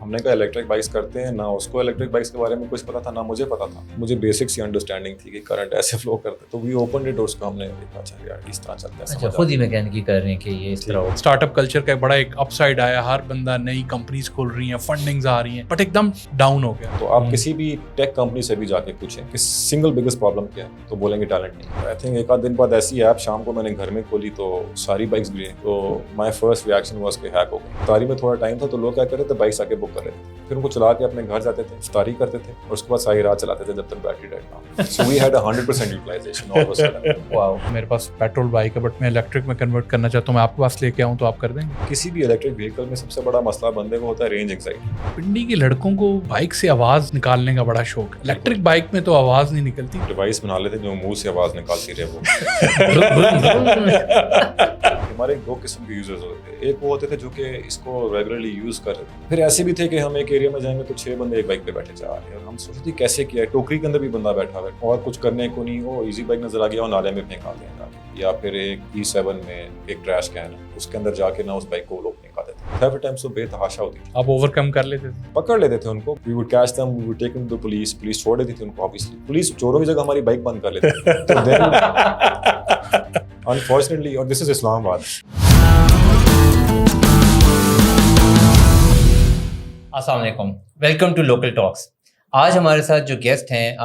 ہم نے کہا الیکٹرک بائکس کرتے ہیں, نہ اس کو الیکٹرک بائکس کے بارے میں کچھ پتا تھا نہ مجھے پتا تھا. مجھے بیسک سی انڈرسٹینڈنگ تھی کہ کرنٹ ایسے فلو کرتے, تو وی اوپن اٹ, اس کو ہم نے دیکھا اچھا یار اس طرح چلتا ہے. اچھا خود ہی میکینکی کر رہے ہیں کہ یہ اس طرح ہو. اسٹارٹ اپ کلچر کا بڑا ایک اپ سائڈ آیا, ہر بندہ نئی کمپنیز کھول رہی ہیں, فنڈنگز آ رہی ہیں, بٹ ایک دم ڈاؤن ہو گیا. تو آپ کسی بھی ٹیک کمپنی سے بھی جا کے پوچھیں کہ سنگل بگیسٹ پرابلم کیا ہے, تو بولیں گے ٹیلنٹ نہیں. آئی تھنک ایک آدھ دن بعد ایسی ایپ شام کو میں نے گھر میں کھولی تو ساری بائکس گری. تو مائی فرسٹ ریئیکشن واز کہ ہیک ہو گئی. افطاری میں تھوڑا ٹائم تھا تو لوگ کیا کرتے تھے, بائکس آ کے بک کر لیتے تھے, پھر ان کو چلا کے اپنے گھر جاتے تھے, افطاری کرتے تھے اور اس کے بعد ساری رات چلاتے تھے جب تک بیٹری ڈیڈ نہ ہو. So we had 100% utilization all of a sudden. Wow. میرے پاس پیٹرول بائک ہے بٹ میں الیکٹرک میں کنورٹ کرنا چاہتا ہوں, میں آپ کے پاس لے کے آؤں تو آپ کر دیں گے؟ کسی بھی الیکٹرک وہیکل میں سب سے بڑا مسئلہ بندے کو ہوتا ہے رینج اینگزائٹی. پنڈی کے لڑکوں کو بائک سے آواز نکالنے کا بڑا شوق ہے, الیکٹرک بائک میں تو آواز نہیں نکلتی. ڈیوائس بنا لیتے جو منہ سے آواز نکالتی رہے. وہ ہمارے دو قسم کے یوزرز ہوتے تھے. ایک وہ ہوتے تھے جو کہ اس کو ریگولرلی یوز کر رہے تھے. پھر ایسے بھی تھے کہ ہم ایک ایریا میں جائیں گے تو 6 بندے ایک بائک پہ بیٹھے جا رہے ہیں, اور ہم سوچتے تھے کیسے کیا ہے. ٹوکری کے اندر بھی بندہ بیٹھا ہوا ہے اور کچھ کرنے کو نہیں, وہ ایزی بائک نظر آ گیا اور نالے میں پھینکا دیں گا. یا پھر ایک E7 میں ایک ٹریش کین ہے, اس کے اندر جا کے نہ اس بائک کو لوگ پھینکا دیتے. تھیفٹ ٹائمز تو بے تحاشا ہوتی تھی. آپ اوور کم کر لیتے تھے, پکڑ لیتے تھے ان کو. We would catch them, we would take them to police. Police چھوڑ دیتی تھی ان کو. obviously پولیس چوروں کی جگہ ہماری بائک بند کر لیتی تھی. تو دین unfortunately, اور دس از اسلام آباد. السلام علیکم, ویلکم ٹو لوکل ٹاکس. آج ہمارے ساتھ جو گیسٹ ہیں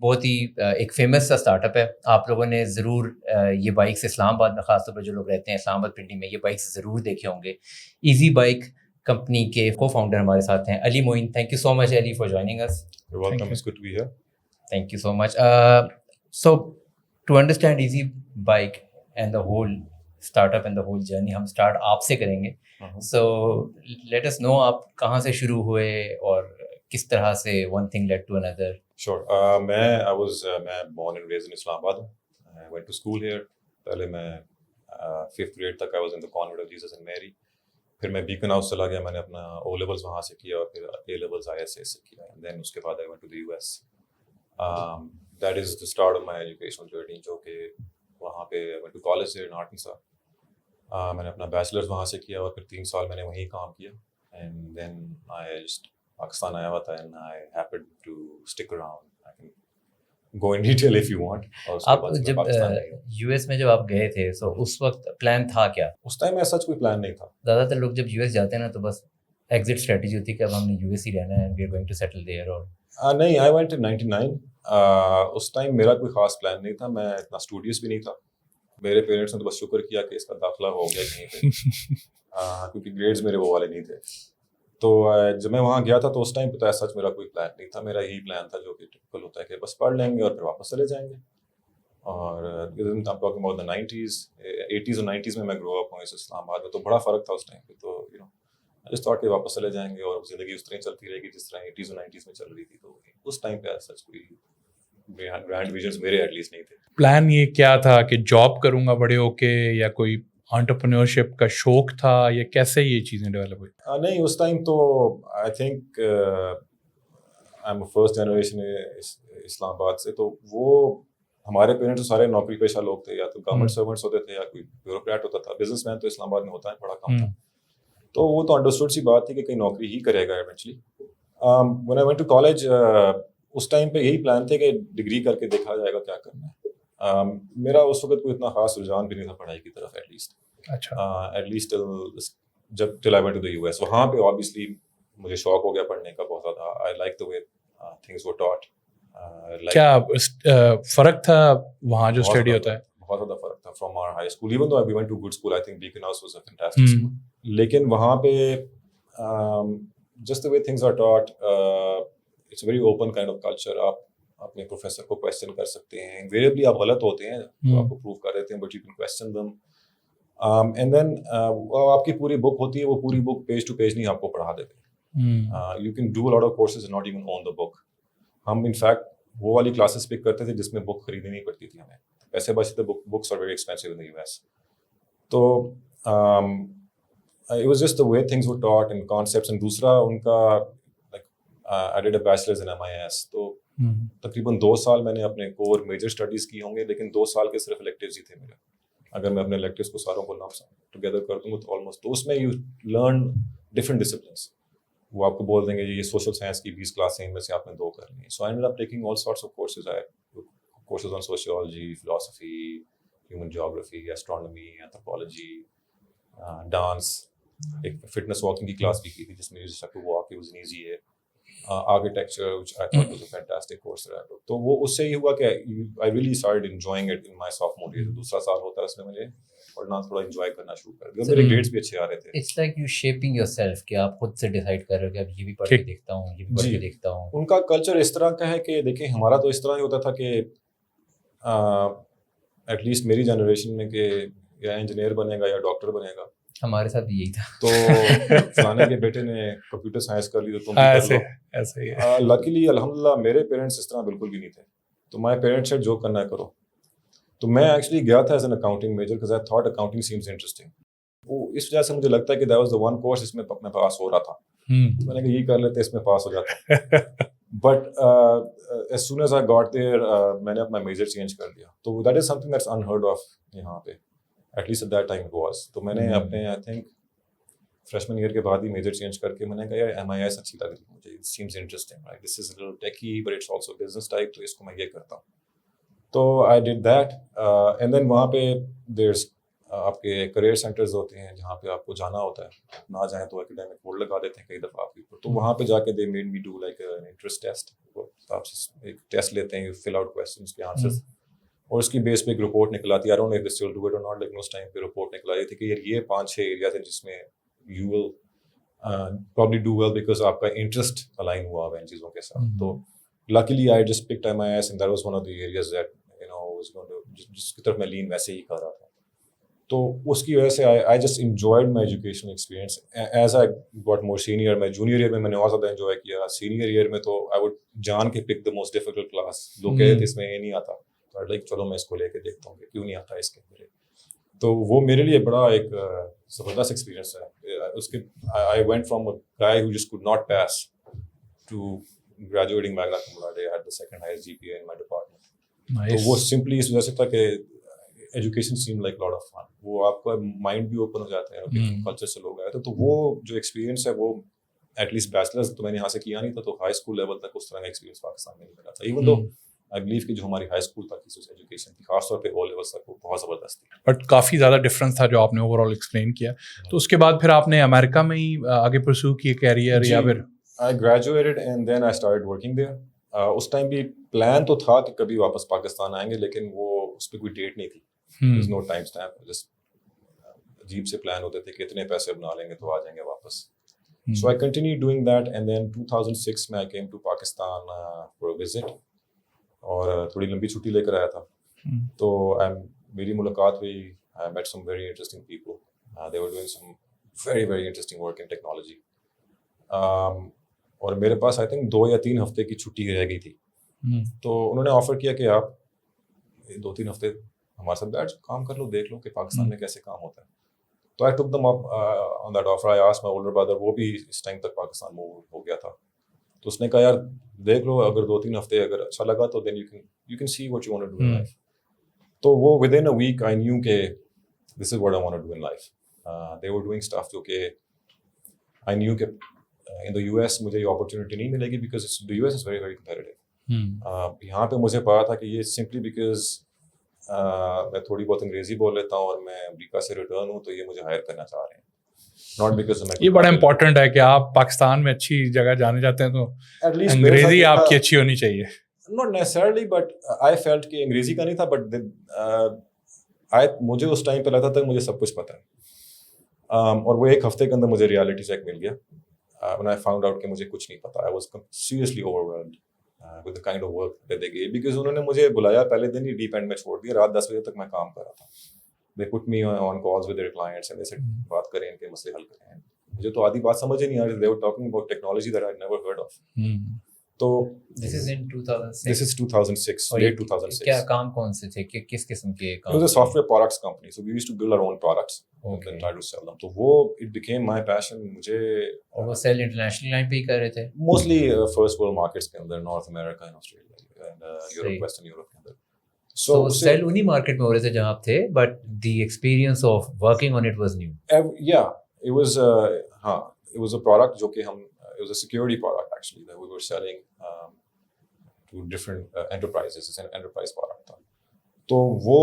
بہت ہی ایک فیمس سا اسٹارٹ اپ ہے. آپ لوگوں نے ضرور یہ بائکس اسلام آباد میں, خاص طور پر جو لوگ رہتے ہیں اسلام آباد پنڈی میں, یہ بائکس ضرور دیکھے ہوں گے. ایزی بائک کمپنی کے کو فاؤنڈر ہمارے ساتھ ہیں Ali Moin. Thank you so much Ali for joining us. You're welcome. It's good to be here. Thank you so much. So to understand easy bike and the whole startup and the whole journey, ہم start آپ سے کریں گے. So let us know آپ کہاں سے شروع ہوئے اور کس طرح سے one thing led to another. Sure. میں born and raised in Islam Abad. I went to school here. پہلے میں 5th grade تک I was in the Convent of Jesus and Mary. پھر میں بیکن ہاؤس چلا گیا, میں نے اپنا O levels وہاں سے کیا اور پھر A levels ISA سے کیا. And then اس کے بعد I went to the US. That is the start of my educational journey, جو کہ وہاں پہ I went to college there in Arkansas. میں نے اپنا بیچلرز وہاں سے کیا اور پھر 3 سال میں نے وہیں کام کیا. And then I just Pakistan آیا ہوا تھا and I happened to stick around. I can go in detail if you want. آپ جب US میں جب آپ گئے تھے تو اس وقت پلان تھا کیا؟ اس ٹائم ایسا کوئی پلان نہیں تھا. زیادہ تر لوگ جب US جاتے ہیں نا تو بس ایگزٹ اسٹریٹجی ہوتی ہے کہ اب ہم نے US ہی رہنا ہے and we are going to settle there. اور نہیں, I went in 99. اس ٹائم میرا کوئی خاص پلان نہیں تھا. میں اتنا اسٹوڈیوس بھی نہیں تھا. میرے پیرنٹس نے تو بس شکر کیا کہ اس کا داخلہ ہو گیا کہیں پہ, کیونکہ گریڈز میرے وہ والے نہیں تھے. تو جب میں وہاں گیا تھا تو اس ٹائم پتہ ہے سچ میرا کوئی پلان نہیں تھا. میرا یہی پلان تھا جو کہ ٹپکل ہوتا ہے کہ بس پڑھ لیں گے اور پھر واپس چلے جائیں گے. اور talking about the 90s, 80s اور 90s میں گرو اپ ہوں اس اسلام آباد میں, تو بڑا فرق تھا اس ٹائم پہ. تو اس طور کے واپس چلے جائیں گے اور زندگی اس طرح چلتی رہے گی جس طرح 80s اور 90s میں چل رہی تھی. تو اس ٹائم پہ سچ کوئی گرینڈ ویژنز میرے ایٹ لیسٹ نہیں تھے. پلان یہ کیا تھا کہ جاب کروں گا بڑے ہو کے, یا کوئی انٹرپرینورشپ کا شوق تھا, یا کیسے یہ چیزیں ڈیولپ ہوئی؟ نہیں, اس ٹائم تو I think I am first generation Islamabad سے. تو وہ ہمارے پیرنٹس سارے نوکری پیشہ لوگ تھے, یا تو گورنمنٹ سرونٹس ہوتے تھے یا کوئی بیوروکریٹ ہوتا تھا. بزنس مین تو اسلام آباد میں ہوتا ہے بڑا کم تھا. تو وہ تو انڈرسٹوڈ سی بات تھی کہ کہیں نوکری ہی کرے گا eventually. when I went to college, اس ٹائم پہ یہی پلان تھے کہ ڈگری کر کے دیکھا جائے گا کیا کرنا ہے. میرا اس وقت کوئی اتنا خاص رجحان بھی نہیں تھا پڑھائی کی طرف, ایٹ لیسٹ جب till I went to the US. وہاں پہ obviously مجھے شوق ہو گیا پڑھنے کا بہت زیادہ. I like the way things were taught. کیا فرق تھا وہاں جو اسٹڈی ہوتا ہے؟ بہت زیادہ فرق تھا from our high school. Even though we went to good school, I think Beacon House was a fantastic school. لیکن وہاں پہ just the way things are taught, it's a very open kind of culture. آپ اپنے professor کو question کر سکتے ہیں. Invariably آپ غلط ہوتے ہیں تو آپ کو پروو کر دیتے ہیں, but you can question them. And then آپ کی پوری بک ہوتی ہے, وہ پوری بک پیج ٹو پیج نہیں آپ کو پڑھا دیتے. You can do lot of courses not even on the book. ہم انفیکٹ وہ والی کلاسز پک کرتے تھے جس میں بک خریدنی نہیں پڑتی تھی ہمیں. پیسے بچتے تھے, books are very expensive in the US. تو it was just the way things were taught and concepts. And دوسرا ان کا like I did a bachelor's in MIS. تو تقریباً 2 سال میں نے اپنے کور میجر اسٹڈیز کی ہوں گے, لیکن 2 سال کے صرف الیکٹیوز ہی تھے میرے. اگر میں اپنے الیکٹیوز کو ساروں کو نام ٹوگیدر کر دوں گا تو آلموسٹ, تو اس میں یو لرن ڈفرنٹ ڈسپلنس. وہ آپ کو بول دیں گے یہ سوشل سائنس کی 20 کلاسیں ان میں سے آپ نے 2 کرنی ہیں. So I end up taking all sorts of courses. Courses on sociology, philosophy, human geography, astronomy, anthropology, dance. ایک فٹنس واکنگ کی کلاس بھی کی تھی جس میں واک واز این ایزی ہے. Architecture which I thought was a fantastic course to have. تو وہ اس سے یہ ہوا کہ I really started enjoying it in my sophomore year. دوسرا سال ہوتا ہے اس میں مجھے پڑھنا تھوڑا انجوائے کرنا شروع کر دیا. میرے گریڈس بھی اچھے آ رہے تھے. It's like you shaping yourself کہ آپ خود سے ڈیسائیڈ کر رہے ہو کہ اب یہ بھی پڑھ کے دیکھتا ہوں, یہ بھی پڑھ کے دیکھتا ہوں. ان کا کلچر اس طرح کا ہے کہ دیکھیں ہمارا تو اس طرح ہی ہوتا تھا کہ ایٹ لیسٹ میری جنریشن میں کہ یا انجینئر بنے گا یا ڈاکٹر بنے گا. ہمارے ساتھ بھی یہی تھا. تو فلانے کے بیٹے نے کمپیوٹر سائنس کر لی تو تم بھی کر لو. ایسے ہی لکیلی الحمدللہ میرے پیرنٹس اس طرح بالکل بھی نہیں تھے. تو مائی پیرنٹس سیڈ جو کرنا ہے کرو. تو میں ایکچولی گیا تھا as an accounting major because I thought accounting seems interesting. وہ اس وجہ سے مجھے لگتا ہے کہ that was the one course اس میں میں پاس ہو رہا تھا. میں نے کہا یہی کر لیتے اس میں پاس ہو جاتا. But as soon as I got there میں نے اپنا میجر چینج کر دیا. تو that is something that's unheard of یہاں پہ, at least at that time it was. تو میں نے اپنے آئی تھنک فریشمن ایئر کے بعد ہی میجر چینج کر کے میں نے کہا یار MIS اچھی لگ رہی ہے مجھے, it seems interesting, like this is little techy but it's also business type, تو اس کو میں یہ کرتا ہوں. تو I did that and then وہاں پہ دیئرس آپ کے کریئر سینٹرز ہوتے ہیں جہاں پہ آپ کو جانا ہوتا ہے. نہ جائیں تو اکیڈیمک بورڈ لگا دیتے ہیں کئی دفعہ آپ کے اوپر. تو وہاں پہ جا کے they made me do like an interest test. آپ سے ایک ٹیسٹ لیتے ہیں, فل آؤٹ کویسچنس کے آنسرز, اور اس کی بیس پہ ایک رپورٹ نکل آتی ہے. I don't know if they still do it اور ناٹ, لیکن اس ٹائم پہ رپورٹ نکل آئی تھی کہ یہ 5-6 ایریاز ہیں جس میں you will probably do well because آپ کا انٹرسٹ الائن ہوا ہوا ان چیزوں کے ساتھ. تو luckily I just picked MIS and that was one of the areas that was going to جس کی طرف میں لین ویسے ہی کر رہا تھا. تو اس کی وجہ سے I just enjoyed my educational experience. As I got more senior, میں junior year میں نے اور زیادہ enjoy کیا. Senior year میں تو I would جان کے pick the most difficult class. لوگ کہتے تھے اس میں یہ نہیں آتا, تو I'd like چلو میں اس کو لے کے دیکھتا ہوں کہ کیوں نہیں آتا اس کے میرے. تو وہ میرے لیے بڑا ایک زبردست ایکسپیرینس ہے. اس کے I went from a guy who just could not pass to graduating magna cum laude. I had the second highest GPA in my department. تو وہ سمپلی اس وجہ سے تھا کہ education same like lot of fun. وہ آپ کا mind بھی اوپن ہو جاتا ہے, کلچر سے لوگ آئے تھے. تو وہ جو ایکسپیرینس ہے وہ ایٹ لیسٹ بیچلرز تو میں نے یہاں سے کیا نہیں تھا, تو ہائی اسکول لیول تک اس طرح کا ایکسپیرینس پاکستان میں نہیں ملا تھا. ایون دو آئی بلیو کہ جو ہماری ہائی اسکول تک کی ایجوکیشن تھی, خاص طور پہ او لیول تک, وہ بہت زبردست تھی. بٹ کافی زیادہ ڈفرینس تھا جو آپ نے اوور آل ایکسپلین کیا. تو اس کے بعد پھر آپ نے امریکہ میں ہی آگے پرسو کیا کیریئر, یا پھر I graduated and then I started working there. اس ٹائم بھی پلان تو تھا کہ کبھی واپس پاکستان آئیں گے, لیکن وہ اس پہ کوئی ڈیٹ نہیں تھی. There's no time stamp. Just عجیب سے پلان ہوتے تھے کہ اتنے پیسے بنا لیں گے تو آ جائیں گے واپس. So I continued doing that and then 2006 میں I came to Pakistan for a visit, اور تھوڑی لمبی چھٹی لے کر آیا تھا. تو میری ملاقات ہوئی. I met some very interesting people. They were doing some very very interesting work in technology. اور میرے پاس آئی تھنک 2 یا 3 ہفتے کی چھٹی رہ گئی تھی. تو انہوں نے آفر کیا کہ آپ 2-3 ہفتے ہمارے ساتھ بیٹھ کام کر لو, دیکھ لو کہ پاکستان میں کیسے کام ہوتا ہے. تو I took them up on that offer. I asked my older brother, وہ بھی اس ٹائم تک پاکستان موو ہو گیا تھا. تو اس نے کہا یار دیکھ لو, اگر 2-3 ہفتے اگر اچھا لگا تو then you can see what you want to do in life. تو وہ within a week I knew کہ this is what I want to do in life. They were doing stuff جو کہ آئی نیو کہ in the US مجھے یہ opportunity نہیں ملے گی because the US is very very competitive. یہاں پہ مجھے پتا تھا کہ یہ سمپلی بیکاز میں تھوڑی بہت انگریزی بول لیتا ہوں اور میں امریکہ سے ریٹرن ہوں تو یہ مجھے ہائر کرنا چاہ رہے ہیں, ناٹ بیکاز یہ بڑا امپورٹنٹ ہے کہ آپ پاکستان میں اچھی جگہ جانے جاتے ہیں تو انگریزی آپ کی اچھی ہونی چاہیے. not necessarily but I felt کہ انگریزی کا نہیں تھا, بٹ مجھے اس ٹائم پہ لگتا تھا مجھے سب کچھ پتہ ہے. اور وہ 1 ہفتے کے اندر مجھے ریالٹی چیک مل گیا. When I found out کہ مجھے کچھ نہیں پتا, I was seriously overwhelmed with the kind of work that they gave, because انہوں نے مجھے بلایا پہلے دن ہی ڈیپ اینڈ میں چھوڑ دیا. رات 10 بجے تک میں کام کر رہا تھا. They put me on calls with their clients and they said بات کریں, ان کے مسئلے حل کریں. مجھے تو آدھی بات سمجھ ہی نہیں آ رہی. They were talking about technology that I'd never heard of. تو this is in 2006. This is 2006, late 2006. کیا کام کون سے تھے, کہ کس قسم کے کام؟ It was a software products company, so we used to build our own products and then try to sell them. تو وہ it became my passion. مجھے اور وہ سیل انٹرنیشنل لائن پہ ہی کر رہے تھے mostly first world markets کے اندر, North America and Australia and Europe, Western Europe کے اندر. So سیل انہی مارکیٹ میں ہو رہے تھے جہاں آپ تھے, but the experience of working on it was new. Yeah, it was it was a product جو کہ ہم it was a security product actually that we were selling to different enterprises. It's an enterprise product تھا. تو وہ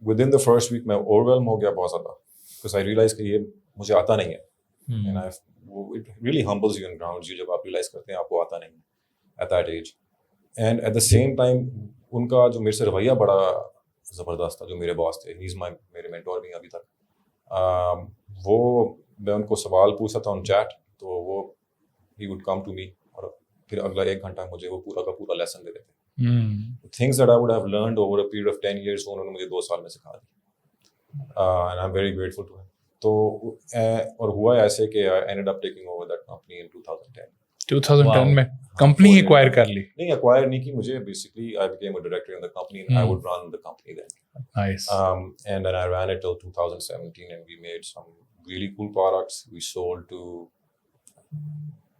within the first week میں overwhelm ہو گیا بہت زیادہ because I realized کہ یہ مجھے آتا نہیں ہے. And it really humbles you and grounds you جب آپ realize کرتے ہیں آپ کو آتا نہیں ہے at that age. And at the same time ان کا جو میرے سے رویہ بڑا زبردست تھا جو میرے باس تھے, میرے مینٹور بھی ابھی تک, وہ میں ان کو سوال پوچھتا تھا ان چیٹ تو وہ he would come to me اور پھر اگلا 1 گھنٹہ مجھے وہ پورا کا پورا لیسن دے دیتے. Things that I would have learned over a period of 10 years انہوں نے مجھے 2 سال میں سکھا دی. And I am very grateful to him. تو اور ہوا ایسے کہ I ended up taking over that company in 2010 میں کمپنی ایکوائر کر لی. نہیں ایکوائر نہیں کی مجھے, basically I became a director in the company and I would run the company then. Nice. And then I ran it till 2017 and we made some really cool products. We sold to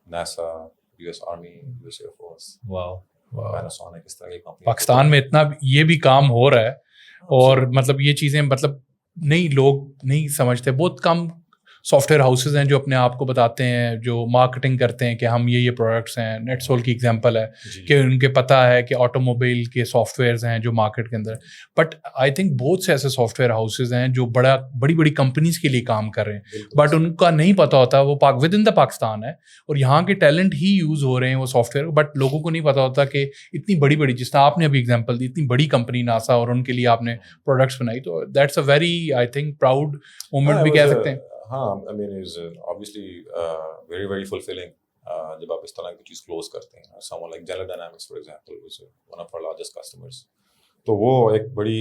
NASA, US Army, US Air Force, Panasonic, اس طرح کی company. Pakistan میں اتنا یہ بھی کام ہو رہا ہے اور مطلب یہ چیزیں مطلب نہیں لوگ نہیں سمجھتے. بہت کم سافٹ ویئر ہاؤسز ہیں جو اپنے آپ کو بتاتے ہیں, جو مارکیٹنگ کرتے ہیں کہ ہم یہ پروڈکٹس ہیں. نیٹ سول کی ایگزامپل ہے کہ ان کے پتہ ہے کہ آٹو موبائل کے سافٹ ویئرز ہیں جو مارکیٹ کے اندر, بٹ آئی تھنک بہت سے ایسے سافٹ ویئر ہاؤسز ہیں جو بڑی کمپنیز کے لیے کام کر رہے ہیں, بٹ ان کا نہیں پتہ ہوتا وہ ود ان دا پاکستان ہے اور یہاں کے ٹیلنٹ ہی یوز ہو رہے ہیں وہ سافٹ ویئر, بٹ لوگوں کو نہیں پتہ ہوتا کہ اتنی بڑی جس طرح آپ نے ابھی ایگزامپل دی, اتنی بڑی کمپنی ناسا اور ان کے لیے آپ نے پروڈکٹس بنائی. تو that's a very I think proud moment بھی کہہ سکتے ہیں. ہاں I mean is obviously very very fulfilling جب آپ اس طرح کی چیز کلوز کرتے ہیں. Someone like General Dynamics for example was one of our largest customers. تو وہ ایک بڑی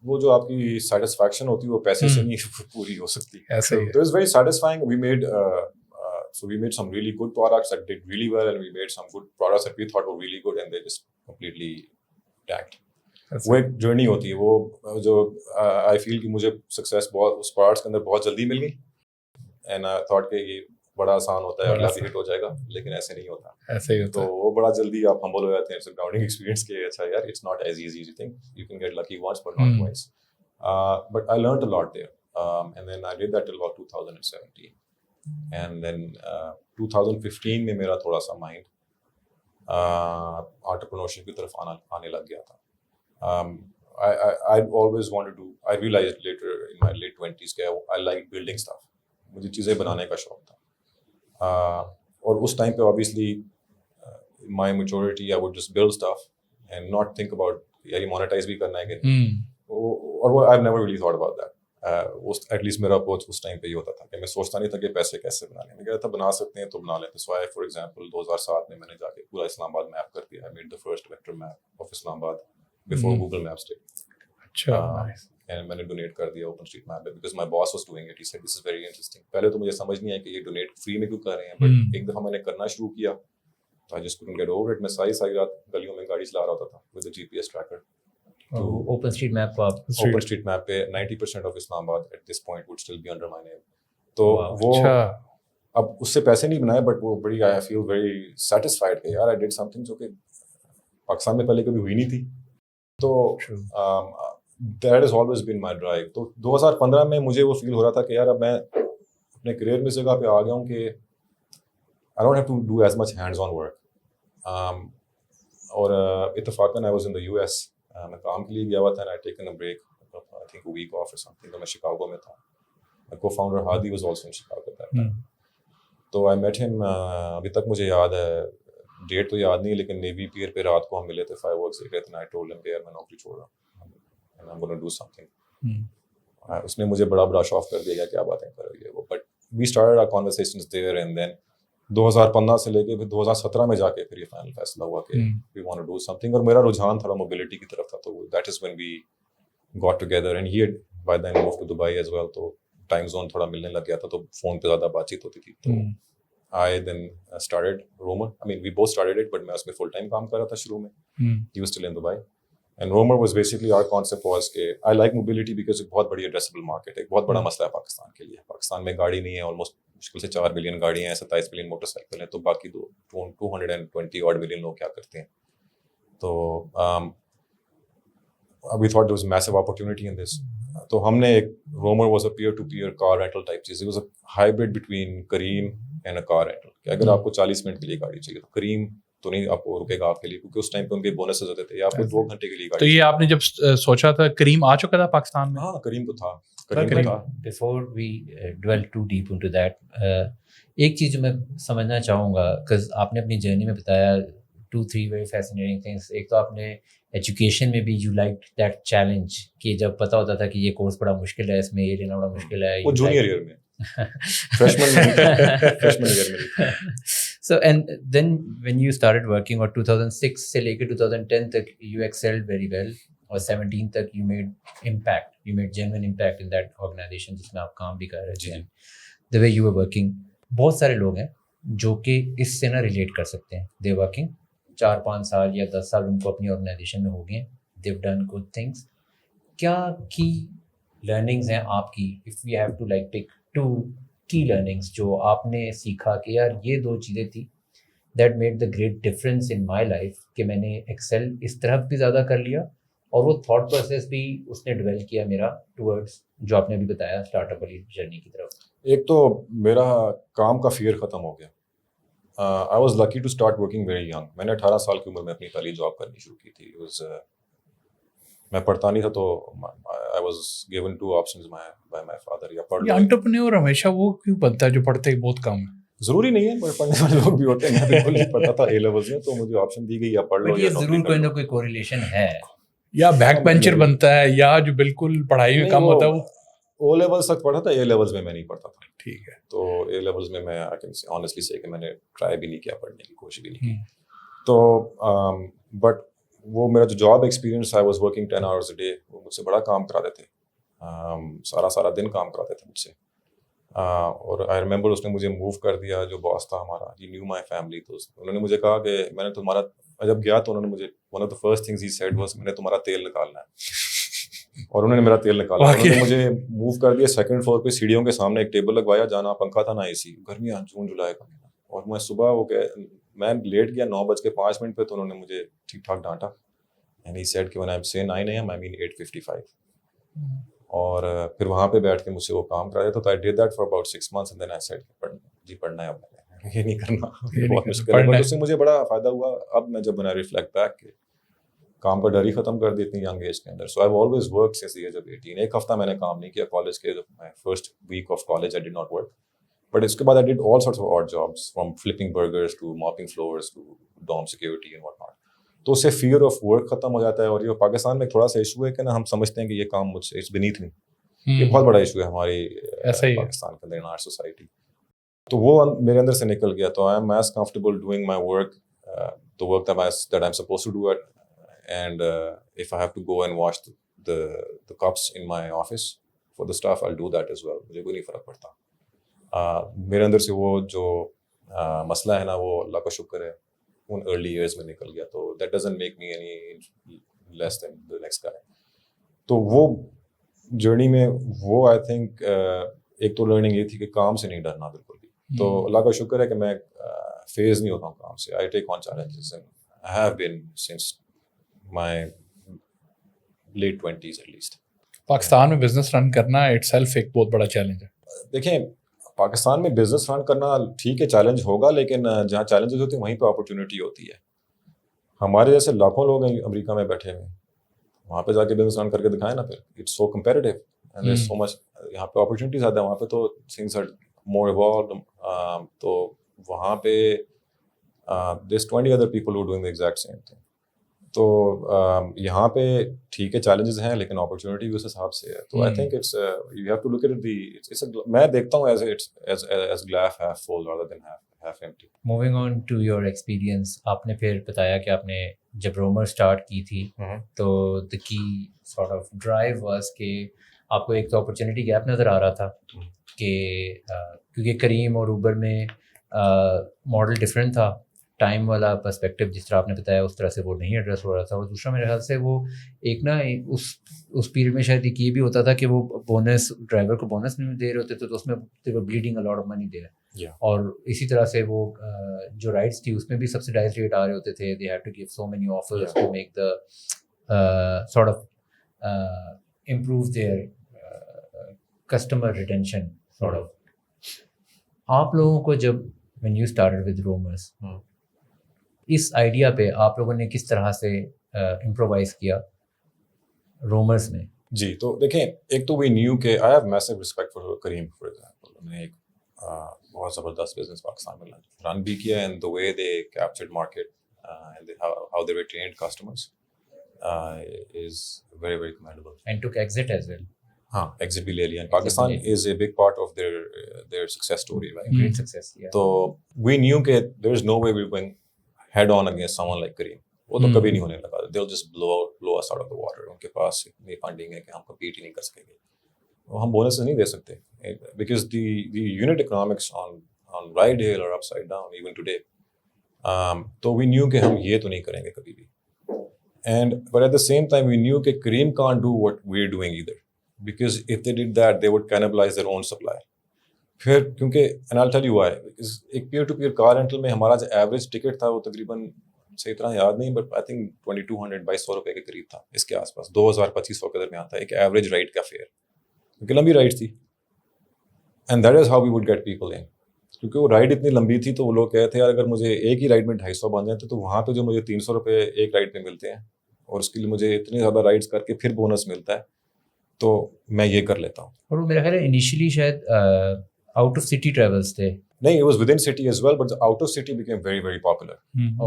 وہ جو آپ کی سیٹسفیکشن ہوتی ہے وہ پیسے سے نہیں پوری ہو سکتی. So it was very satisfying. We made some really good products that did really well and we made some good products that we thought were really good and they just completely tanked. وہ ایک journey ہوتی ہے, وہ جو آئی فیل کہ مجھے success بہت اس parts کے اندر بہت جلدی مل گئی اینڈ آئی تھاٹ کہ یہ بڑا آسان ہوتا ہے اور کافی ہٹ ہو جائے گا, لیکن ایسے نہیں ہوتا. ایسے ہی ہوتا تو وہ بڑا جلدی آپ ہمبل ہو جاتے ہیں. اٹس اے گراؤنڈنگ ایکسپیرینس کہ اچھا یار it's not as easy as you think, you can get lucky once but not twice. But I learned a lot there and then I did that till about 2017 and then 2015 میں میرا تھوڑا سا mind entrepreneurship کی طرف آنے لگ گیا تھا. I always wanted to. I realized later in my late 20s کہ I like building stuff. مجھے چیزیں بنانے کا شوق تھا. اور اس ٹائم پہ obviously my maturity I would just build stuff and not think about یار monetize بھی کرنا ہے کہ اور وہ I've never really thought about that. At least میرا approach اس ٹائم پہ یہ ہوتا تھا کہ میں سوچتا نہیں تھا کہ پیسے کیسے بنانے. میں کہتا تھا بنا سکتے ہیں تو بنا لیتے. So I for example 2007 میں نے جا کے پورا اسلام آباد میپ کر دیا. I made the first vector map of Islam Abad before Google Maps did. اچھا. And میں نے ڈونیٹ کر دیا اوپن اسٹریٹ میپ پہ because my boss was doing it. He said this is very interesting. پہلے تو مجھے سمجھ نہیں آیا کہ یہ ڈونیٹ فری میں کیوں کر رہے ہیں, بٹ ایک دفعہ میں نے کرنا شروع کیا تو I just couldn't get over it. میں ساری رات گلیوں میں گاڑی چلا رہا ہوتا تھا with the GPS tracker. Open street map کو آپ اوپن اسٹریٹ میپ پہ 90% of Islam Abad at this point would still be under my name. تو وہ اب اس سے پیسے نہیں بنائے, بٹ وہ بڑی I feel very satisfied کہ یار I did something جو کہ پاکستان میں پہلے کبھی ہوئی نہیں تھی. تو that has always been my drive. تو 2015 میں مجھے وہ فیل ہو رہا تھا کہ یار اب میں اپنے کریئر میں اس جگہ پہ آ گیا ہوں کہ I don't have to do as much hands on work. اور اتفاقاً I was in the US. میں کام کے لیے گیا ہوا تھا and I taken a break, I think a week off or something. تو میں شکاگو میں تھا. My co-founder Hadi was also in Chicago at that time. تو I met him. ابھی تک مجھے یاد ہے, ڈیٹ تو یاد نہیں لیکن نیوی پیئر پہ رات کو ہم ملے تھے فائر ورکس دیکھ رہے تھے. I told him کہ یار میں نوکری چھوڑ رہا ہوں and I'm going to do something. اس نے مجھے بڑا برش آف کر دیا کیا باتیں کر رہی ہے وہ, but we started our conversations there and then 2015 سے لے کے پھر 2017 میں جا کے پھر یہ فائنل فیصلہ ہوا کہ we want to do something. اور میرا رجحان تھوڑا موبلٹی کی طرف تھا تو that is when we got together and he had by then moved to Dubai as well. تو ٹائم زون تھوڑا ملنے لگ گیا تھا تو فون پہ زیادہ بات چیت ہوتی تھی. تو I then started Romer. I mean we both started it but میں اس میں فل ٹائم کام کر رہا تھا شروع میں. He was still in Dubai and Romer was basically our concept was کہ I like mobility because ایک بہت بڑی addressable market ہے. ایک بہت بڑا مسئلہ ہے پاکستان کے لیے. پاکستان میں گاڑی نہیں ہے, آلموسٹ مشکل سے 4 ملین گاڑیاں ہیں, 27 ملین موٹر سائیکل ہیں, تو باقی 220 odd million لوگ کیا کرتے ہیں. تو we thought there was massive opportunity in this تو ہم نے ایک rumour was a peer to peer car rental type چیز, was a hybrid between Careem and a car rental, کہ اگر آپ کو 40 منٹ کے لیے گاڑی چاہیے تو کریم تو نہیں آپ کو رکے گا آپ کے لیے, کیونکہ اس ٹائم پہ ان کے بونسز ہوتے تھے, یا آپ کو 2 گھنٹے کے لیے تو گاڑی. یہ آپ نے جب سوچا تھا, کریم آ چکا تھا پاکستان میں؟ ہاں کریم تو تھا, کریم تھا. Before we dwell too deep into that, ایک چیز جو میں سمجھنا چاہوں گا, because آپ نے اپنی جرنی میں بتایا 2-3 very fascinating things. ایک تو آپ نے ایجوکیشن میں بھی یو لائک دیٹ چیلنج, کہ جب پتہ ہوتا تھا کہ یہ کورس بڑا مشکل ہے, اس میں یہ لینا بڑا مشکل ہے, وہ جونیئر ایئر میں freshman year میں. So and then when you started working, or 2006 سے لے کے 2010 تک you excelled very well, اور 17 تک you made impact, you made genuine impact in that organization جس میں آپ کام بھی کر رہے تھے. The way you were working, بہت سارے لوگ ہیں جو کہ اس سے نہ ریلیٹ کر سکتے ہیں. They working 4-5 سال یا 10 سال ان کو اپنی آرگنائزیشن میں ہو گئے, they've done good things. کیا کی لرننگز ہیں آپ کی, if we have to like pick 2 کی لرننگس جو آپ نے سیکھا کہ یار یہ 2 چیزیں تھی that made the great difference in my life, کہ میں نے ایکسل اس طرف بھی زیادہ کر لیا, اور وہ تھاٹ پروسیس بھی اس نے ڈیولپ کیا میرا ٹورڈز جو آپ نے بھی بتایا اسٹارٹ اپ والی جرنی کی طرف. ایک تو میرا کام کا فیئر ختم ہو گیا. I was lucky to start working very young. میں نے 18 سال کی عمر میں اپنی پہلی جاب کرنی شروع کی تھی. میں پڑھتا نہیں تھا تو I was given 2 options by my father, یا پڑھ یہ لو. انٹرپرینور ہمیشہ وہ کیوں بنتا ہے جو پڑھتے ہی بہت کم ہے؟ ضروری نہیں ہے, پڑھنے والے لوگ بھی ہوتے ہیں. میں بالکل نہیں پڑھتا تھا A levels میں, تو مجھے آپشن دی گئی یا پڑھ لو بٹ یا یہ ضرور کوئی نہ کوئی کوریلیشن ہے, یا بیک بینچر بنتا ہے, یا جو بالکل پڑھائی میں کم ہوتا ہے وہ O levels تک پڑھا تھا, A levels میں نہیں پڑھتا تھا. ٹھیک ہے. تو A levels میں I can honestly say کہ میں نے ٹرائی بھی نہیں کیا, پڑھنے کی کوشش بھی نہیں کی. تو بٹ وہ میرا جو job experience I was working 10 hours a day, وہ مجھ سے بڑا کام کراتے تھے, سارا دن کام کراتے تھے مجھ سے. اور آئی ریمبر اس نے مجھے موو کر دیا, جو باس تھا ہمارا, ہی نیو مائی فیملی. تو انہوں نے مجھے کہا کہ میں نے تمہارا, جب گیا تو انہوں نے مجھے one of the first things he said was میں نے تمہارا تیل نکالنا ہے. اور انہوں نے میرا تیل نکالا. انہوں نے مجھے موو کر دیا 2nd فلور پہ, سیڑھیوں کے سامنے ایک ٹیبل لگوایا, جانا پنکھا تھا نہ اے سی, گرمیاں جون جولائی کا مہینہ. اور میں صبح میں لیٹ گیا 9:05 پہ, تو انہوں نے مجھے ٹھیک ٹھاک ڈانٹا. And he said کہ when I say 9 AM, I mean 8:55. اور پھر وہاں پہ بیٹھ کے مجھ سے وہ کام کرا دیتا. تو I did that for about 6 months and then I said جی پڑھنا ہے, اب میں نے یہ نہیں کرنا, بہت مشکل ہے. بٹ اس سے مجھے بڑا فائدہ ہوا. اب میں جب میں ریفلیکٹ بیک کہ کام کا ڈر ہی ختم کر دی اتنی ینگ ایج کے اندر. So I always work since the age of 18. ایک ہفتہ میں نے کام نہیں کیا کالج کے, first week of college I did not work. But اس کے بعد I did all sorts of odd jobs, from flipping burgers to mopping floors to dorm security and what not. تو اس سے فیئر آف ورک ختم ہو جاتا ہے. اور یہ پاکستان میں تھوڑا سا ایشو ہے کہ نا, ہم سمجھتے ہیں کہ یہ کام مجھ سے اٹس بینیتھ می. یہ بہت بڑا ایشو ہے ہماری پاکستان کے اندر, ان آر سوسائٹی. تو وہ میرے اندر سے نکل گیا. تو I am as comfortable doing my work, the work that I'm supposed to do it, and if I have to go and wash the cups in my office for the staff, I'll do that as well. مجھے کوئی نہیں فرق پڑتا. میرے اندر سے وہ جو مسئلہ ہے نا, وہ اللہ کا شکر ہے ان ارلی ایئرز میں نکل گیا. تو that doesn't make me any less than the next guy. تو وہ جرنی میں وہ آئی تھنک ایک تو لرننگ یہ تھی کہ کام سے نہیں ڈرنا بالکل بھی. تو اللہ کا شکر ہے کہ میں فیز نہیں ہوتا ہوں کام سے. I take on challenges and I have been since my late 20s at least. Pakistan میں بزنس رن کرنا اٹ سیلف ایک بہت بڑا چیلنج ہے. دیکھیں پاکستان میں بزنس رن کرنا ٹھیک ہے چیلنج ہوگا, لیکن جہاں چیلنجز ہوتے ہیں وہیں پہ اپرچونیٹی ہوتی ہے. ہمارے جیسے لاکھوں لوگ ہیں امریکہ میں بیٹھے ہوئے, وہاں پہ جا کے بزنس رن کر کے دکھائیں نا, پھر it's so comparative and there is so much. یہاں پہ اپرچونیٹیز آتے ہیں, وہاں پہ تو تھنگس آر مور ایوالوڈ. تو وہاں پہ there's 20 other people who are doing the exact same thing. تو یہاں پہ ٹھیک ہے چیلنجز ہیں, لیکن اپرچونیٹی بھی اس حساب سے ہے. تو I think it's you have to look at the, میں دیکھتا ہوں as glass half full rather than half empty. Moving on to your experience, آپ نے پھر بتایا کہ آپ نے جب رومر اسٹارٹ کی تھی تو دا کی سارٹ آف ڈرائیو واز کہ آپ کو ایک تو اپرچونیٹی گیپ نظر آ رہا تھا کہ کیونکہ کریم اور اوبر میں ماڈل ڈفرینٹ تھا, ٹائم والا پرسپیکٹیو جس طرح آپ نے بتایا اس طرح سے وہ نہیں ایڈریس ہو رہا تھا. اور دوسرا میرے خیال سے وہ ایک نا اس پیریڈ میں شاید یہ بھی ہوتا تھا کہ وہ بونس ڈرائیور کو بونس نہیں دے رہے ہوتے تھے, تو اس میں بلیڈنگ الاٹ آف منی دے رہے. اور اسی طرح سے وہ جو رائڈس تھی اس میں بھی سبسڈائز ریٹ آ رہے ہوتے تھے. They have to give so many offers to make the sort of improve their customer retention sort of. آپ لوگوں کو جب when you started with Roamers, اس آئیڈیا پہ آپ لوگوں نے کس طرح سے امپرووائز کیا رومرز میں؟ جی تو دیکھیں ایک تو وی نیو کہ I have massive respect for Careem for example. انہوں نے ایک بہت زبردست بزنس پاکستان میں رن بھی کیا and the way they captured market and how they retained customers is very very commendable. And took exit as well. ہاں ایگزٹ بھی لے لیا. Pakistan is a big part of their success story, right? Great success, yeah. تو we knew کہ there is no way we were going head on against someone like Kareem. وہ تو کبھی نہیں ہونے لگا. They'll just blow us out of the water. ان کے پاس اتنی فنڈنگ ہے کہ ہم کمپیٹ ہی نہیں کر سکیں گے. ہم بونس نہیں دے سکتے because the unit economics on ride hail are upside down even today. تو we knew کہ ہم یہ تو نہیں کریں گے کبھی بھی. But at the same time we knew کہ Kareem can't do what we're doing either. Because if they did that, they would cannibalize their own supply. پھر کیونکہ and I'll tell you why. Because ایک peer to peer car rental میں ہمارا جو average ticket تھا وہ تقریباً صحیح طرح یاد نہیں بٹ آئی تھنک 2200 روپے کے قریب تھا, اس کے آس پاس 2000-2500 کے درمیان تھا ایک ایوریج رائڈ کا فیئر, کیونکہ لمبی رائڈ تھی. And that is how we would get people in, کیونکہ وہ رائڈ اتنی لمبی تھی تو وہ لوگ کہتے ہیں یار اگر مجھے ایک ہی رائڈ میں 250 بن جاتے تو وہاں پہ جو مجھے 300 روپے ایک رائڈ پہ ملتے ہیں اور اس کے لیے مجھے اتنے زیادہ رائڈس کر کے پھر بونس ملتا ہے تو میں یہ کر لیتا ہوں. اور میرا خیال ہے انیشلی شاید آؤٹ آف سٹی ٹریولس تھے. نہیں, it was within city as well, but the out of city became very very popular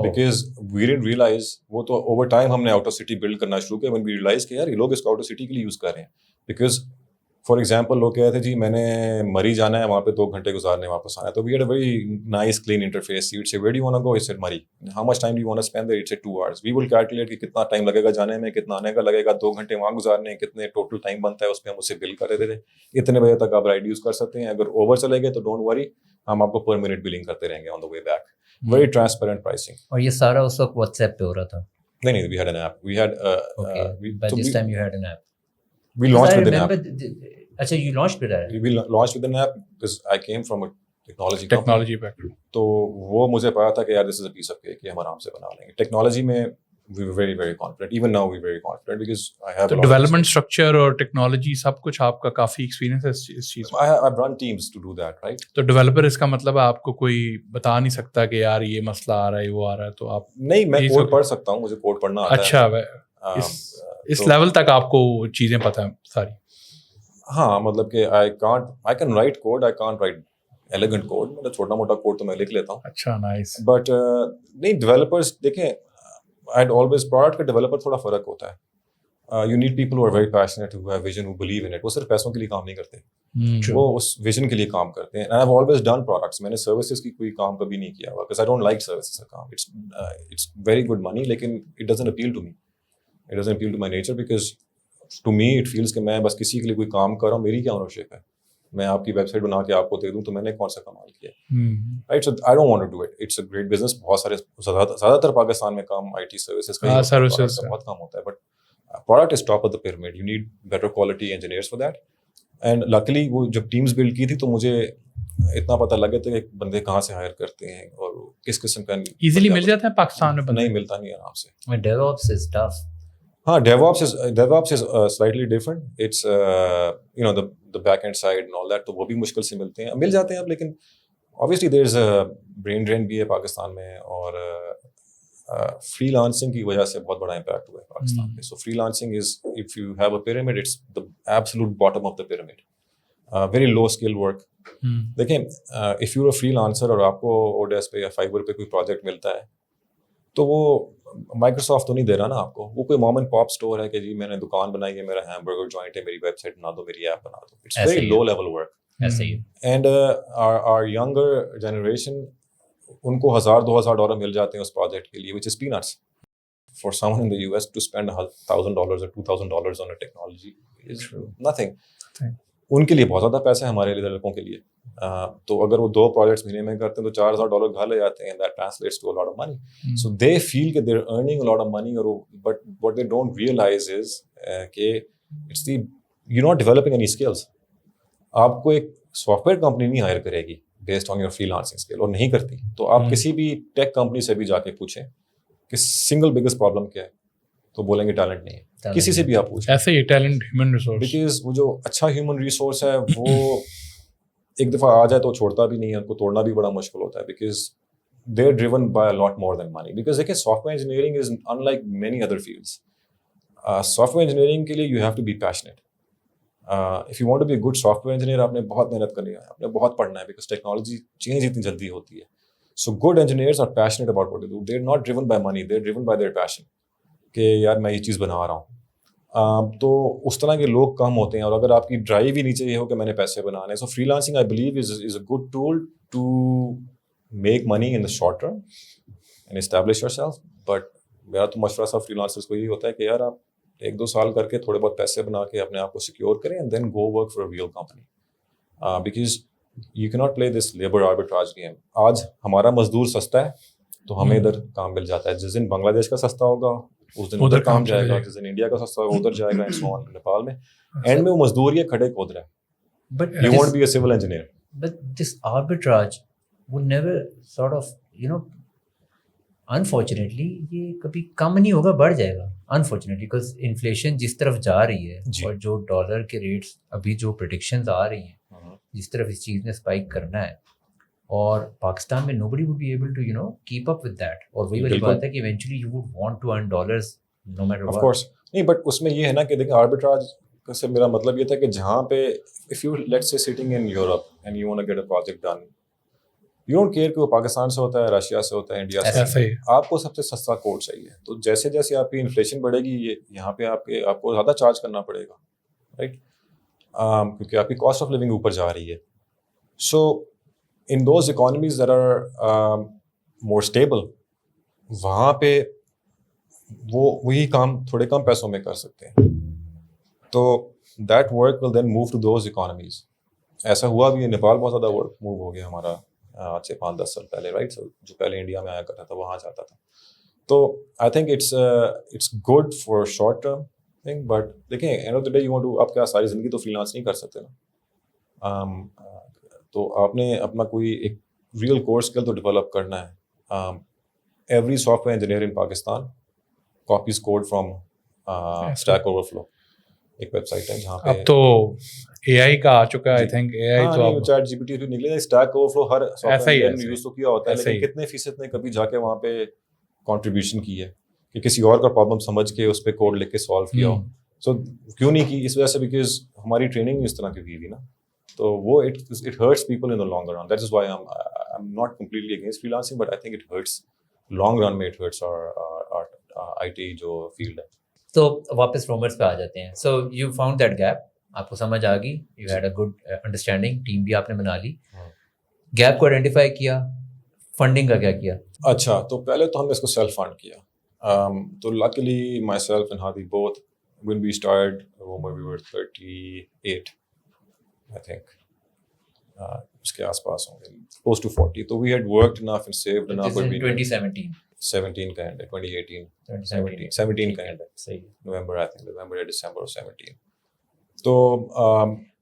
because we didn't realize وہ تو over time ہم نے out of city build کرنا شروع کیا when we realized کہ یار یہ لوگ اس کو out of city کے لیے یوز کر رہے ہیں. because for example لوگ کہتے ہیں جی میں نے مری جانا ہے وہاں پہ 2 گھنٹے گزارنے واپس آنا ہے, تو we had a very nice clean interface. You would say where do you want to go? I said Mari. How much time do you want to spend there? It said 2 hours. We will calculate کہ کتنا time لگے گا جانے میں, کتنا آنے کا لگے گا, 2 گھنٹے وہاں گزارنے, کتنے ٹوٹل ٹائم بنتا ہے, اس پہ ہم اسے بل کر دیتے تھے. اتنے بجے تک آپ رائڈ یوز کر سکتے ہیں, اگر اوور چلے گئے تو ڈونٹ وری, ہم آپ کو پر منٹ بلنگ کرتے رہیں گے on the way back. Very transparent pricing. اور یہ سارا اس وقت واٹس ایپ پہ ہو رہا تھا؟ نہیں نہیں, we had an app. We had by this time you had an app. We launched with an app. اچھا, you launched with that? We launched with an app because I came from a technology background. تو وہ مجھے پتا تھا کہ یار this is a piece of cake, یہ ہم آرام سے بنا لیں گے. ٹیکنالوجی میں we were very very confident. Even now we're very confident because I have. تو development structure اور technology سب کچھ آپ کا کافی ایکسپیرینس ہے اس چیز میں. I've run teams to do that, right? تو ڈیولپر اس کا مطلب ہے آپ کو کوئی بتا نہیں سکتا کہ یار یہ مسئلہ آ رہا ہے وہ آ رہا ہے, تو آپ نہیں, میں کوڈ پڑھ سکتا ہوں, مجھے کوڈ پڑھنا آتا ہے. اچھا, اس لیول تک آپ کو چیزیں پتہ ہیں ساری؟ ہاں, مطلب کہ I can write code, I can't write elegant code. مطلب چھوٹا موٹا کوڈ تو میں لکھ لیتا ہوں. اچھا, نائس. بٹ نہیں, ڈیولپرس دیکھیں I'd always پروڈکٹ کا ڈیولپر تھوڑا فرق ہوتا ہے. You need people who are very passionate, who have vision, who believe in it. وہ صرف پیسوں کے لیے کام نہیں کرتے, وہ اس ویژن کے لیے کام کرتے ہیں. And I've always done products. میں نے سروسز کی کوئی کام کبھی نہیں کیا ہوا because I don't like services کا کام. It's very good money لیکن it doesn't appeal to me. It doesn't appeal to my nature because to me it feels کہ میں بس کسی کے لیے کوئی کام کر رہا ہوں, میری کیا اونرشپ ہے, میں آپ کی ویب سائٹ بنا کے آپ کو دے دوں تو میں نے کون سا کمال کیا. Right, so I don't want to do it. It's a great business. بہت سارے زیادہ تر پاکستان میں کام آئی ٹی سروسز کا بہت کام ہوتا ہے, but product is top of the pyramid. You need better quality engineers for that. And luckily وہ جب ٹیمز بلڈ کی تھی تو مجھے اتنا پتہ لگا تھا کہ بندے کہاں سے ہائر کرتے ہیں اور کس قسم کا. ایزیلی مل جاتا ہے پاکستان میں؟ نہیں ملتا, نہیں آرام سے. DevOps is tough. ہاں, DevOps is slightly different. It's you know the back end side and all that, تو وہ بھی مشکل سے ملتے ہیں, مل جاتے ہیں اب, لیکن obviously there is a brain drain بھی ہے پاکستان میں, اور فری لانسنگ کی وجہ سے بہت بڑا امپیکٹ ہوا ہے پاکستان میں. So free lancing is, if you have a pyramid, it's the absolute bottom of the pyramid. Very low skill work. دیکھیں, if you're a freelancer اور آپ کو Odesk پہ یا Fiverr پہ کوئی پروجیکٹ ملتا ہے تو وہ مائکروسافٹ تو نہیں دے رہا نا آپ کو, وہ کوئی موم اینڈ پاپ اسٹور ہے کہ جی میں نے دکان بنائی ہے, میرا ہیمبرگر جوائنٹ ہے, میری ویب سائٹ بنا دو, میری ایپ بنا دو. It's very low level work. And our younger generation, ان کو $1,000-2,000 مل جاتے ہیں اس پروجیکٹ کے لیے, which is peanuts. For someone in the US to spend $1,000 or $2,000 on a technology is nothing. ان کے لیے بہت زیادہ پیسہ ہے, ہمارے لیے لڑکوں کے لیے. تو اگر وہ 2 پروجیکٹس مہینے میں کرتے ہیں تو $4,000 گھر لے جاتے ہیں. That translates to a lot of money. So they feel that they're earning a lot of money, but what they don't realize is کہ it's the you're not developing any skills. آپ کو ایک سافٹ ویئر کمپنی نہیں higher کرے گی based on your free lancing skill, اور نہیں کرتی. تو آپ کسی بھی ٹیک کمپنی سے بھی جا کے پوچھیں کہ سنگل بگیسٹ پرابلم کیا ہے, تو بولیں گے ٹیلنٹ نہیں ہے. کسی سے بھی آپ پوچھیں ایسے ہی ٹیلنٹ ہیومن ریسورس, بیکاز وہ جو اچھا ہیومن ریسورس ہے وہ ایک دفعہ آ جائے تو چھوڑتا بھی نہیں ہے, ان کو توڑنا بھی بڑا مشکل ہوتا ہے, because they are driven by a lot more than money. Because دیکھیں software engineering is unlike many other fields. Software engineering کے لیے you have to be passionate. If you want to be a good software engineer, آپ نے بہت محنت کرنی ہے, آپ نے بہت پڑھنا ہے, because technology change اتنی جلدی ہوتی ہے. So good engineers are passionate about what they do. They're not driven by money, they're driven by their passion. کہ یار میں یہ چیز بنا رہا ہوں. تو اس طرح کے لوگ کم ہوتے ہیں, اور اگر آپ کی ڈرائیو ہی نیچے یہ ہو کہ میں نے پیسے بنانے ہیں. So freelancing I believe is a good tool to make money in the short term and establish yourself. But میرا تو مشورہ صاحب فری لانسرس کو یہی ہوتا ہے کہ یار آپ 1-2 سال کر کے تھوڑے بہت پیسے بنا کے اپنے آپ کو سیکیور کریں, and then go work for a real company. Because you cannot play this labor arbitrage game. آج ہمارا مزدور سستا ہے تو ہمیں ادھر کام مل جاتا ہے, جس دن بنگلہ دیش کا سستا ہوگا اس دن ادھر کام جائے گا, جس دن انڈیا کا سستا ہوگا ادھر جائے گا, اینڈ سو آن. نیپال میں اینڈ میں وہ مزدور یہ کھڑے کود رہا ہے. But You won't be a civil engineer. But this arbitrage would never sort of, unfortunately یہ کبھی کم نہیں ہوگا, بڑھ جائے گا unfortunately, because inflation جس طرف جا رہی ہے اور جو ڈالر کے ریٹس ابھی جو پریڈکشنز آ رہی ہیں جس طرف اس چیز نے اسپائک کرنا ہے, اور پاکستان میں nobody would be able to keep up with that. اور وہی والی بات ہے کہ eventually you would want to earn dollars no matter what. Of course. نہیں, بٹ اس میں یہ ہے نا کہ دیکھیں arbitrage سے میرا مطلب یہ تھا کہ جہاں پہ if you let's say sitting in Europe and you want to get a project done, you don't care کہ وہ پاکستان سے ہوتا ہے, رشیا سے ہوتا ہے, انڈیا سے, آپ کو سب سے سستا کوڈ چاہیے. تو جیسے جیسے آپ کی انفلیشن بڑھے گی یہاں پہ آپ کو زیادہ چارج کرنا پڑے گا, رائٹ, کیونکہ آپ کی کاسٹ آف لیونگ اوپر جا رہی ہے. So in those economies that are more stable, وہاں پہ وہی کام تھوڑے کم پیسوں میں کر سکتے ہیں. تو that work will then move to those economies. ایسا ہوا بھی ہے, نیپال بہت زیادہ ورک موو ہو گیا ہمارا آج سے 5-10 سال پہلے, رائٹ. جو پہلے انڈیا میں آیا کرتا تھا وہاں جاتا تھا. تو I think it's good for short term thing, but دیکھیں end of the day you want to, آپ کیا ساری زندگی تو فری لانس نہیں کر سکتے نا. تو آپ نے اپنا کوئی ایک ریئل کور اسکل تو ڈیولپ کرنا ہے. Every software engineer in Pakistan copies code from Stack Overflow, ایک ویب سائٹ ہے جہاں پہ اب تو اے آئی کا آ چکا ہے. آئی تھنک اے آئی تو اب چیٹ جی پی ٹی بھی نکلے. Stack overflow Hare soft where نے یوز تو کیا ہوتا ہے, لیکن کتنے فیصد نے کبھی جا کے وہاں پہ کنٹریبیوشن کی ہے کہ کسی اور کا پرابلم سمجھ کے اس پہ کوڈ لکھ کے سالو کیا ہو. سو کیوں نہیں کی, اس وجہ سے بیکاز ہماری ٹریننگ اس طرح کی ہوئی تھی نا, تو وہ it hurts people in the long run. That is why I am not completely against freelancing, but I think it hurts long run میں, اٹ ہرٹس آئی ٹی جو فیلڈ ہے. تو واپس رومرز پہ آ جاتے ہیں. So you found that gap, آپ کو سمجھ آ گئی, you had a good understanding, team بھی آپ نے بنا لی, گیپ کو آئیڈینٹیفائی کیا, فنڈنگ کا کیا کیا؟ اچھا, تو پہلے تو ہم نے اس کو سیلف فنڈ کیا. تو luckily myself and Hadi both when we started Romer we were 38 I think, اس کے آس پاس ہوں گے, close to 40. تو we had worked enough and saved enough. 2017 کا اینڈ ہے, 2017 کا اینڈ ہے, صحیح, نومبر آئی تھنک, نومبر یا دسمبر 17. تو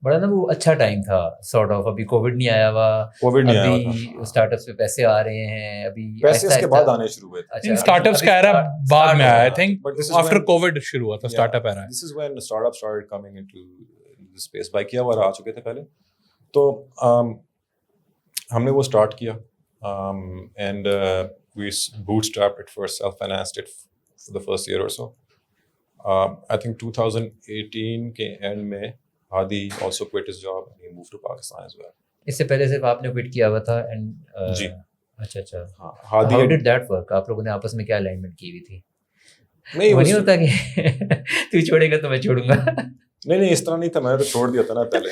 بڑا نا وہ اچھا ٹائم تھا سارٹ آف. ابھی کووڈ نہیں آیا ہوا, ابھی اسٹارٹ اپس پہ پیسے آ رہے ہیں, ابھی پیسے اس کے بعد آنے شروع ہوئے تھے. اسٹارٹ اپس کا ایرا بعد میں آیا, آئی تھنک آفٹر کووڈ شروع ہوا تھا startup era. This is when startup started coming into this space. Bykea وغیرہ آ چکے تھے پہلے, تو ہم نے وہ اسٹارٹ کیا, and we bootstrapped it first, self-financed it for the first year or so. I think 2018 کے end میں Hadi also quit his job and he moved to Pakistan as well. اس سے پہلے صرف آپ نے quit کیا ہوا تھا and جی اچھا ہاں. Hadi how did that work? آپ لوگوں نے آپس میں کیا alignment کی ہوئی تھی؟ نہیں ہوتا کہ تو چھوڑے گا تو میں چھوڑوں گا. نہیں اس طرح نہیں تھا, میں نے تو چھوڑ دیا تھا نا پہلے.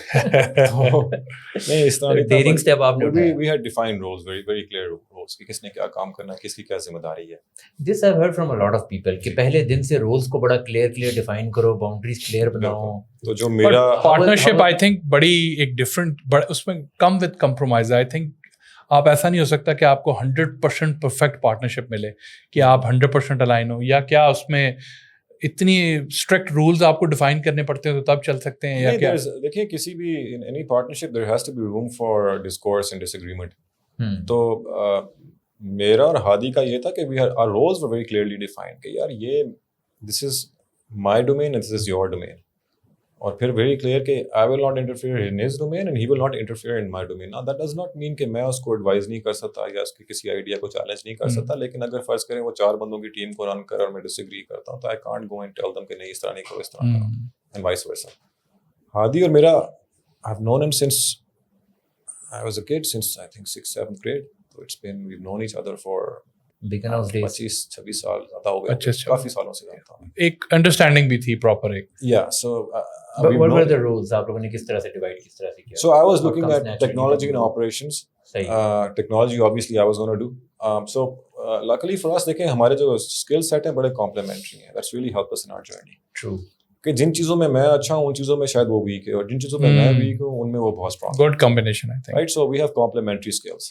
نہیں اس طرح ڈیرنگ اسٹیپ آپ نے اٹھایا. we had defined roles, very very clear roles کہ کس نے کیا کام کرنا ہے, کس کی کیا ذمہ داری ہے. This I've heard from a lot of people کہ پہلے دن سے رولز کو بڑا کلیئر ڈیفائن کرو, باؤنڈریز کلیئر بناؤ. تو جو میرا پارٹنرشپ آئی تھنک بڑی ایک ڈفرینٹ, اس میں come with compromise. I think آپ ایسا نہیں ہو سکتا کہ آپ کو 100% پرفیکٹ پارٹنرشپ ملے, کہ آپ 100% الائن ہو, یا کیا اس میں اتنی اسٹرکٹ رولز آپ کو ڈیفائن کرنے پڑتے ہیں تو تب چل سکتے ہیں, یا کیا؟ دیکھیے کسی بھی in any partnership there has to be room for discourse and disagreement. تو میرا اور ہادی کا یہ تھا کہ our roles were very clearly defined کہ یار یہ this is my domain and this is your domain. اور پھر ویری کلیئر کہ I will not interfere in his domain and he will not interfere in my domain. نا that does not mean کہ میں اس کو ایڈوائز نہیں کر سکتا یا اس کی کسی آئیڈیا کو چیلنج نہیں کر سکتا, لیکن اگر فرض کریں وہ 4 بندوں کی ٹیم کو رن کر اور میں ڈس ایگری کرتا ہوں تو I can't go and tell them کہ نہیں اس طرح نہیں کرو, اس طرح کرو, اینڈ وائس ورسا. ہادی اور میرا آئی ہیو نون ہم since I was a could, since I think 6th-7th grade. So it's been, we've known each other for 25-26 سال زیادہ ہو گئے, کافی سالوں سے جانتا ہوں. ایک انڈرسٹینڈنگ بھی تھی پراپر ایک. Yeah, so what were the roles آپ لوگوں نے کس طرح سے ڈیوائڈ کس طرح سے کیا؟ So I was looking at technology and operations. Technology obviously I was going to do. So luckily for us, دیکھیں ہمارے جو skill set ہیں بڑے complementary ہیں. That's really helped us in our journey. True. کہ جن چیزوں میں میں اچھا ہوں ان چیزوں میں شاید وہ ویک ہے, اور جن چیزوں میں میں ویک ہوں ان میں وہ بہت strong. Good combination, I think. Right, so we have complementary skills.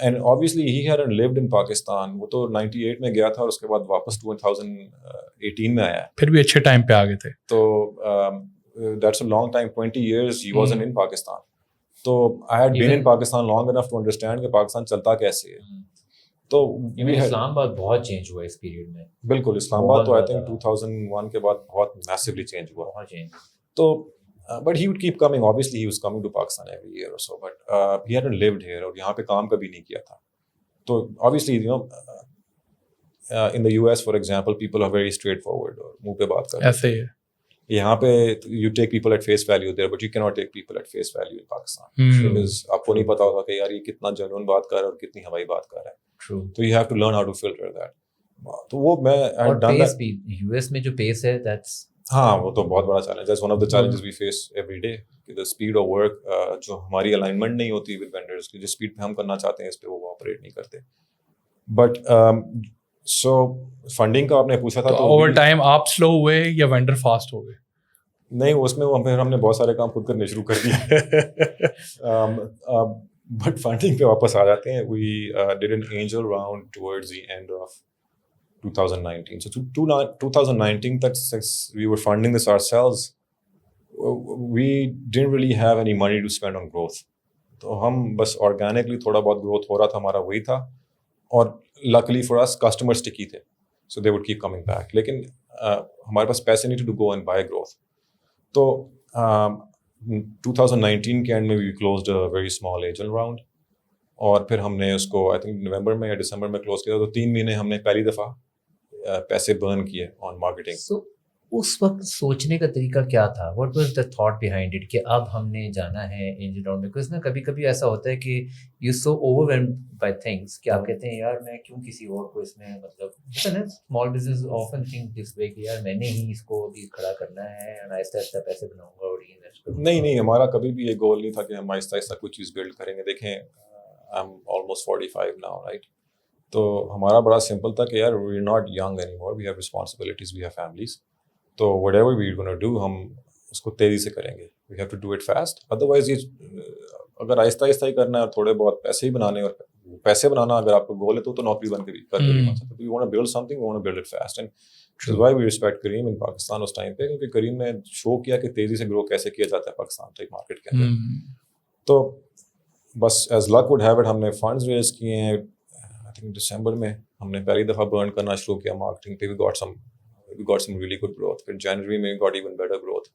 And obviously he hadn't lived in Pakistan. وہ تو 98 میں گیا تھا اور اس کے بعد واپس 2018 میں آیا. پھر بھی اچھے ٹائم پہ آگے تھے. تو that's a long time, 20 years he wasn't in Pakistan. تو I had been in Pakistan long enough to understand کہ پاکستان چلتا کیسے ہے. تو اسلام آباد بہت چینج ہوا اس پیریڈ میں. بالکل, اسلام آباد تو I think 2001 کے بعد بہت میسively چینج ہوا. تو but he would keep coming. Obviously he was coming to Pakistan every year or so, but he hadn't lived here اور یہاں پہ کام کبھی نہیں کیا تھا. تو obviously you know in the US for example people are very straightforward اور منہ پہ بات کرتے ہیں. ایسے ہی ہے. یہاں پہ you take people at face value there, but you cannot take people at face value in Pakistan. Because آپ کو نہیں پتا ہوتا کہ یار یہ کتنا جنون بات کر رہا ہے اور کتنی ہوائی بات کر رہا ہے. تو you have to learn how to filter that. تو وہ میں US میں جو پیس ہے that's ہاں وہ تو بہت بڑا چیلنج ہے. One of the challenges we face every day کہ دا اسپیڈ آف ورک جو ہماری الائنمنٹ نہیں ہوتی ود وینڈرز کی, جس اسپیڈ پہ ہم کرنا چاہتے ہیں اس پہ وہ آپریٹ نہیں کرتے. بٹ سو فنڈنگ کا آپ نے پوچھا تھا تو اوور ٹائم آپ سلو ہوئے یا وینڈر فاسٹ ہو گئے؟ نہیں, اس میں ہم نے بہت سارے کام خود کرنے شروع کر دیے. بٹ فنڈنگ پہ واپس آ جاتے ہیں. We did an angel round towards the end of 2019. So 2019 that since we were funding this ourselves, we didn't really have any money to spend on growth. تو ہم بس organically تھوڑا بہت growth ہو رہا تھا, ہمارا وہی تھا. اور luckily for us customers sticky تھے, so they would keep coming back. لیکن ہمارے پاس پیسے نہیں to go and buy growth. تو 2019 کے end میں we closed a very small angel round. اور پھر ہم نے اس کو I think نومبر میں یا دسمبر میں کلوز کیا. تو 3 مہینے ہم نے پہلی دفعہ پیسے برن کیے آن مارکیٹنگ. سو اس وقت سوچنے کا طریقہ کیا تھا؟ What was the thought behind it کہ اب ہم نے جانا ہے اینجل راؤنڈ میں؟ بیکاز نا کبھی کبھی ایسا ہوتا ہے کہ you so over whelmed by things کہ آپ کہتے ہیں یار میں کیوں کسی اور کو اس میں, مطلب small business often think this way کہ یار میں نے ہی اس کو ابھی کھڑا کرنا ہے اور آہستہ آہستہ پیسے بناؤں گا اور انویسٹ کروں گا. نہیں, ہمارا کبھی بھی یہ گول نہیں تھا کہ ہم آہستہ آہستہ کوئی چیز بلڈ کریں گے. دیکھیں I am almost 45 now, right. تو ہمارا بڑا سمپل تھا کہ یار we are not young anymore, we have responsibilities, we have families. تو whatever we gonna do ہم اس کو تیزی سے کریں گے. We have to do it fast. Otherwise یہ اگر آہستہ آہستہ ہی کرنا ہے اور تھوڑے بہت پیسے ہی بنانے, اور پیسے بنانا اگر آپ کو گول ہے تو نوکری بن کے بھی کر کے بھی بن سکتے. We want to build something, we want to build it fast. And that is why we respect Careem in Pakistan اس ٹائم پہ, کیونکہ کریم نے شو کیا کہ تیزی سے گرو کیسے کیا جاتا ہے پاکستان ٹائپ مارکیٹ کے اندر. تو بس as luck would have it ہم نے فنڈز ریز کیے ہیں. آئی تھنک دسمبر میں ہم نے پہلی دفعہ برن کرنا شروع کیا مارکیٹنگ پہ. we got some really good growth. پھر جنوری میں got even better growth.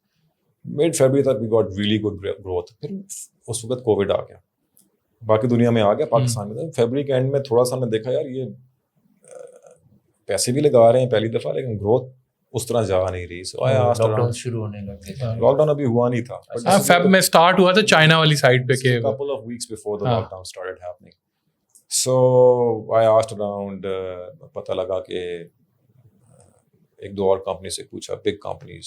mid February تک we got really good growth. پھر اس وقت کووڈ آ گیا, باقی دنیا میں آ گیا, پاکستان میں فیبرری کے اینڈ میں تھوڑا سا ہم نے دیکھا یار یہ پیسے بھی لگا رہے ہیں پہلی دفعہ لیکن گروتھ اس طرح جا نہیں رہی. سو لاک ڈاؤن شروع ہونے لگے. لاک ڈاؤن ابھی ہوا نہیں تھا, فیب میں اسٹارٹ ہوا تھا چائنا والی سائڈ پہ کہ couple of weeks before the lockdown started happening. So I asked around, پتہ لگا کہ ایک دو اور کمپنی سے پوچھا, big companies,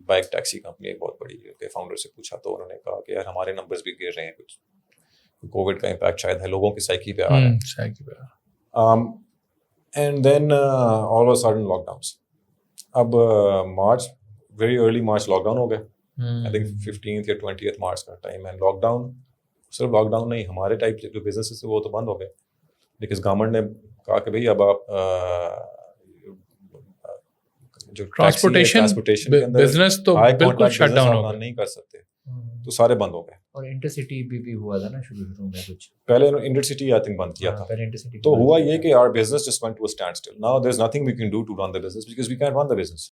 bike taxi company ایک بہت بڑی کے فاؤنڈر سے پوچھا تو انہوں نے کہا کہ یار ہمارے نمبرز بھی گر رہے ہیں, کچھ کووڈ کا امپیکٹ شاید ہے, لوگوں کی سائیکی پہ آ رہا ہے. And then all of a sudden lockdowns. اب March, very early March lockdown ہو گئے. آئی تھنک 15th یا 20th مارچ کا ٹائم ہے. لاک ڈاؤن صرف لاک ڈاؤن نہیں, ہمارے ٹائپ جو بزنسز تھے وہ تو بند ہو گئے, لیکن گورنمنٹ نے کہا کہ بھائی اب آپ جو ٹرانسپورٹیشن بزنس تو بالکل شٹ ڈاؤن ہو گیا, نہیں کر سکتے. تو سارے بند ہو گئے. اور انٹرسٹی بھی ہوا تھا نا شروع میں کچھ, پہلے انٹرسٹی آئی تھنک بند کیا تھا. پہلے انٹرسٹی تو ہوا یہ کہ our business just went to a standstill. Now there's nothing we can do to run the business because we can't run the business.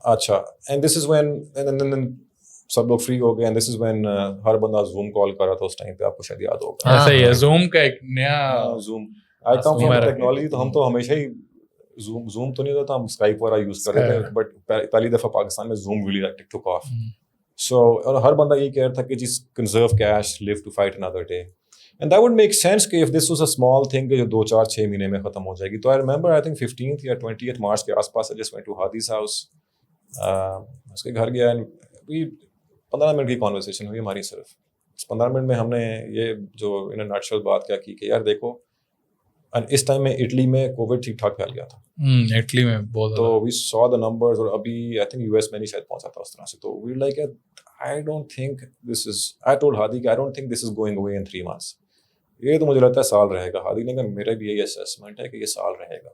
اچھا, and this is when and then سب لوگ free ہو گئے, and this is when ہر بندہ zoom کال کر رہا تھا اس time پہ, آپ کو شاید یاد ہوگا. ایسا ہی ہے, زوم کا ایک نیا zoom. I come from technology, تو ہم تو ہمیشہ ہی زوم تو نہیں ہوتا تھا, ہم اسکائپ وغیرہ یوز کر رہے تھے, بٹ پہلی دفعہ پاکستان میں zoom really like took off. So اور ہر بندہ یہ کہہ رہا تھا کہ جس conserve cash, live to fight another day. And that would make sense کہ if this was a small thing کہ جو 2-4-6 مہینے میں ختم ہو جائے گی. تو I remember I think 15th یا 20th March کے آس پاس I just went to Hadi's house. اس کے گھر گیا, and 15 منٹ کی کانورسیشن ہوئی ہماری. صرف 15 منٹ میں ہم نے یہ جو in a nutshell بات کیا کی کہ یار دیکھو, اس ٹائم میں اٹلی میں کووڈ ٹھیک ٹھاک پھیل گیا تھا. اٹلی میں بہت, تو وی saw the numbers, اور ابھی آئی تھنک یو ایس میں نہیں شاید پہنچا تھا اس طرح سے. تو we like I don't think this is, I told Hadi کہ I don't think this is going away in 3 months. یہ تو مجھے لگتا ہے سال رہے گا. ہادی نے کہا میرا بھی یہی assessment ہے کہ یہ سال رہے گا.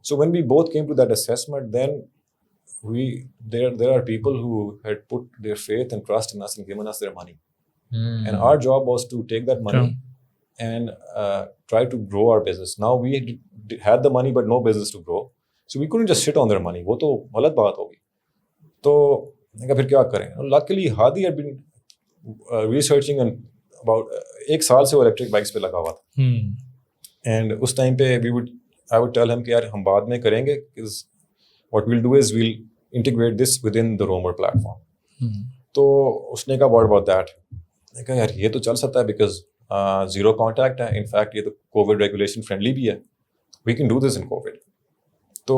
So when we both came to that assessment, then there are people who had put their faith and trust in us and given us their money. And our job was to take that money and try to grow our business. Now we had the money but no business to grow, so we couldn't just sit on their money. وہ تو غلط بات ہوگی. تو میں کہا پھر کیا کریں. Luckily Hadi had been researching and about 1 سال سے وہ الیکٹرک بائکس پہ لگا ہوا تھا. اینڈ اس ٹائم پہ I would tell him کہ یار ہم بعد میں کریں گے, what we'll do is we'll integrate this within the Roamer platform. تو اس نے کہا what about that. میں کہا یار یہ تو چل سکتا ہے because زیرو کانٹیکٹ ہے. ان فیکٹ یہ تو کووڈ ریگولیشن فرینڈلی بھی ہے. We can do this in Covid. تو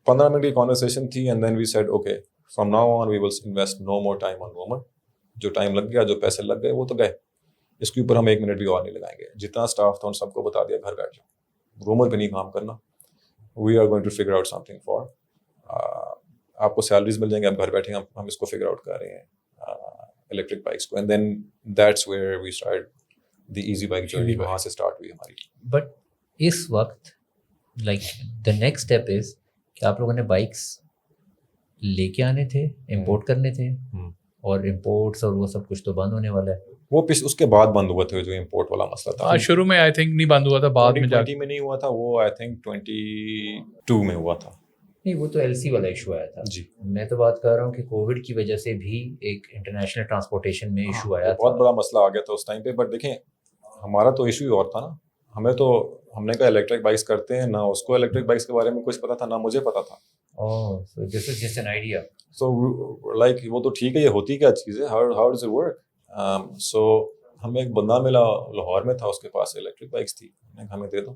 15 منٹ کی کانورسیشن تھی, and then we said okay from now on we will invest no more time on Roamer. جو time لگ گیا, جو پیسے لگ گئے وہ تو گئے, اس کے اوپر ہم 1 منٹ بھی اور نہیں لگائیں گے. جتنا اسٹاف تھا ان سب کو بتا دیا گھر بیٹھ جاؤ, رومر پہ نہیں کام کرنا. We are going to figure out something for, آپ کو سیلریز مل جائیں گے, آپ گھر بیٹھے ہم اس کو فگر آؤٹ کر رہے ہیں الیکٹرک بائکس کو. And then that's where we start the easy bike journey. وہاں سے اسٹارٹ ہوئی ہماری. بٹ اس وقت like the next step is کہ آپ لوگوں نے بائکس لے کے آنے تھے, امپورٹ کرنے تھے, اور امپورٹس اور وہ سب کچھ تو بند ہونے والا ہے. وہ اس کے بعد بند ہوا تھا جو امپورٹ والا مسئلہ تھا. شروع میں آئی تھنک نہیں بند ہوا تھا, بعد میں 2020 میں نہیں ہوا تھا, وہ آئی تھنک 22 میں ہوا تھا. نہیں, وہ تو ایل سی والا ایشو آیا تھا. جی, میں تو بات کر رہا ہوں کہ کووڈ کی وجہ سے بھی ایک انٹرنیشنل ٹرانسپورٹیشن میں ایشو آیا تھا. بہت بڑا مسئلہ آ گیا تھا اس ٹائم پہ. بٹ دیکھیں ہمارا تو ایشو ہی اور تھا نا. ہم نے کہا الیکٹرک بائکس کرتے ہیں, نہ اس کو الیکٹرک بائکس کے بارے میں کچھ پتا تھا, نہ مجھے پتا تھا. So this is just an idea. So like وہ تو ٹھیک ہے, یہ ہوتی کیا چیز ہے, how does it work? So ہمیں ایک بندہ ملا لاہور میں تھا, اس کے پاس الیکٹرک بائکس تھی. میں نے کہا ہمیں دے دو.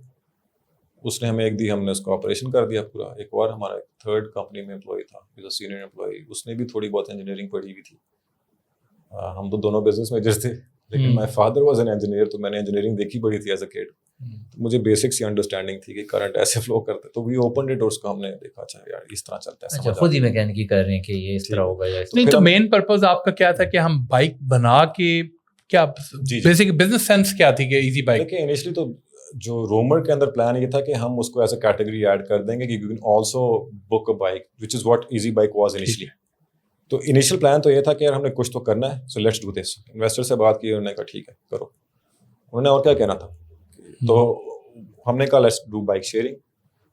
اس نے ہمیں ایک دی, ہم نے اس کو آپریشن کر دیا پورا. ایک اور ہمارا ایک 3rd کمپنی میں امپلائی تھا, سینئر امپلائی, اس نے بھی تھوڑی بہت انجینئرنگ پڑھی ہوئی تھی. ہم تو دونوں بزنس میجرس تھے, لیکن my father was an engineer, تو میں نے انجینئرنگ دیکھی پڑھی تھی ایز اے کڈ. مجھے بیسکس کی انڈرسٹینڈنگ تھی کہ کرنٹ ایسے فلو کرتے. تو وی اوپن اٹ, اور اس کو ہم نے دیکھا اچھا یار اس طرح چلتا ہے. اچھا, خود ہی میکینکی کر رہے ہیں کہ یہ اس طرح ہوگا یا نہیں. تو مین پرپز آپ کا کیا تھا کہ ہم بائک بنا کے, کیا بیسک بزنس سینس کیا تھی کہ ایزی بائک؟ دیکھیں انیشلی تو جو رومر کے اندر پلان یہ تھا کہ ہم اس کو ایز اے کیٹیگری ایڈ کر دیں گے کہ you can also book a bike, which is what easy bike was initially. تو انیشیل پلان تو یہ تھا کہ یار ہم نے کچھ تو کرنا ہے, so let's do this. Investor سے بات کی, انہوں نے کہا ٹھیک ہے کرو. انہوں نے اور کیا کہنا تھا, تو ہم نے کہا let's do bike sharing.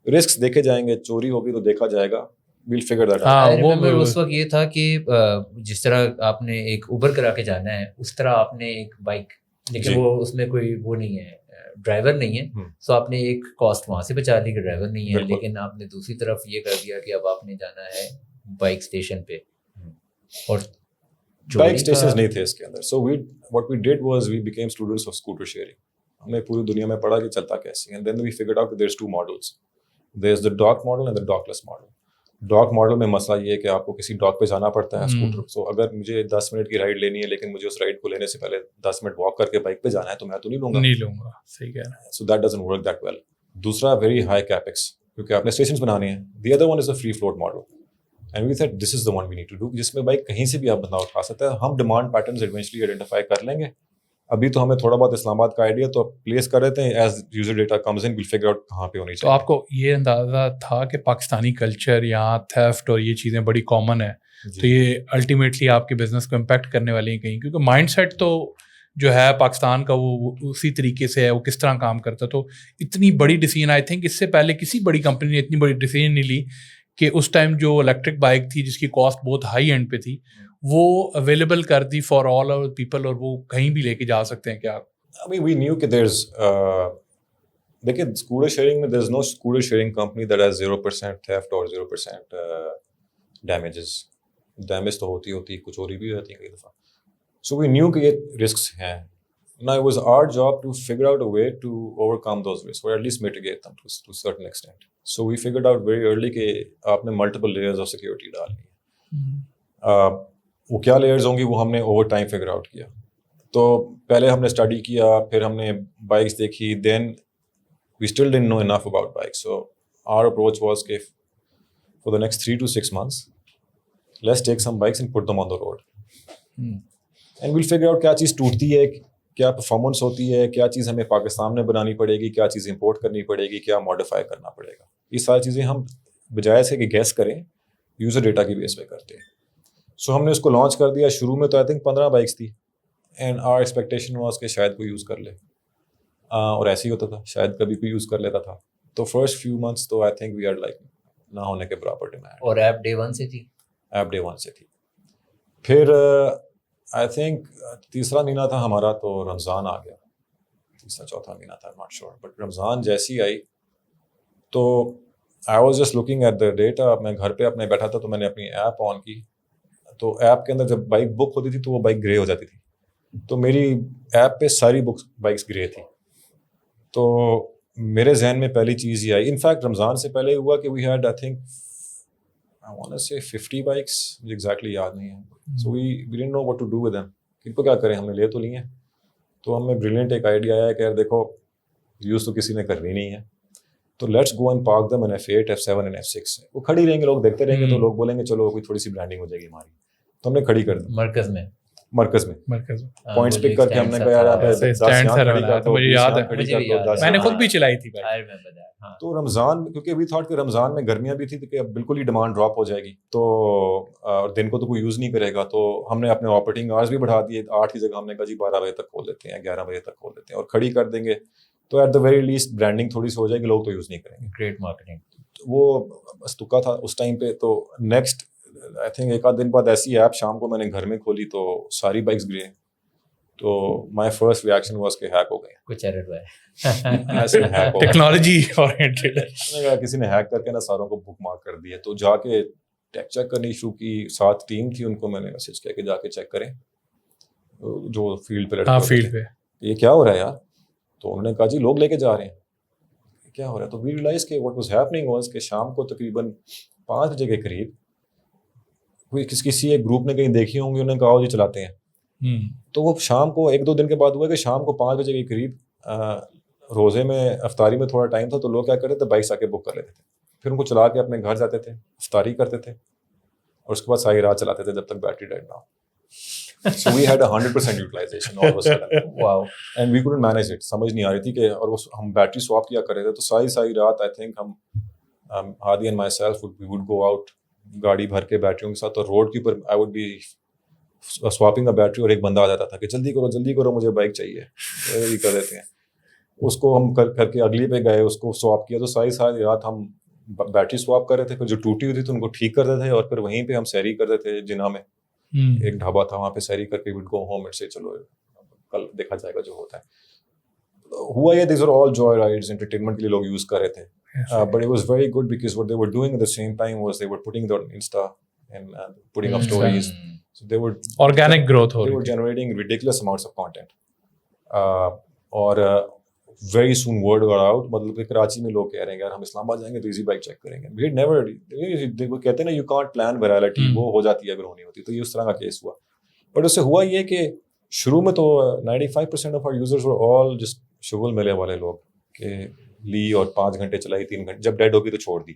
Risks دیکھے جائیں گے, چوری ہوگی تو دیکھا جائے گا, ویل فگر دیٹ آؤٹ. اس وقت یہ تھا کہ جس طرح آپ نے ایک اوبر کرا کے جانا ہے, اس طرح آپ نے ایک بائک, لیکن وہ اس میں کوئی وہ نہیں ہے, ڈرائیور نہیں ہے. سو آپ نے ایک کاسٹ وہاں سے بچا لی کہ ڈرائیور نہیں ہے, لیکن آپ نے دوسری طرف یہ کر دیا کہ اب آپ نے جانا ہے بائک اسٹیشن پہ, اور بائک اسٹیشنز نہیں تھے اس کے اندر. سو what we did was we became students of scooter sharing. ہم نے پوری دنیا میں پڑھا کہ چلتا کیسے. And then we figured out that there's 2 models. There's the dock model and the dockless model. ڈاک ماڈل میں مسئلہ یہ ہے کہ آپ کو کسی ڈاک پہ جانا پڑتا ہے اسکوٹر. سو اگر مجھے 10 منٹ کی رائڈ لینی ہے, لیکن مجھے اس رائڈ کو لینے سے پہلے 10 منٹ واک کر کے بائک پہ جانا ہے, تو میں تو نہیں لوں گا. صحیح کہہ رہے ہیں. So that doesn't work that well. دوسرا ویری ہائی کیپیکس, کیونکہ آپ نے اسٹیشنز بنانے ہیں. The other one is a free float model, and we thought this is the one we need to do, جس میں بائک کہیں سے بھی آپ بندہ اٹھا سکتا ہے. ہم ڈیمانڈ پیٹرنز ایونچولی آئیڈینٹیفائی کر لیں گے. ابھی تو ہمیں تھوڑا بہت اسلام آباد کا آئیڈیا تو پلیس کر رہتے ہیں, as user data comes in we'll figure out کہاں پہ ہونی چاہیے. تو آپ کو یہ اندازہ تھا کہ پاکستانی کلچر یہاں تھیفٹ اور یہ چیزیں بڑی کامن ہے, تو یہ الٹیمیٹلی آپ کے بزنس کو امپیکٹ کرنے والے ہیں کہیں, کیونکہ مائنڈ سیٹ تو جو ہے پاکستان کا وہ اسی طریقے سے ہے, وہ کس طرح کام کرتا. تو اتنی بڑی ڈیسیژن, آئی تھنک اس سے پہلے کسی بڑی کمپنی نے اتنی بڑی ڈیسیژن نہیں لی کہ اس ٹائم جو الیکٹرک بائک تھی جس کی کاسٹ بہت ہائی اینڈ پہ تھی, وہ اویلیبل کر دی فار آل اور پیپل, اور وہ کہیں بھی لے کے جا سکتے ہیں. کیا I mean, we knew that دیکھیں scooter sharing میں there's no scooter sharing company that has 0% theft or 0% damages. Damage تو ہوتی کچھ چوری بھی ہوتی ہے کئی دفعہ. So we knew کہ یہ risks ہیں. Now it was our job to figure out a way to overcome those risks or at least mitigate them to a certain extent. So we figured out very early کہ آپ نے multiple layers of security ڈالنی ہے. وہ کیا layers ہوں گی وہ ہم نے over time figure out کیا. تو پہلے ہم نے اسٹڈی کیا, پھر ہم نے بائکس دیکھی, then we still didn't know enough about bikes. So our approach was کہ for the next 3 to 6 months let's take some bikes and put them on the road and we'll figure out کیا چیز ٹوٹتی ہے, کیا performance ہوتی ہے, کیا چیز ہمیں پاکستان میں بنانی پڑے گی, کیا چیز امپورٹ کرنی پڑے گی, کیا ماڈیفائی کرنا پڑے گا. یہ ساری چیزیں ہم بجائے سے کہ گیس کریں یوزر ڈیٹا کی بیس پہ کرتے ہیں. سو ہم نے اس کو لانچ کر دیا. شروع میں تو آئی تھنک 15 بائکس تھی اینڈ آر ایکسپیکٹیشن واز کہ شاید کوئی یوز کر لے, اور ایسے ہی ہوتا تھا, شاید کبھی کوئی یوز کر لیتا تھا. تو فرسٹ فیو منتھس تو I think we are like نہ ہونے کے برابر ڈیمانڈ. اور ایپ ڈے 1 سے تھی, ایپ ڈے 1 سے تھی. پھر آئی تھنک تیسرا مہینہ تھا ہمارا تو رمضان آ گیا, تیسرا چوتھا مہینہ تھا, ناٹ شیور, بٹ رمضان جیسی آئی تو I was just looking at the data. میں گھر پہ اپنے بیٹھا تھا تو میں نے اپنی ایپ آن کی, تو ایپ کے اندر جب بائک بک ہوتی تھی تو وہ بائک گرے ہو جاتی تھی. تو میری ایپ پہ ساری بائکس گرے تھی. تو میرے ذہن میں پہلی چیز یہ آئی, انفیکٹ رمضان سے پہلے ہوا کہ we had I think I want to say 50 bikes, مجھے ایگزیکٹلی یاد نہیں ہے. So we didn't know what to do with them, ان کو کیا کریں, ہم نے لے تو لی ہیں. تو ہمیں بریلینٹ ایک آئیڈیا آیا کہ یار دیکھو یوز تو کسی نے کرنی نہیں ہے, تو let's go and park them in F8 F7 and F6. وہ کھڑی رہیں گے, لوگ دیکھتے رہیں گے, تو لوگ بولیں گے چلو کوئی تھوڑی سی برانڈنگ ہو جائے گی ہماری. تو ہم نے کھڑی کر دی مرکز میں پوائنٹس پک کر کے. ہم نے کہا یار مجھے یاد ہے, میں نے خود بھی چلائی تھی. تو رمضان, کیونکہ وی تھاٹ کہ رمضان میں گرمیاں بھی تھی کہ اب بالکل ہی ڈیمانڈ ڈراپ ہو جائے گی, تو دن کو تو کوئی یوز نہیں کرے گا, تو ہم نے اپنے آپریٹنگ آورس بھی بڑھا دیے. 8 کی جگہ ہم نے کہا جی 12 بجے تک کھول دیتے ہیں, 11 بجے تک کھول دیتے ہیں, اور کھڑی کر دیں گے. تو at the very least branding تھوڑی سی ہو جائے گی, لوگ تو یوز نہیں کریں گے. Great marketing. وہ بس تکا تھا اس ٹائم پہ. تو نیکسٹ آئی تھنک 1 آدھ دن بعد ایسی ایپ شام کو میں نے گھر میں کھولی تو ساری بائکس گرے. تو مائی فرسٹ ریئیکشن واز کہ ہیک ہو گئے, کچھ ایرر ہوا ہے, ٹیکنالوجی اورینٹڈ. کسی نے ہیک کر کے نا ساروں کو بک مارک کر دیا. تو جا کے ٹیک چیک کرنی شروع کی. 7 ٹیم تھی, ان کو میں نے میسج کیا کہ جا کے چیک کریں جو فیلڈ پہ فیلڈ پہ یہ کیا ہو رہا ہے یار. تو انہوں نے کہا جی لوگ لے کے جا رہے ہیں, کیا ہو رہا ہے. تو وی ریئلائز کہ واٹ واز ہیپننگ واز کہ شام کو تقریباً 5 بجے کے قریب کوئی کسی ایک گروپ نے کہیں دیکھی ہوں گی, انہوں نے کہا جی چلاتے ہیں. تو وہ شام کو 1-2 دن کے بعد ہوا کہ شام کو 5 بجے کے قریب روزے میں افطاری میں تھوڑا ٹائم تھا, تو لوگ کیا کرتے تھے بائکس آ کے بک کر لیتے تھے, پھر ان کو چلا کے اپنے گھر جاتے تھے, افطاری کرتے تھے, اور اس کے بعد ساری رات چلاتے تھے جب تک بیٹری ڈیڈ نہ ہو. So we had 100% utilization all of a sudden. Wow. And we couldn't manage it. سمجھ نہیں آ رہی تھی کہ, اور وہ ہم بیٹری سواپ کیا کر رہے تھے. تو ساری رات آئی تھنک ہم Hadi and myself we would go out گاڑی بھر کے بیٹریوں کے ساتھ, اور روڈ کے اوپر I would be swapping a battery, اور ایک بندہ آ جاتا تھا کہ جلدی کرو مجھے بائک چاہیے, یہ کر دیتے ہیں. اس کو ہم کر کے اگلی پہ گئے, اس کو سواپ کیا. تو ساری رات ہم بیٹری سواپ کر رہے تھے. پھر جو ٹوٹی ہوئی تھی تو ان کو ٹھیک کرتے تھے, اور پھر وہیں پہ ہم سیری کرتے تھے. جناح میں ایک ڈھابا تھا, وہاں پہ سیری کر کے وڈ گو ہوم اینڈ سے چلو کل دیکھا جائے گا جو ہوتا ہے. ہوا یہ these are all joy rides, entertainment کے لیے لوگ یوز کر رہے تھے. But it was very good because what they were doing at the same time was they were putting it on Insta and putting up stories. So they were organic growth, they were generating ridiculous amounts of content. اور very soon word got out. مطلب کہ کراچی میں لوگ کہہ رہے ہیں یار ہم اسلام آباد جائیں گے تو ایزی بائک چیک کریں گے. we had never, وہ کہتے ہیں نا you can't plan virality, وہ ہو جاتی ہے اگر ہونی ہوتی. تو یہ اس طرح کا کیس ہوا. بٹ اس سے ہوا یہ کہ شروع میں تو 95% of our users were all just شغل میلے والے لوگ, کہ لی اور 5 گھنٹے چلائی, 3 گھنٹے, جب ڈیڈ ہوگی تو چھوڑ دی,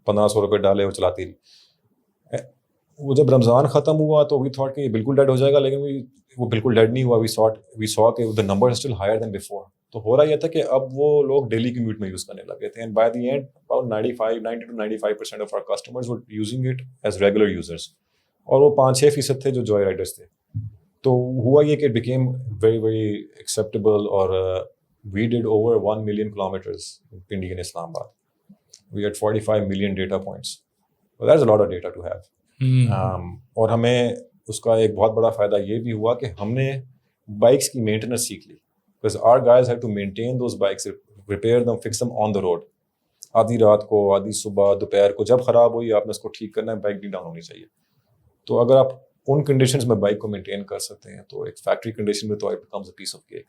1500 روپے ڈالے اور چلاتی رہی. وہ جب رمضان ختم ہوا تو وی تھاٹ کہ یہ بالکل ڈیڈ ہو جائے گا, لیکن وہ بالکل ڈیڈ نہیں ہوا. وی saw کہ the numbers are still higher than before. تو ہو رہا یہ تھا کہ اب وہ لوگ ڈیلی کمیوٹ میں یوز کرنے لگے تھے. And by the end about 90 to 95% of our customers were using it as regular users. اور وہ 5-6% تھے جو جوائے رائڈرس تھے. تو ہوا یہ کہ it became very very acceptable, اور we did over 1 million kilometers Pindi in Islamabad. We had 45 million data points. That is a lot of data to have. اور ہمیں اس کا ایک بہت بڑا فائدہ یہ بھی ہوا کہ ہم نے بائکس کی مینٹیننس سیکھ لی. Because our guys have to maintain those bikes, repair them, fix them on the road. آدھی رات کو, آدھی صبح, دوپہر کو, جب خراب ہوئی آپ نے اس کو ٹھیک کرنا ہے, بائک بھی ڈاؤن ہونی چاہیے. تو اگر آپ ان کنڈیشنز میں بائک کو مینٹین کر سکتے ہیں تو ایک فیکٹری کنڈیشن میں تو it becomes a piece of cake.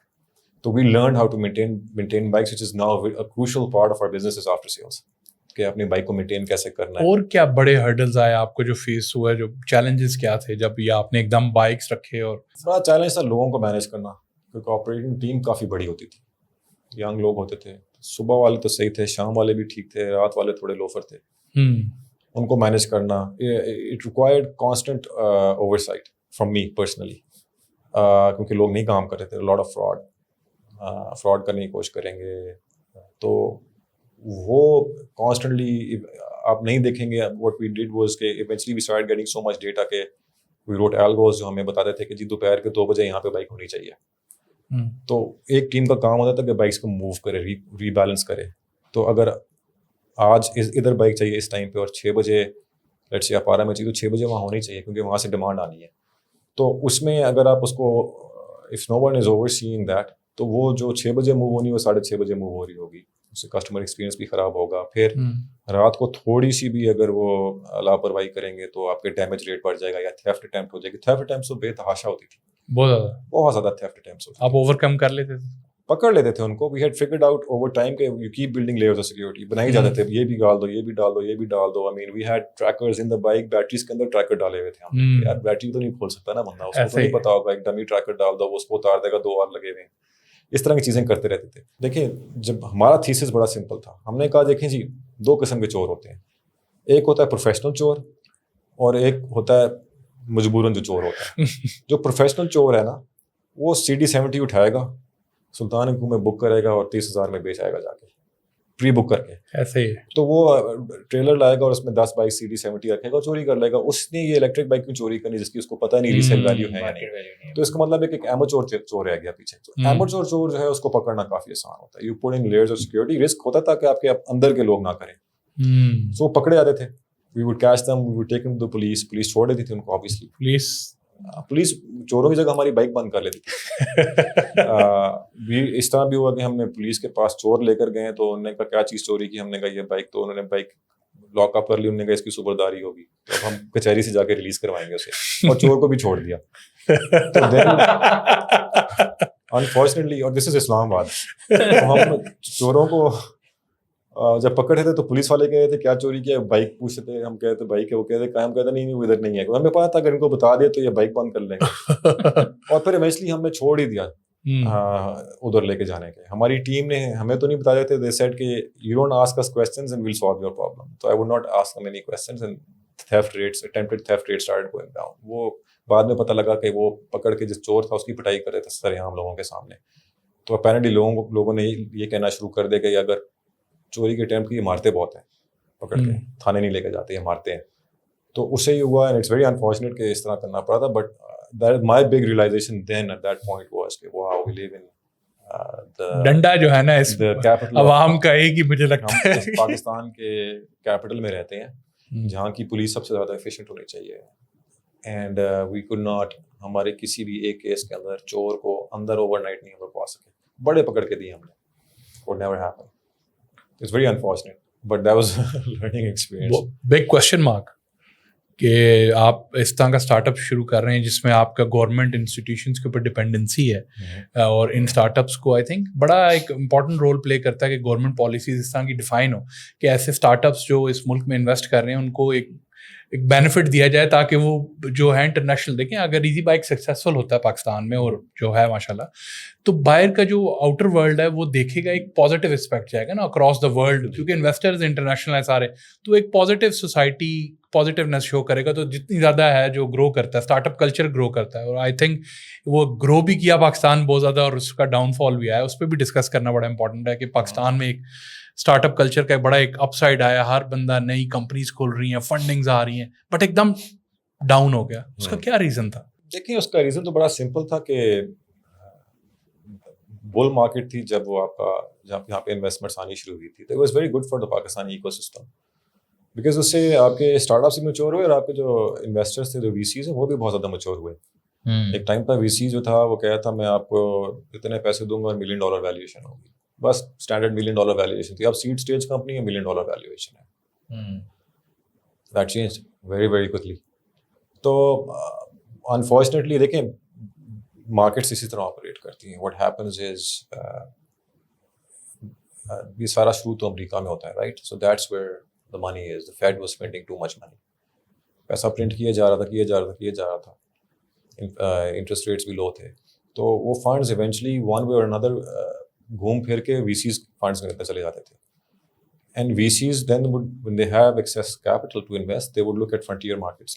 تو we learn how to maintain bikes, which is now a crucial part of our business is after sales, کہ اپنی بائک کو مینٹین کیسے کرنا ہے. اور کیا بڑے ہرڈلز آئے آپ کو جو فیس ہوا ہے, جو چیلنجز کیا تھے جب یہ آپ نے ایک دم بائکس رکھے؟ اور بڑا چیلنج تھا لوگوں کو مینیج کرنا, کیونکہ آپریٹنگ ٹیم کافی بڑی ہوتی تھی, ینگ لوگ ہوتے تھے. صبح والے تو صحیح تھے, شام والے بھی ٹھیک تھے, رات والے تھوڑے لوفر تھے. ان کو مینیج کرنا, it required constant oversight from me personally, کیونکہ لوگ نہیں کام کر رہے تھے. لاٹ آف فراڈ کرنے کی کوشش کریں گے, تو وہ کانسٹنٹلی آپ نہیں دیکھیں گے. واٹ وی ڈیڈ واز کہ eventually we start getting so much data کہ وی روٹ الگوز جو ہمیں بتاتے تھے کہ جی دوپہر کے 2 بجے یہاں پہ بائک ہونی چاہیے. تو ایک ٹیم کا کام ہوتا تھا کہ بائکس کو موو کرے, ری بیلنس کرے. تو اگر آج ادھر بائک چاہیے اس ٹائم پہ اور 6 بجے لیٹس سے اپارا میں چاہیے, تو 6 بجے وہاں ہونی چاہیے کیونکہ وہاں سے ڈیمانڈ آنی ہے. تو اس میں اگر آپ اس کو if no one is overseeing that, تو وہ جو 6 بجے موو ہونی, وہ 6:30 بجے موو ہو رہی ہوگی. اس سے کسٹمر ایکسپیرینس بھی خراب ہوگا. پھر رات کو تھوڑی سی بھی اگر وہ لاپرواہی کریں گے تو آپ کے ڈیمیج ریٹ بڑھ جائے گا, یا تھیفٹ اٹیمپٹ ہو جائے گی. تھیفٹ اٹیمپٹس تو بے تحاشا ہوتی تھی, بہت زیادہ تھیفٹ اٹیمپٹس ہوتی. آپ اوور کم کر لیتے تھے, پکڑ لیتے تھے ان کو. We had figured out over time کہ you keep building layers of security. بنائی جاتے تھے, یہ بھی ڈال دو, یہ بھی ڈال دو, یہ بھی ڈال دو. I mean we had trackers in the bike, batteries کے اندر ٹریکر ڈالے ہوئے تھے ہم. یار بیٹری تو نہیں کھول سکتا نا بندہ, اس کو تو نہیں پتا ہوگا. ایک ڈمی ٹریکر ڈال دو, وہ اس کو اتار دے گا, 2 اور لگے ہوئے ہیں. اس طرح کی چیزیں کرتے رہتے تھے. دیکھیں جب ہمارا تھیسس بڑا سمپل تھا, ہم نے کہا دیکھیں جی 2 قسم کے چور ہوتے ہیں. ایک ہوتا ہے پروفیشنل چور, اور ایک ہوتا ہے مجبوراً جو چور ہوتا ہے. جو پروفیشنل چور ہے نا, وہ CD70 اٹھائے گا, سلطان انکو میں بک کرے گا اور 30,000 میں بیچ آئے گا جا کے پری بک کر کے. ایسے ہی تو وہ ٹریلر لائے گا اور اس میں 10 بائک CD70 رکھے گا, چوری کر لے گا. اس نے یہ الیکٹرک بائک کیوں چوری کرنی جس کی اس کو پتہ نہیں ریسیل ویلیو ہے یا نہیں. تو اس کا مطلب ہے کہ ایک ایمیچور چور رہ گیا پیچھے. ایمیچور چور جو ہے اس کو پکڑنا کافی آسان ہوتا ہے. You put in layers of security. Risk ہوتا تھا کہ آپ کے اندر کے لوگ نہ کریں, سو پکڑے جاتے تھے. We would catch them, we would take them to police. Police چھوڑ دیتی تھی ان کو آبویسلی. پولیس چوروں کی جگہ ہماری بائک بند کر لیتی تھی. اس طرح بھی ہوا کہ ہم نے پولیس کے پاس چور لے کر گئے, تو انہوں نے کہا کیا چیز چوری کی, ہم نے کہا یہ بائک. تو انہوں نے بائک لاک اپ کر لی, انہوں نے کہا اس کی سپرداری ہوگی, تو اب ہم کچہری سے جا کے ریلیز کروائیں گے اسے, اور چور کو بھی چھوڑ دیا. تو دین انفارچونیٹلی, اور دس از اسلام آباد, تو ہم چوروں کو جب پکڑے تھے تو پولیس والے کہہ رہے تھے کیا چوری کیا, بائک پوچھتے تھے. ہم کہتے بائک ہے, وہ کہتے ہم کہتے نہیں وہ ادھر نہیں ہے. ہمیں پتا تھا اگر ان کو بتا دے تو یہ بائک بند کر لیں گے. اور پھر ایونچولی ہم نے چھوڑ ہی دیا ادھر لے کے جانے کے. ہماری ٹیم نے ہمیں تو نہیں بتایا تھے, دے سیڈ کہ you don't ask us questions and we'll solve your problem. تو I would not ask them any questions, and theft rates, attempted theft rates started going down. وہ بعد میں پتہ لگا کہ وہ پکڑ کے جس چور تھا اس کی پٹائی کر رہے تھے سرعام لوگوں کے سامنے. تو اپیرنٹلی لوگوں نے یہ کہنا شروع کر دیا کہ اگر چوری کے اٹیمپٹ کی مارتے بہت ہیں, پکڑ کے تھانے نہیں لے کے جاتے, یہ مارتے ہیں. تو اس سے یہ ہوا, اینڈ اٹس ویری انفارچونیٹ کہ اس طرح کرنا پڑا تھا. But that my big realisation then at that point was کہ واو وی لیو ان ڈنڈا جو ہے نا اس عوام کا ایک ہی, مجھے لگتا ہے پاکستان کے کیپٹل میں رہتے ہیں جہاں کی پولیس سب سے زیادہ ایفیشینٹ ہونی چاہیے. اینڈ وی کوڈ ناٹ, ہمارے کسی بھی ایک کیس کے اندر چور کو اندر اوور نائٹ نہیں ہم لوگ پا سکے. بڑے پکڑ کے دیے ہم نے, would never happen. It's very unfortunate, but that was a learning experience. Big question mark کہ آپ اس طرح کا اسٹارٹ اپ شروع کر رہے ہیں جس میں آپ کا گورنمنٹ انسٹیٹیوشنس کے اوپر ڈپینڈنسی ہے, اور ان اسٹارٹ اپس کو آئی تھنک بڑا ایک امپورٹنٹ رول پلے کرتا ہے کہ گورنمنٹ پالیسیز اس طرح کی ڈیفائن ہو کہ ایسے اسٹارٹ اپس جو اس ملک میں انویسٹ کر رہے ہیں ان کو ایک بینیفٹ دیا جائے, تاکہ وہ جو ہے انٹرنیشنل, دیکھیں اگر ایزی بائک سکسیزفل ہوتا ہے پاکستان میں اور جو ہے ماشاء اللہ, تو باہر کا جو آؤٹر ورلڈ ہے وہ دیکھے گا, ایک پازیٹیو اسپیکٹ جائے گا نا اکراس دا ورلڈ, کیونکہ انویسٹرز انٹرنیشنل ہیں سارے, تو ایک پازیٹیو سوسائٹی پازیٹیونیس شو کرے گا. تو جتنی زیادہ ہے جو گرو کرتا ہے, اسٹارٹ اپ کلچر گرو کرتا ہے, اور آئی تھنک وہ گرو بھی کیا پاکستان بہت زیادہ, اور اس کا ڈاؤن فال بھی آیا. اس پہ بھی ڈسکس کرنا بڑا امپورٹنٹ ہے کہ پاکستان میں ایک اسٹارٹ اپ کلچر کا بڑا ایک اپ سائڈ آیا, ہر بندہ نئی کمپنیز کھول رہی ہیں, فنڈنگز آ رہی ہیں, بٹ ایک دم ڈاؤن ہو گیا, اس کا کیا ریزن تھا؟ دیکھیں اس کا ریزن تو بڑا سمپل تھا کہ بل مارکیٹ تھی جب وہ آپ کا جب یہاں پہ انویسٹمنٹس آنی شروع ہوئی تھی. تو it was very good for the Pakistani ecosystem, because اس سے آپ کے اسٹارٹ اپس بھی میچور ہوئے اور آپ کے جو انویسٹرس تھے, جو وی سیز ہیں, وہ بھی بہت زیادہ میچور ہوئے. ایک ٹائم پر وی سی جو تھا وہ کہا تھا میں آپ کو اتنے پیسے دوں گا اور $1 ملین ویلیویشن ہوگی, بس اسٹینڈرڈ $1 ملین ویلیویشن تھی. اب سیڈ اسٹیج کمپنی ہے, $1 ملین ویلیویشن ہے. That change very very quickly. تو انفارچونیٹلی دیکھیں مارکیٹس اسی طرح آپریٹ کرتی ہیں. واٹ ہیپنز از یہ سارا شروع تو امریکہ میں ہوتا ہے, right. So that's where the money is. The Fed was spending too much money. پیسہ پرنٹ کیا جا رہا تھا انٹرسٹ ریٹس بھی لو تھے. تو وہ فنڈز ایونچولی ون وے اور اندر گھوم پھر کے وی سیز فنڈس میں چلے جاتے تھے. And we sees then when they have excess capital to invest, they would look at frontier markets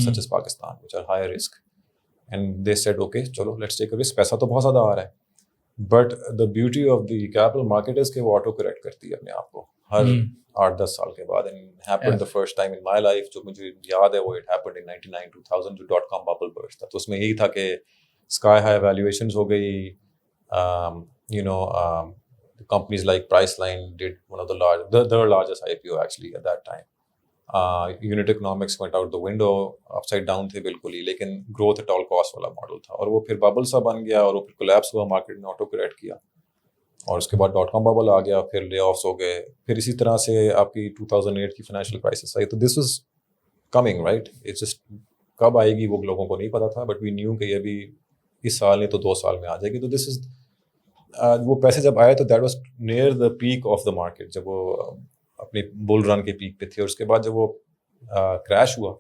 such as Pakistan, which are higher risk. And they said, okay, chalo, let's take a risk. پیسہ تو بہت زیادہ آ رہا ہے, but the beauty of the capital market is کہ وہ auto correct کرتی ہے اپنے آپ کو ہر 8-10 سال کے بعد. And happened the first time in my life, جو مجھے یاد ہے وہ it happened in 99-2000 جو .com bubble burst تھا. تو اس میں یہی تھا کہ sky high valuations ہو گئی. Companies like Priceline did one of the largest IPO actually at that time. Unit economics went out the window, upside down تھے بالکل ہی, لیکن growth at all cost والا ماڈل تھا. اور وہ پھر ببل سا بن گیا اور وہ پھر کولیپس ہوا, مارکیٹ نے آٹو کریکٹ کیا اور اس کے بعد .com ببل آ گیا, پھر لے آفس ہو گئے. پھر اسی طرح سے آپ کی 2008 کی فائنینشیل کرائسس آئی. تو this was coming, right. It's just کب آئے گی وہ لوگوں کو نہیں پتا تھا, بٹ وی نیو کہ یہ بھی اس سال نہیں تو 2 سال میں آ جائے گی. تو دس از وہ پیسے جب آئے تو that was near the peak of the market, جب وہ اپنی بل رن کے پیک پہ تھے. اور اس کے بعد جب وہ کریش ہوا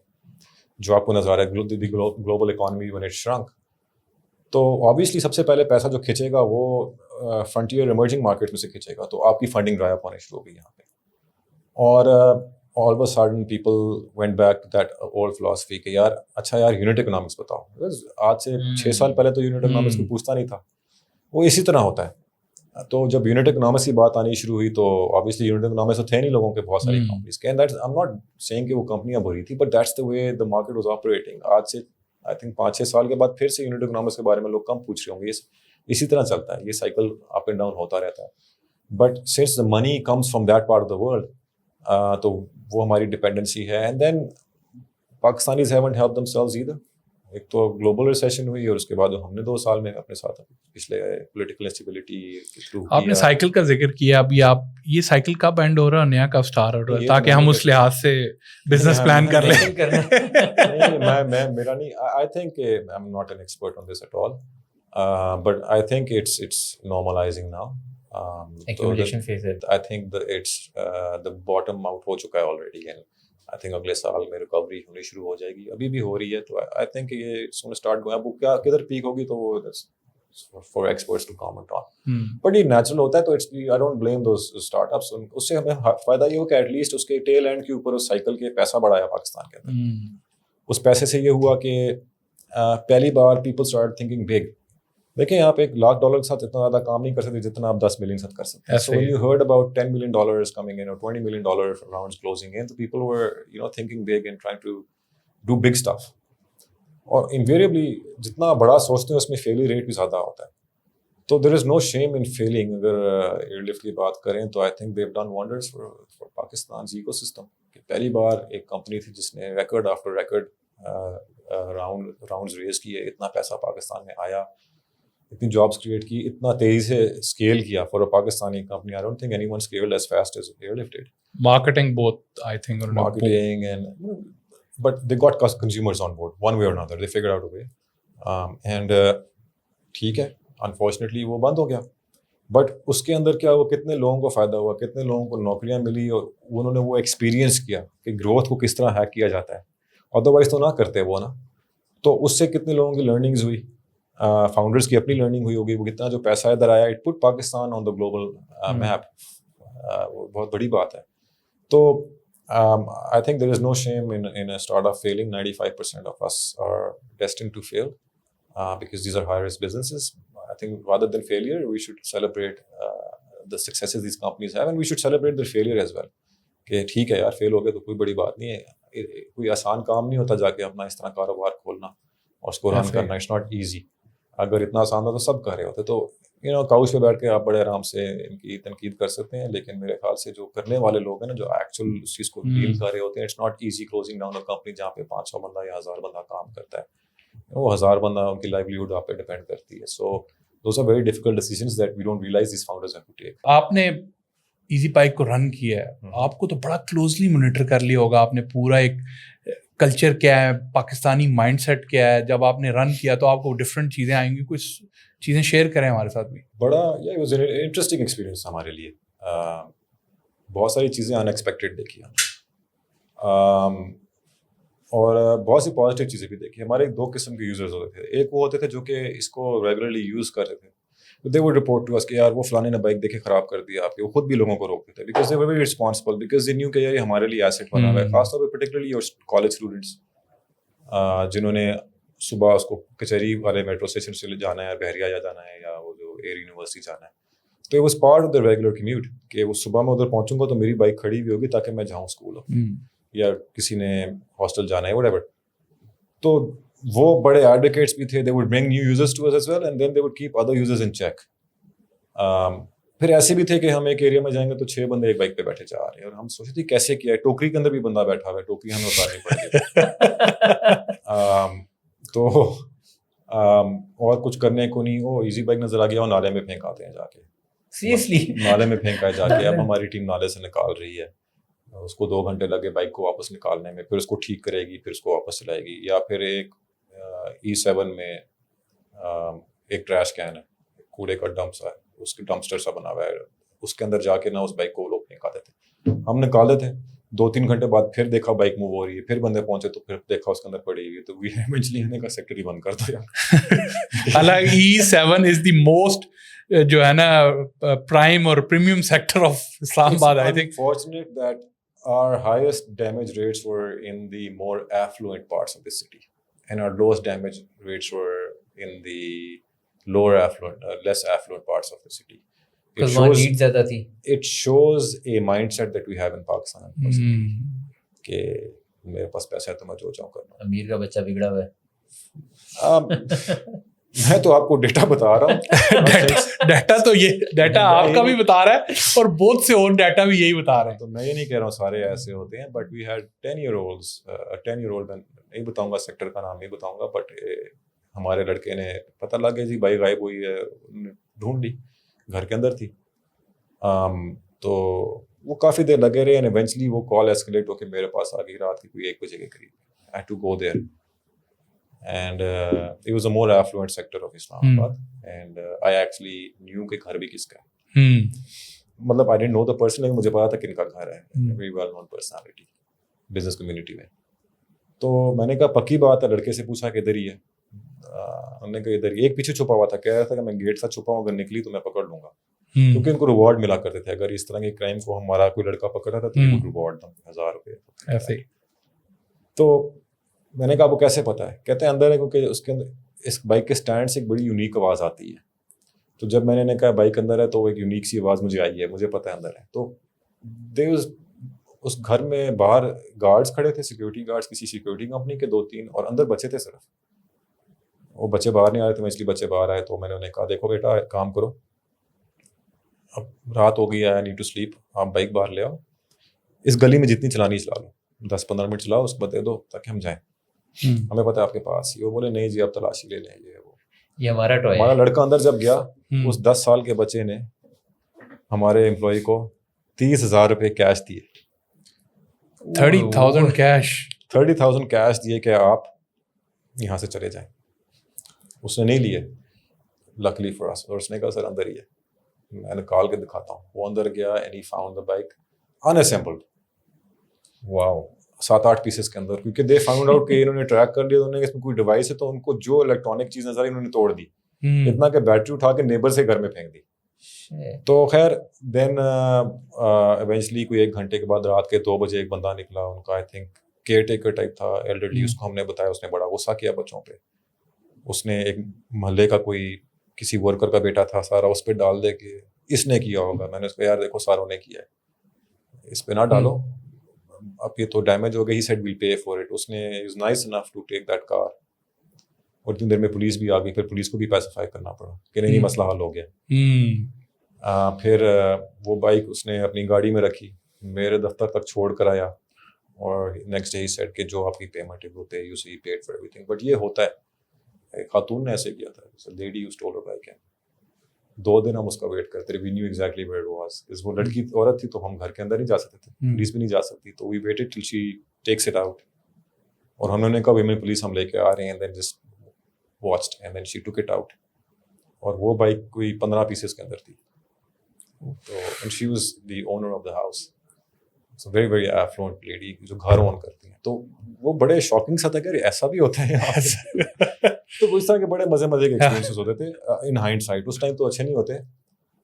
جو آپ کو نظر آ رہا ہے global economy when it shrunk, تو آبویسلی سب سے پہلے پیسہ جو کھینچے گا وہ فرنٹیئر ایمرجنگ مارکیٹ میں سے کھینچے گا. تو آپ کی فنڈنگ ڈرائی اپ ہونے شروع ہو گئی یہاں پہ. اور all of a sudden people went back to that old philosophy کہ یار اچھا یار یونٹ اکنامکس بتاؤ. آج سے 6 سال پہلے تو یونٹ اکنامکس کو پوچھتا نہیں تھا, وہ اسی طرح ہوتا ہے. تو جب یونٹ اکنامکس کی بات آنی شروع ہوئی تو آبویسلی یونٹ اکنامکس تو تھے نہیں لوگوں کے بہت ساری کمپنیز کے. اینڈ I'm not saying کہ وہ کمپنیاں بری تھی, but that's the way the market was operating. آج سے آئی تھنک 5-6 سال کے بعد پھر سے یونٹ اکنامکس کے بارے میں لوگ کم پوچھ رہے ہوں گے. اسی طرح چلتا ہے, یہ سائیکل اپ اینڈ ڈاؤن ہوتا رہتا ہے. But since the money comes from that part of the world, تو وہ ہماری ڈپینڈنسی ہے. And then Pakistanis haven't helped themselves either. ایک تو گلوبل ریسیشن ہوئی اور اس کے بعد ہم نے 2 سال میں اپنے ساتھ پچھلے پولیٹیکل انسٹیبلٹی کے تھرو. آپ نے سائیکل کا ذکر کیا, ابھی آپ یہ سائیکل کب اینڈ ہو رہا ہے, نیا کب اسٹارٹ ہو رہا ہے, تاکہ ہم اس لحاظ سے بزنس پلان کر لیں. میں میرا نہیں, I think I am not an expert on this at all, but I think it's normalising now. I think it's the bottom out ہو چکا ہے آلریڈی, اینڈ آئی تھنک اگلے سال میں ریکوری ہونی شروع ہو جائے گی. ابھی بھی ہو رہی ہے. تو آئی تھنک یہ سون اسٹارٹ گوئنگ. اب وہ کیا کدھر پیک ہوگی تو وہ for experts to comment on, but یہ نیچرل ہوتا ہے. تو it's I don't blame those startups. اس سے ہمیں فائدہ یہ ہو کہ ایٹ لیسٹ اس کے ٹیل اینڈ کے اوپر اس سائیکل کے پیسہ بڑھایا پاکستان کے اندر. اس پیسے سے یہ ہوا کہ پہلی بار پیپل اسٹارٹ تھنکنگ بگ. دیکھیں آپ $1 لاکھ کے ساتھ اتنا زیادہ کام نہیں کر سکتے جتنا آپ 10 ملین ساتھ کر سکتے ہیں. So when you heard about $10 million coming in or $20 million rounds closing in, the people were thinking big and trying to do big stuff. اور invariably جتنا بڑا سوچتے ہیں اس میں فیلئر ریٹ بھی زیادہ ہوتا ہے. تو there is no shame in failing. اگر ایئرلفٹ کی بات کریں تو I think they've done wonders for Pakistan's ecosystem. کہ پہلی بار ایک کمپنی تھی جس نے record after record rounds raise کیے, اتنا پیسہ پاکستان میں آیا, اتنی جابس کریٹ کی, اتنا تیزی سے اسکیل کیا for a Pakistani company. I don't think anyone scaled as fast as Airlift did. Marketing both I think, marketing and but they got consumers on board one way or another. They figured out a way. And ٹھیک ہے, unfortunately وہ بند ہو گیا. But اس کے اندر کیا ہوا, کتنے لوگوں کو فائدہ ہوا, کتنے لوگوں کو نوکریاں ملی, اور انہوں نے وہ ایکسپیرینس کیا کہ گروتھ کو کس طرح ہیک کیا جاتا ہے. ادروائز تو نہ کرتے وہ نا. تو اس سے کتنے لوگوں کی لرننگز ہوئی, فاؤنڈرس کی اپنی لرننگ ہوئی ہوگی. وہ کتنا جو پیسہ ادھر آیا, it put Pakistan on the global map. وہ بہت بڑی بات ہے. تو I think there is no shame in a startup failing. 95% of us are destined to fail because these are high risk businesses. I think rather than failure, we should celebrate the successes these companies have, and we should celebrate their failure as well. کہ ٹھیک ہے یار, فیل ہو گئے تو کوئی بڑی بات نہیں ہے. کوئی آسان کام نہیں ہوتا جا کے اپنا اس طرح کاروبار کھولنا اور اس کو رن کرنا. It's not easy. اگر اتنا آسان تھا تو سب کر رہے ہوتے. تو کاؤچ پہ بیٹھ کے آپ بڑے آرام سے ان کی تنقید کر سکتے ہیں, لیکن میرے خیال سے جو کرنے والے لوگ ہیں نا, جو ایکچوئل اس چیز کو ڈیل کر رہے ہوتے ہیں, it's not easy closing down a company جہاں پہ 500 بندہ یا 1000 بندہ کام کرتا ہے. وہ 1000 بندہ ان کی لائیولیہوڈ آپ پہ ڈپینڈ کرتی ہے. So those are very difficult decisions that we don't realise these founders have to take. آپ نے ایزی بائک کو رن کیا ہے, آپ کو تو بڑا کلوزلی مانیٹر کر لیا ہوگا آپ نے پورا ایک کلچر کیا ہے, پاکستانی مائنڈ سیٹ کیا ہے. جب آپ نے رن کیا تو آپ کو ڈفرینٹ چیزیں آئیں گی, کچھ چیزیں شیئر کریں ہمارے ساتھ بھی. بڑا انٹرسٹنگ ایکسپیرینس ہمارے لیے. بہت ساری چیزیں ان ایکسپیکٹڈ دیکھی ہم, اور بہت سی پازیٹیو چیزیں بھی دیکھی. ہمارے 2 قسم کے یوزرز ہوتے تھے. ایک وہ ہوتے تھے جو کہ اس کو ریگولرلی یوز کر رہے تھے, دے وڈ رپورٹ ٹو اس کہ یار وہ فلانے نے بائک دیکھے خراب کر دیا آپ کے. وہ خود بھی لوگوں کو روکتے تھے because they were very responsible, because they knew کہ یار یہ ہمارے لیے ایسٹ بنا ہوا ہے. خاص طور پہ پرٹیکولرلی کالج اسٹوڈنٹس جنہوں نے صبح اس کو کچہری والے میٹرو اسٹیشن سے جانا ہے, یا بحریہ جانا ہے, یا وہ جو ایئر یونیورسٹی جانا ہے. تو it was part of the regular commute کہ وہ صبح میں ادھر پہنچوں گا تو میری بائک کھڑی ہوئی ہوگی تاکہ میں جاؤں اسکول, یا کسی نے ہاسٹل جانا ہے whatever. تو وہ بڑے ایڈوکیٹس بھی تھے. they would bring new users to us as well and then they would keep other users in check. پھر ایسے بھی تھے کہ ہم ایک ایریا میں جائیں گے تو 6 بندے ایک بائک پہ بیٹھے جا رہے ہیں, اور ہم سوچے تھے کیسے کیا ہے. ٹوکری کے اندر بھی بندہ بیٹھا ہوا ہے, ٹوکری ہمیں اتارنی پڑے گی. تو اور کچھ کرنے کو نہیں, وہ ایزی بائک نظر آ گیا, وہ نالے میں پھینک آتے ہیں جا کے. سیریسلی نالے میں پھینکا ہے جا کے. اب ہماری ٹیم نالے سے نکال رہی ہے, اس کو 2 گھنٹے لگے بائک کو واپس نکالنے میں, پھر اس کو ٹھیک کرے گی, پھر اس کو واپس چلائے گی. یا پھر ایک E7 میں ایک ٹریش کین ہے, کوڑے کا ڈمپ سا ہے, اس کے ڈمپسٹر سا بنا ہوا ہے, اس کے اندر جا کے نا اس بائک کو لوگ نکال دیتے. ہم نکالے تھے, 2-3 گھنٹے بعد پھر دیکھا بائک موو ہو رہی ہے, پھر بندے پہنچے تو پھر دیکھا اس کے اندر پڑی ہوئی ہے. تو ایونچولی ہم نے کہا سیکٹر ہی بند کر دو یار. حالانکہ E7 از دی موسٹ جو ہے نا پرائم اور پریمیم سیکٹر آف اسلام آباد. I think fortunate that our highest damage rates were in the more affluent parts of the city and our lowest damage rates were in the lower affluent less affluent parts of the city. because وہاں need زیادہ تھی. It shows a mindset that we have in Pakistan کہ میرے پاس پیسہ ہے تو میں جو چاہوں کرنا. امیر کا بچہ بگڑا ہوا ہے. میں تو آپ کو ڈیٹا بتا رہا ہوں. ڈیٹا تو یہ ڈیٹا آپ کا بھی بتا رہا ہے, اور بہت سے اور ڈیٹا بھی یہی بتا رہے ہیں. تو میں یہ نہیں کہہ رہا ہوں سارے ایسے ہوتے ہیں, بٹ وی ہیڈ 10-year-old نہیں بتاؤں گا سیکٹر کا نام نہیں بتاؤں گا, بٹ ہمارے لڑکے نے پتہ لگ گیا جی بھائی غائب ہوئی ہے, ڈھونڈ لی, گھر کے اندر تھی. تو وہ کافی دیر لگے رہے, اینڈ ایونچولی وہ کال ایسکیلیٹ ہو کے میرے پاس آ گئی رات کی کوئی 1 بجے کے قریب. I had to go there and it was a more affluent sector of Islamabad and I actually knew کہ گھر بھی کس کا ہے. مطلب I didn't know the person, لیکن مجھے پتا تھا کن کا گھر ہے. Very well known personality business community میں. تو میں نے کہا پکی بات ہے, لڑکے سے پوچھا کہ ادھر ہی ہے. انہوں نے کہا ادھر ہی. ایک پیچھے چھپا ہوا تھا, کہہ رہا تھا کہ میں گیٹ سے چھپا ہوں, اگر نکلی تو میں پکڑ لوں گا, کیونکہ ان کو ریوارڈ ملا کرتے تھے. اگر اس طرح کے کرائم کو ہمارا کوئی لڑکا پکڑا تھا تو ریوارڈ 1000 روپے ایسے. تو میں نے کہا آپ کو کیسے پتا ہے؟ کہتے ہیں اندر ہے, کیونکہ اس کے اندر اس بائک کے اسٹینڈ سے ایک بڑی یونیک آواز آتی ہے. تو جب میں نے کہا بائک اندر ہے تو ایک یونیک سی آواز مجھے آئی ہے, مجھے پتہ ہے اندر ہے. تو اس گھر میں باہر گارڈز کھڑے تھے, سیکورٹی گارڈز کسی سیکورٹی کمپنی کے 2-3, اور اندر بچے تھے صرف. وہ بچے باہر نہیں آ رہے تھے, میں اس لیے بچے باہر آئے. تو میں نے انہیں کہا دیکھو بیٹا کام کرو, اب رات ہو گئی ہے, آئی نیڈ ٹو سلیپ, آپ بائک باہر لے آؤ, اس گلی میں جتنی چلانی چلا لو, 10-15 منٹ چلاؤ, اس کو دے دو تاکہ ہم جائیں, ہمیں پتہ ہے آپ کے پاس ہی. وہ بولے نہیں جی آپ تلاشی لے لیں, یہ ہمارا ٹوائے. ہمارا لڑکا اندر جب گیا, اس 10 سال کے بچے نے ہمارے امپلائی کو 30,000 روپے کیش دیے. 30,000 کیش 30,000 کیش دیے کہ آپ یہاں سے چلے جائیں. اس نے نہیں لیے لکلی فار اس, اور اس نے کہا سر اندر ہی ہے, میں نکال کے دکھاتا ہوں. وہ اندر گیا and he found the bike unassembled. Wow, 7-8 pieces کے اندر, کیونکہ دے فاؤنڈ آؤٹ کہ انہوں نے ٹریک کر لیا, انہوں نے اس میں کوئی ڈیوائس ہے تو ان کو جو الیکٹرانک چیز نظر آئی انہوں نے توڑ دی, اتنا کہ بیٹری اٹھا کے نیبر سے گھر میں پھینک دی. تو خیر دین ایونچولی کوئی 1 گھنٹے کے بعد رات کے 2 بجے ایک بندہ نکلا, ان کا I think care taker type تھا, ایلڈرلی. اس کو ہم نے بتایا, اس نے بڑا غصہ کیا بچوں پہ. اس نے ایک محلے کا کوئی کسی ورکر کا بیٹا تھا, سارا اس پہ ڈال دے کہ اس نے کیا ہوگا. میں نے اس کو یار دیکھو ساروں نے کیا ہے, اس پہ نہ ڈالو, اب یہ تو ڈیمیج ہو گئی, he said we'll pay for it. اس نے is nice enough to take that car. اور اتنی دیر میں پولیس بھی آ گئی, پھر پولیس کو بھی پیسیفائی کرنا پڑا کہ نہیں مسئلہ حل ہو گیا. پھر وہ بائک اس نے اپنی گاڑی میں رکھی, میرے دفتر تک چھوڑ کر آیا, اور نیکسٹ ڈے ہی سیٹ کہ جو آپ کی پیمنٹ ہے وہ pay, you see paid for everything. But یہ ہوتا ہے, ایک خاتون نے ایسے کیا تھا, lady you stole her bike. 2 دن ہم اس کا ویٹ کرتے رہے, we knew exactly where it was. وہ لڑکی عورت تھی تو ہم گھر کے اندر نہیں جا سکتے تھے, پولیس بھی نہیں جا سکتی, تو we waited till she takes it out. اور ہم نے کہا ویمن پولیس ہم لے کے آ رہے ہیں, then just watched and then she took it out. اور وہ بائک کوئی 15 پیسز کے اندر تھی. تو and she was the owner of the house, so very very affluent lady جو گھر اون کرتی ہیں. تو وہ بڑے شاکنگ سا تھا کہ ایسا بھی ہوتا ہے یہاں. تو اس طرح کے بڑے مزے کے ایکسپیرینسز ہوتے تھے ان ہائنڈ سائٹ. اس ٹائم تو اچھے نہیں ہوتے,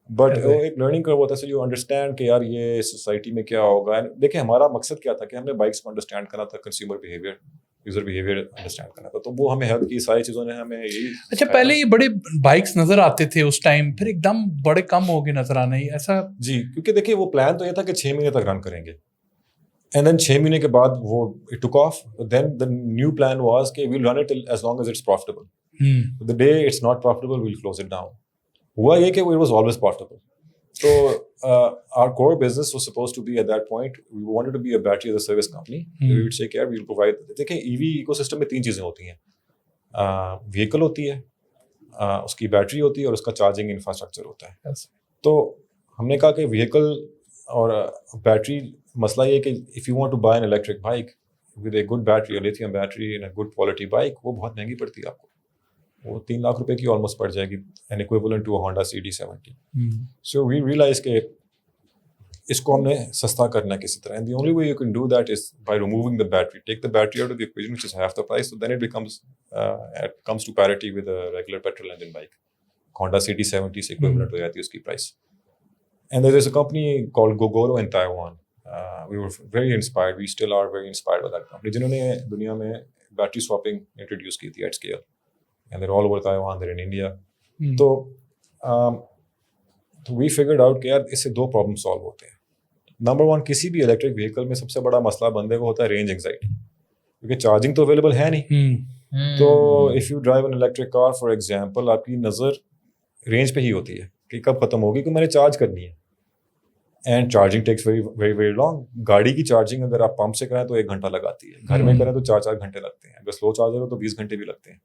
بٹ وہ ایک لرننگ کرو ہوتا ہے. سو یو انڈرسٹینڈ کہ یار یہ سوسائٹی میں کیا ہوگا. دیکھیں ہمارا مقصد کیا تھا کہ ہم نے بائکس کو انڈرسٹینڈ کرنا تھا, consumer behaviour, user behaviour understand کرنا تھا. تو وہ ہمیں ہیلپ کی, ساری چیزوں نے ہمیں یہی. اچھا پہلے یہ بڑے بائکس نظر آتے تھے اس ٹائم, پھر ایک دم بڑے کم ہو گئے نظر آنا, ہی ایسا. جی کیونکہ دیکھیے وہ پلان تو یہ تھا کہ 6 مہینے تک رن کریں گے, اینڈ دین 6 مہینے کے بعد وہ it took off. Then the new plan was کہ we'll run it as long as it's profitable. The day it's not profitable, we'll close it down. ہوا یہ کہ it was always profitable. So our core business was supposed to be at that point, we wanted to be a battery as a service company. We would say کہ we'll provide. دیکھیں EV ecosystem میں 3 چیزیں ہوتی ہیں, vehicle ہوتی ہے, اس کی بیٹری ہوتی ہے, اور اس کا چارجنگ انفراسٹرکچر ہوتا ہے. تو ہم نے کہا کہ وہیکل اور بیٹری, مسئلہ یہ کہ if you want to buy an electric bike with a good battery, a lithium battery and a good quality bike, وہ بہت مہنگی پڑتی ہے آپ کو. وہ 3 لاکھ روپے کی آلموسٹ پڑ جائے گی, an equivalent to Honda CD70. So we realise کہ اس کو ہم نے سستا کرنا ہے کسی طرح, and the only way you can do that is by removing the battery. Take the battery out of the equation which is half the price, so then it comes to parity with regular petrol engine bike. Honda CD70 سے equivalent ہو جاتی ہے اس کی price. And there is a company called Gogoro in Taiwan. We were very inspired, we still are very inspired by that company, جنہوں نے دنیا میں بیٹری سواپنگ انٹروڈیوس کی تھی at scale. And they're all over Taiwan, they're in India. تو we figured out کہ یار اس سے 2 پرابلم سالو ہوتے ہیں. نمبر 1, کسی بھی الیکٹرک وہیکل میں سب سے بڑا مسئلہ بندے کو ہوتا ہے رینج اینگزائٹی, کیونکہ چارجنگ تو اویلیبل ہے نہیں. تو if you drive an electric car for example, آپ کی نظر رینج پہ ہی ہوتی ہے کہ کب ختم ہوگی, کہ میں نے چارج کرنی ہے. And charging takes very very very long. گاڑی کی چارجنگ اگر آپ پمپ سے کریں تو 1 گھنٹہ لگاتی ہے, گھر میں کریں تو 4 گھنٹے لگتے ہیں, اگر سلو چارجر ہو تو 20 گھنٹے بھی لگتے ہیں.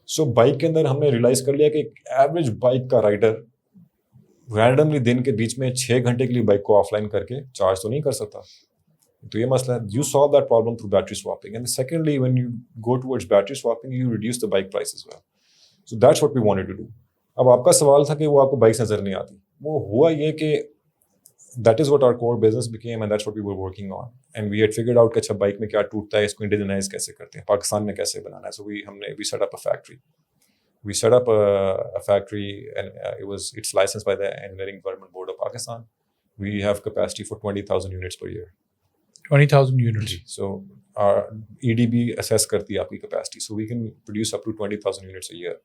سو بائک کے اندر ہم نے ریئلائز کر لیا کہ ایک ایوریج بائک کا رائڈر رینڈملی دن کے بیچ میں 6 گھنٹے کے لیے بائک کو آف لائن کر کے چارج تو نہیں کر سکتا. تو یہ مسئلہ ہے. You solve that problem through battery swapping. And secondly when you go towards battery swapping you reduce the bike price as well. So that's what we wanted to do. اب آپ کا سوال تھا کہ وہ آپ کو بائکس نظر نہیں آتی. وہ ہوا یہ کہ that is what our core business became, and that's what we were working on. And we had figured out کہ اچھا بائک میں کیا ٹوٹتا ہے, اس کو انڈیجنائز کیسے کرتے ہیں, پاکستان میں کیسے بنانا ہے. So we set up a factory. We set up a factory and it's licensed by the Engineering Development Board of Pakistan. We have capacity for 20,000 units per year. 20,000 units. So our EDB assess کرتی ہے آپ کی capacity. So we can produce up to 20,000 units a year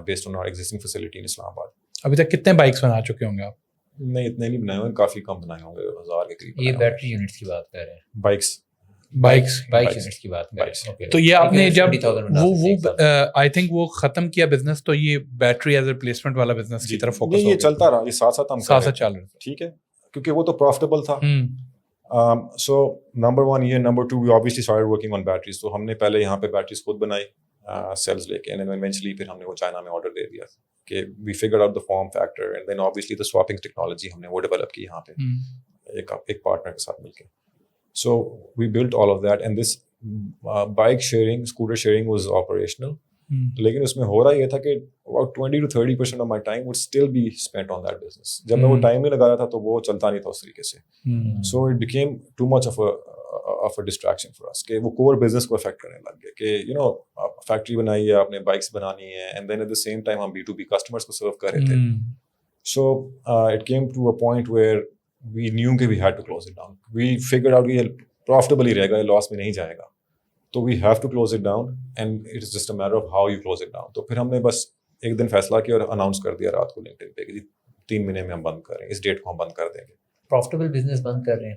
based on our existing facility in Islamabad. ابھی تک کتنے bikes بنا چکے ہوں گے آپ؟ نہیں اتنے نہیں بنائے ہوئے, کافی کم بنائے ہوں گے, 1000 کے قریب. یہ بیٹری یونٹس کی بات کر رہے ہیں, بائکس یونٹس کی بات کر رہے ہیں. تو یہ آپ نے جب وہ آئی تھنک وہ ختم کیا بزنس, تو یہ بیٹری ایز ریپلیسمنٹ والا بزنس کی طرف فوکس ہو گیا. یہ چلتا رہا, یہ ساتھ ساتھ ہم ساتھ چل رہا. ٹھیک ہے, کیونکہ وہ تو پروفیٹیبل تھا. سو نمبر 1 یہ. Number 2 we obviously started working on batteries. تو ہم نے پہلے یہاں پہ بیٹریز خود بنائی سیلز لے کے, اینڈ ایونچولی پھر ہم نے وہ چائنا میں آرڈر دے دیا کہ we figured out the form factor, and then obviously the swapping technology ہم نے وہ ڈیولپ کی یہاں پہ ایک پارٹنر کے ساتھ مل کے. So we built all of that, and this bike sharing, scooter sharing was operational. لیکن اس میں ہو رہا یہ تھا کہ about 20 to 30% of my time would still be spent on that business. جب میں وہ ٹائم ہی لگا رہا تھا تو وہ چلتا نہیں تھا اس طریقے سے. So it became too much of a distraction for us کہ وہ کور بزنس کو افیکٹ کرنے لگ گئے کہ یو نو فیکٹری بنائی ہے آپ نے, بائکس بنانی ہے, and then at the same time ہم B2B کسٹمرس کو سرو کر رہے تھے. So it came to a point where we knew کہ we had to close it down. We figured out کہ یہ پروفیٹیبل ہی رہے گا, یہ لاس میں نہیں جائے گا, تو we have to close it down, and it is just a matter of how you close it down. تو پھر ہم نے بس ایک دن فیصلہ کیا اور اناؤنس کر دیا رات کو LinkedIn پہ کہ 3 مہینے میں ہم بند کر رہے ہیں, اس ڈیٹ کو ہم بند کر دیں گے. پروفیٹیبل بزنس بند کر رہے ہیں.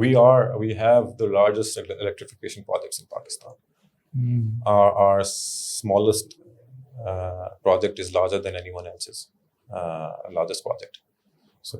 we have the largest electrification projects in Pakistan. Our smallest project is larger than anyone else's largest project. So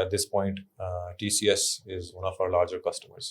at this point TCS is one of our larger customers.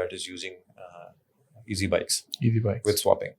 that is using easy bikes with swapping.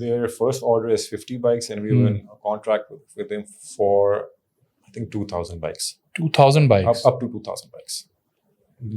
their first order is 50 bikes and we were in a contract with them for I think 2000 bikes. 2000 bikes? Up to 2000 bikes.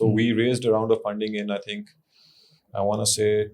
So we raised a round of funding in I think I want to say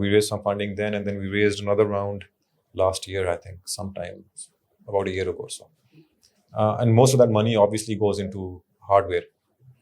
we raised some funding then, and then we raised another round last year I think sometime about a year ago or so. And most of that money obviously goes into hardware.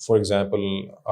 for example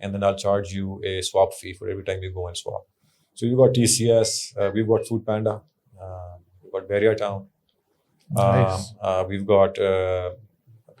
and then I'll charge you a swap fee for every time you go and swap. So you've got TCS, we've got Food Panda, we've got Barrier Town, nice. We've got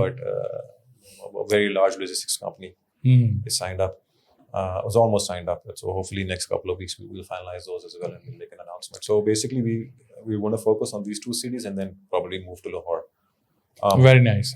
but a very large logistics company is signed up. Was almost signed up, so hopefully next couple of weeks we will finalize those as well and we'll make an announcement. So basically we want to focus on these 2 cities and then probably move to Lahore. Very nice.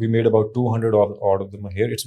we made about 200 out of them here. It's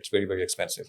It's very expensive.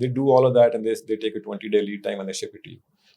They do all of that and they take a 20-day lead time and they ship it to you.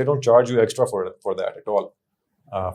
they don't charge you extra for that at all,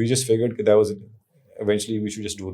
we just figured that was eventually we should just do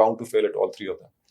bound to fail at all 3 of them.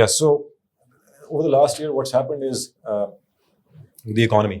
Yes. So over the last year what's happened is the economy,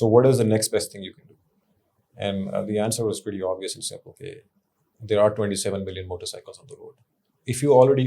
So what is the next best thing you can do? And the answer was pretty obvious and simple. Okay, there are 27 million motorcycles on the road. If you already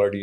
already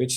pitch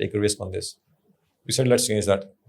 Take a risk on this. We said let's change that.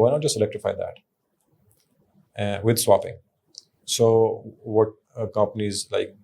why not just electrify that with swapping? So what companies like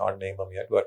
can't name them yet, but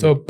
So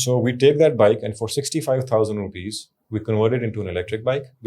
So we take that bike and for 65,000 rupees we convert it into an electric bike.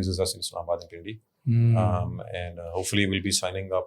uses us in Islamabad and Pindi. And hopefully we'll be signing up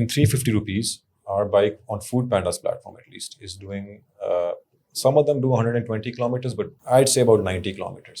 in 350 rupees our bike on Food Panda's platform at least is doing some of them do 120 kilometers but I'd say about 90 kilometers.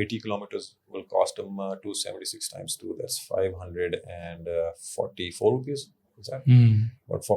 80 kilometers will cost them 276 times 2, that's 544 rupees. But for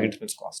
maintenance cost.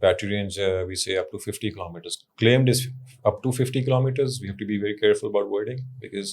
battery range we say up to 50 kilometers. Claimed is up to 50 kilometers. We have to be very careful about wording because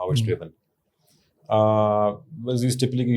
how it's driven. But these typically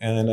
And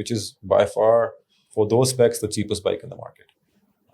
which is by far for those specs the cheapest bike in the market.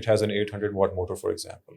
it has an 800 watt motor for example.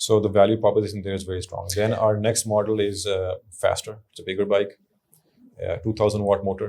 So the value proposition there is very strong. Then our next model is faster. It's a bigger bike, 2,000 watt motor.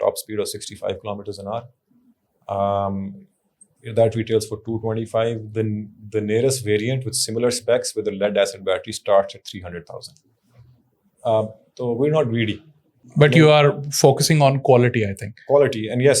Top speed of 65 kilometers an hour. That retails for 225. The nearest variant with similar specs with a lead acid battery starts at 300,000. So we're not greedy. But you are focusing on quality, I think. Quality, and yes,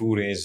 true range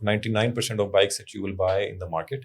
99% of bikes that you will buy in the market,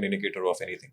an indicator of anything.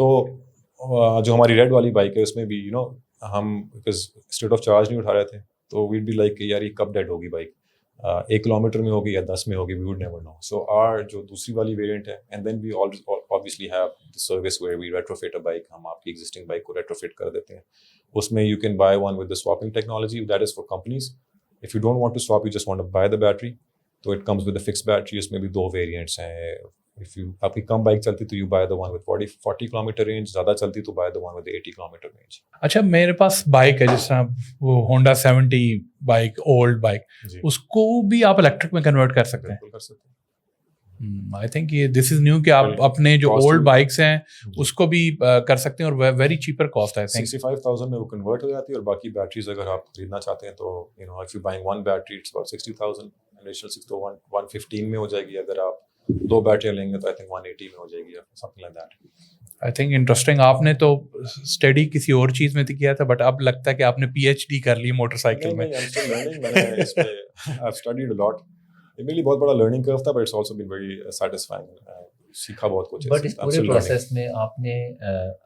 تو جو ہماری red والی bike ہے اس میں بھی ہم because state of charge نہیں اٹھا رہے تھے تو ویڈ بی لائک کہ یار یہ کب ڈیڈ ہوگی بائک, 1 کلومیٹر میں ہوگی یا 10 میں ہوگی, we would never know. So or جو دوسری والی ویریئنٹ ہے, and then we obviously have the service where we retrofit a bike, ہم آپ کی ایگزسٹنگ بائک کو retrofit کر دیتے ہیں. اس میں you can buy one with the swapping technology, that is for companies. If you don't want to swap, you just want to buy the battery, تو it comes with a fixed battery. اس میں بھی 2 variants ہیں. If you آپ کی کم bike چلتی تو you buy the one with 40 kilometre range, زیادہ چلتی تو buy the one with 80 kilometre range. اچھا میرے پاس بائک ہے جس طرح وہ ہونڈا 70 بائک, اولڈ بائک, اس کو بھی آپ الیکٹرک میں کنورٹ کر سکتے ہیں. بالکل کر سکتے ہیں. آئی تھنک یہ دس از نیو کہ آپ اپنے جو اولڈ بائکس ہیں اس کو بھی کر سکتے ہیں اور ویری چیپر کاسٹ ہے. 65,000 میں وہ کنورٹ ہو جاتی ہے, اور باقی بیٹریز اگر آپ خریدنا چاہتے ہیں تو if you buying one battery it's about 60,000, additional 6 to 115 میں ہو جائے گی. اگر آپ 2 بیٹریاں لیں گے تو I think 180 میں ہو جائے گی, something like that. I think interesting. آپ نے تو اسٹڈی کسی اور چیز میں کیا تھا بٹ اب لگتا ہے کہ آپ نے PhD کر لی موٹر سائیکل میں. میرے لیے بہت بڑا لرننگ کرو تھا, but it's also been very satisfying. سیکھا بہت کچھ. بٹ اس پورے پروسیس میں آپ نے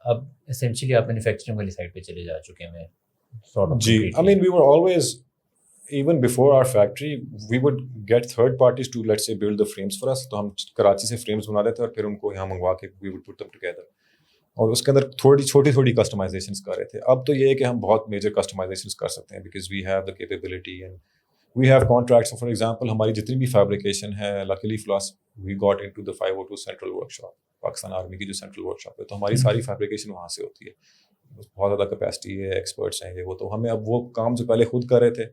اب اسینشلی آپ مینوفیکچرنگ والی سائڈ پہ چلے جا چکے ہیں. جی, I mean we were always, even before our factory we would get third parties to let's say build the frames for us. تو ہم کراچی سے frames بنا لیتے اور پھر ان کو یہاں منگوا کے we would put them together, اور اس کے اندر چھوٹی کسٹمائزیشنس کر رہے تھے. اب تو یہ ہے کہ ہم بہت میجر کسٹمائزیشنس کر سکتے ہیں because we have the capability and we have contracts. So for example ہماری جتنی بھی فیبریکیشن ہے, luckily for us we got into the 502 central workshop, Pakistan army کی جو سینٹرل ورکشاپ ہے, تو ہماری ساری فیبریکیشن وہاں سے ہوتی ہے. بہت زیادہ کیپیسٹی ہے, ایکسپرٹس ہیں یہ وہ. تو ہمیں اب وہ کام جو پہلے خود کر رہے تھے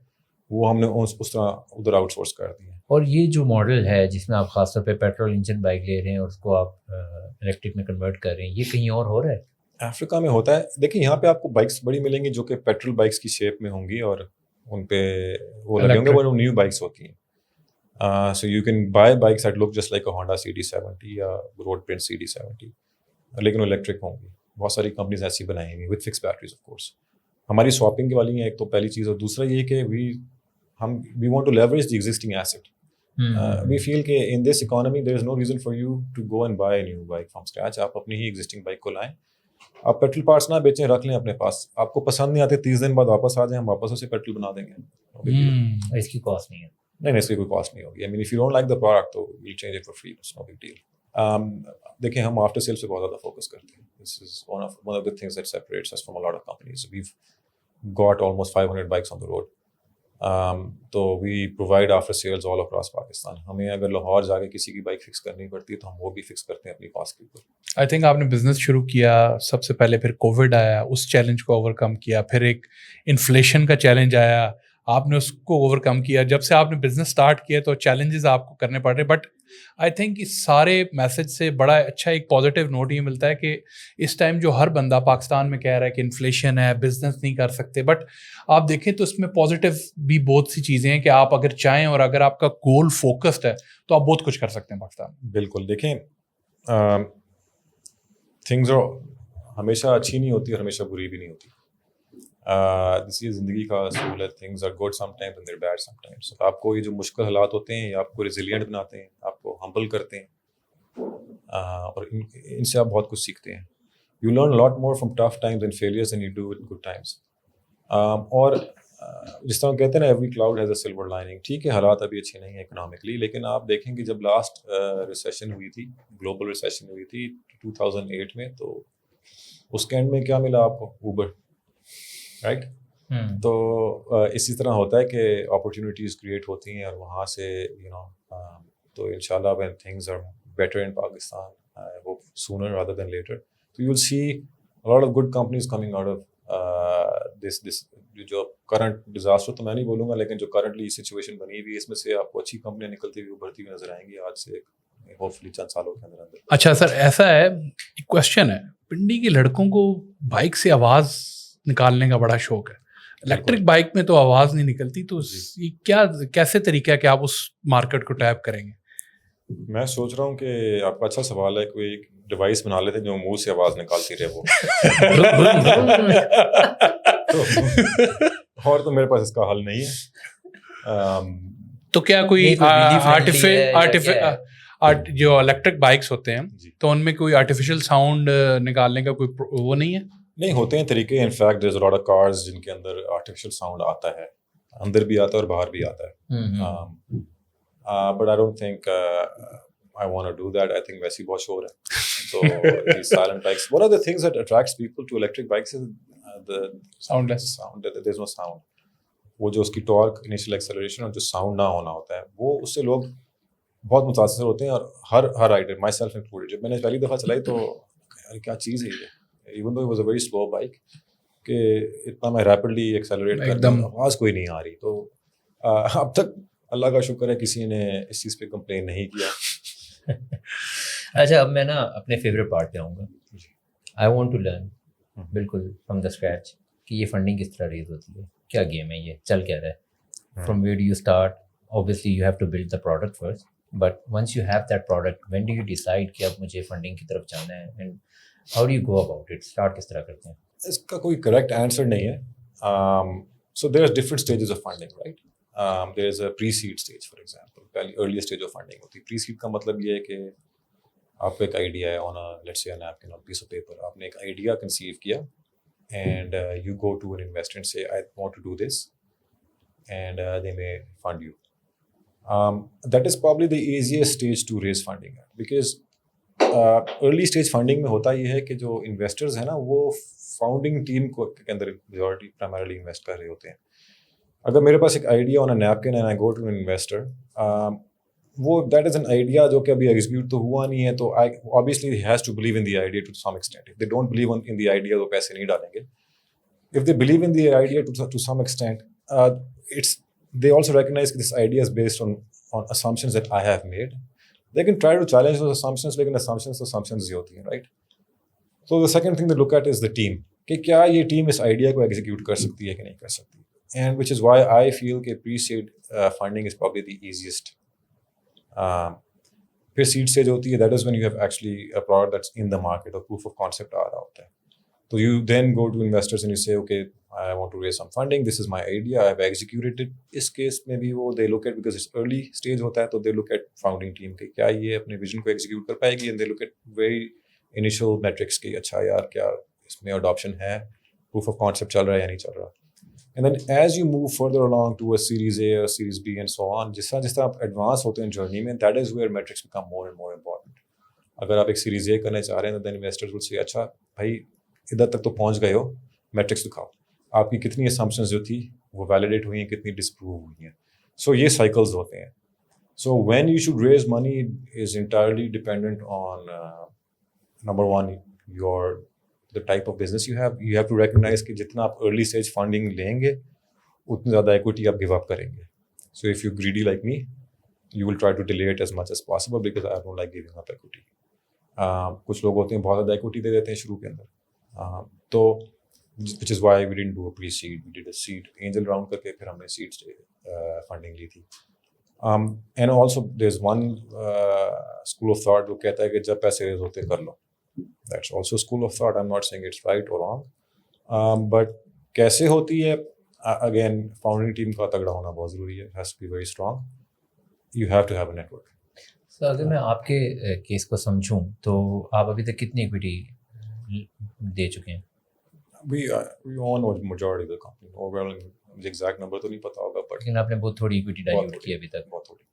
وہ ہم نے اس طرح ادھر آؤٹ سورس کر دی ہے. اور یہ جو ماڈل ہے جس میں آپ خاص طور پہ پیٹرول انجن بائک لے رہے ہیں اور اس کو آپ الیکٹرک میں کنورٹ کر رہے ہیں, یہ کہیں اور ہو رہا ہے؟ افریقہ میں ہوتا ہے. دیکھیں یہاں پہ آپ کو بائکس بڑی ملیں گی جو کہ پیٹرول بائکس کی شیپ میں ہوں گی, اور ان پہ وہ لگے ہوں گے, وہ نیو بائکس ہوتی ہیں. So you can buy bikes that look just like a Honda CD70 یا روڈ پرنٹ CD70, لیکن وہ الیکٹرک ہوں گی. بہت ساری کمپنیز ایسی بنائی ہوئی with fix batteries. Of course ہماری سواپنگ کی والی ہیں ایک تو پہلی چیز, اور دوسرا یہ کہ we want to leverage the existing asset. We feel کہ in this economy there is no reason for you to go and buy a new bike from scratch. آپ اپنی ہی ایگزسٹنگ بائک کو لائیں, آپ پیٹرول پارٹس نہ بیچیں, رکھ لیں اپنے پاس. آپ کو پسند نہیں آتے 30 دن بعد واپس آ جائیں, ہم واپس اسے پیٹرول بنا دیں گے. اس کی کاسٹ نہیں ہے. نہیں, اس کی کوئی کاسٹ نہیں ہوگی. I mean if you don't like the product تو we'll change it for free, it's no big deal. دیکھیں ہم آفٹر سیل پہ بہت زیادہ فوکس کرتے ہیں. This is one of the things that separates us from a lot of companies. We've got almost 500 bikes on the road. تو we provide after sales all across Pakistan. ہمیں اگر لاہور جا کے کسی کی بائک فکس کرنی پڑتی ہے تو ہم وہ بھی فکس کرتے ہیں اپنی کاسٹ کے اوپر. آئی تھنک آپ نے بزنس شروع کیا سب سے پہلے, پھر کووڈ آیا, اس چیلنج کو اوور کم کیا, پھر ایک انفلیشن کا چیلنج آیا, آپ نے اس کو اوور کم کیا. جب سے آپ نے بزنس اسٹارٹ کیا تو چیلنجز آپ کو کرنے پڑ رہے, بٹ آئی تھنک اس سارے میسج سے بڑا اچھا ایک پازیٹیو نوٹ یہ ملتا ہے کہ اس ٹائم جو ہر بندہ پاکستان میں کہہ رہا ہے کہ انفلیشن ہے, بزنس نہیں کر سکتے, بٹ آپ دیکھیں تو اس میں پازیٹیو بھی بہت سی چیزیں ہیں کہ آپ اگر چاہیں اور اگر آپ کا گول فوکسڈ ہے تو آپ بہت کچھ کر سکتے ہیں پاکستان. بالکل. دیکھیں تھنگز ہمیشہ اچھی نہیں ہوتی اور ہمیشہ بری بھی نہیں ہوتی. یہ زندگی کا اصول ہے. Things are good sometimes and they're bad sometimes. آپ کو یہ جو مشکل حالات ہوتے ہیں یہ آپ کو ریزیلینٹ بناتے ہیں, آپ کو ہمبل کرتے ہیں, اور ان سے آپ بہت کچھ سیکھتے ہیں. You learn lot more from tough times and failures than you do with good times. اور جس طرح کہتے ہیں نا every cloud has a silver lining. ٹھیک ہے حالات ابھی اچھے نہیں ہیں اکنامکلی, لیکن آپ دیکھیں کہ جب لاسٹ ریسیشن ہوئی تھی, گلوبل ریسیشن ہوئی تھی 2008 میں, تو اس کے اینڈ میں کیا ملا آپ کو؟ Uber, right. تو اسی طرح ہوتا ہے کہ اپرچونیٹیز کریٹ ہوتی ہیں اور وہاں سے تو ان شاء اللہ when things are better in Pakistan, I hope sooner rather than later, تو you will see lot of good companies coming out of this جو کرنٹ ڈیزاسٹر تو میں نہیں بولوں گا, لیکن جو کرنٹلی سچویشن بنی ہوئی ہے اس میں سے آپ کو اچھی کمپنیاں نکلتی ہوئی ابھرتی ہوئی نظر آئیں گی آج سے ہوپ فلی چند سالوں کے اندر. اچھا سر, ایسا ہے, ایک کوشچن ہے, پنڈی کے لڑکوں کو بائک سے آواز نکالنے کا بڑا شوق ہے, الیکٹرک بائک میں تو آواز نہیں نکلتی, تو یہ کیا کیسے طریقہ ہے کہ آپ اس مارکیٹ کو ٹیپ کریں گے؟ میں سوچ رہا ہوں کہ آپ کا اچھا سوال ہے, کوئی ایک ڈیوائس بنا لیتے جو منہ سے آواز نکالتی رہے وہ. اور تو میرے پاس اس کا حل نہیں ہے. تو کیا کوئی جو الیکٹرک بائکس ہوتے ہیں جی تو ان میں کوئی آرٹیفیشیل ساؤنڈ نکالنے کا کوئی وہ نہیں ہے؟ نہیں ہوتے ہیں طریقے. In fact there is a lot of cars جن کے اندر آرٹیفیشیل ساؤنڈ آتا ہے, اندر بھی آتا ہے اور باہر بھی آتا ہے. But I don't think I want to do that. I think ویسے بہت شور ہے. So these silent bikes, one of the things that attracts people to electric bikes is the Soundless. sound. There's no sound. وہ جو اس کی talk, initial acceleration اور جو sound نہ ہونا ہوتا ہے, وہ اس سے لوگ بہت متاثر ہوتے ہیں. اور ہر رائڈر, مائی سیلف انکلوڈیڈ, جب میں نے پہلی دفعہ چلائی تو یار کیا چیز ہے یہ, even though it was a very slow bike, کہ اتنا میں ریپڈلی ایکسلریٹ کر دوں آواز کوئی نہیں آ رہی. تو اب تک اللہ کا شکر ہے کسی نے اس چیز پہ کمپلین نہیں کیا. اچھا, اب میں نا اپنے فیوریٹ پارٹ پہ آؤں گا. آئی وانٹ ٹو لرن بالکل فرام دا اسکریچ کہ یہ فنڈنگ کس طرح ریز ہوتی ہے, کیا گیم ہے یہ, چل کیا رہا ہے, from where do you start. obviously you have to build the product first, but once you have that product, when do you decide کہ اب مجھے فنڈنگ کی طرف جانا ہے, and how do you go about it, start کس طرح کرتے ہیں؟ اس کا کوئی کریکٹ آنسر نہیں ہے. So there are different stages of funding, right? There is a pre-seed stage, for example. پہلی earliest stage of funding ہوتی ہے. Pre-seed کا مطلب یہ ہے کہ آپ کو ایک آئیڈیا ہے on a, let's say a napkin or piece of paper. آپ نے ایک آئیڈیا کنسیو کیا and you go to an investor and say I want to do this, and they may fund you. That is probably the easiest stage to raise funding at, because early stage funding میں ہوتا یہ ہے کہ جو investors ہیں نا وہ founding team کو کے اندر میجورٹی پرائمرلی انویسٹ کر رہے ہوتے ہیں. اگر میرے پاس ایک idea on a napkin and I go to an investor, وہ دیٹ از این آئیڈیا جو کہ ابھی ایگزیکیوٹ تو ہوا نہیں ہے, تو obviously he has to believe in the idea to some extent. If they don't believe in the idea تو پیسے نہیں ڈالیں گے. If they believe in the idea to some extent, they also recognize that this idea is based on assumptions that I have made. They can try to challenge those assumptions, لیکن assumptions ہی ہوتی ہیں, right? So the second thing they look at is the team, کہ کیا یہ team اس idea کو execute کر سکتی ہے کہ نہیں کر سکتی. And which is why I feel کہ pre-seed funding is probably the easiest. پھر seed stage ہوتی ہے, that is when you have actually a product that's in the market or proof of concept آ رہا ہوتا ہے. So you then go to investors and you say, okay, I want to raise some funding, this is my idea, I have executed it. Us case میں بھی وہ they look at, because it's early stage ہوتا ہے, تو they look at founding team کہ کیا یہ اپنے vision کو execute کر پائے گی, and they look at very initial metrics کہ اچھا یار کیا اس میں adoption ہے, proof of concept چل رہا ہے یا نہیں چل رہا. And then as you move further along to a series A or series B and so on, جس طرح آپ ایڈوانس ہوتے ہیں جرنی میں, that is where metrics become more and more important. اگر آپ ایک سیریز اے کرنے چاہ رہے ہیں, then investors would say, اچھا بھائی ادھر تک تو پہنچ گئے ہو, میٹرکس دکھاؤ, آپ کی کتنی assumptions جو تھی وہ ویلیڈیٹ ہوئی ہیں, کتنی ڈسپروو ہوئی ہیں. سو یہ سائیکلز ہوتے ہیں. So when you should raise money is entirely dependent on number one your the type of business you have to recognize کہ جتنا آپ early stage funding لیں گے اتنی زیادہ equity آپ give up کریں گے. So if you're greedy like me, you will try to delay it as much as possible because I don't like giving up equity. کچھ لوگ ہوتے ہیں بہت زیادہ equity دے دیتے ہیں شروع کے اندر, تو which is why we didn't do a pre-seed, we did a seed angel round کر کے پھر ہم نے seed funding لی تھی. And also there's one school of thought جو کہتا ہے کہ جب پیسے ریز ہوتے کر لو. That's also a school of thought. I'm not saying it's right or wrong. But کیسے ہوتی ہے, again founding team کا تگڑا ہونا بہت ضروری ہے, has to be very strong. You have to have a network. So اگر میں آپ کے کیس کو سمجھوں تو آپ ابھی تک کتنی ایکویٹی دے چکے ہیں؟ We own majority of the company. Overwhelming, مجھے exact number تو نہیں پتا ہوگا, but لیکن آپ نے بہت تھوڑی ایکویٹی ڈائلیوٹ کی ابھی تک. بہت تھوڑی.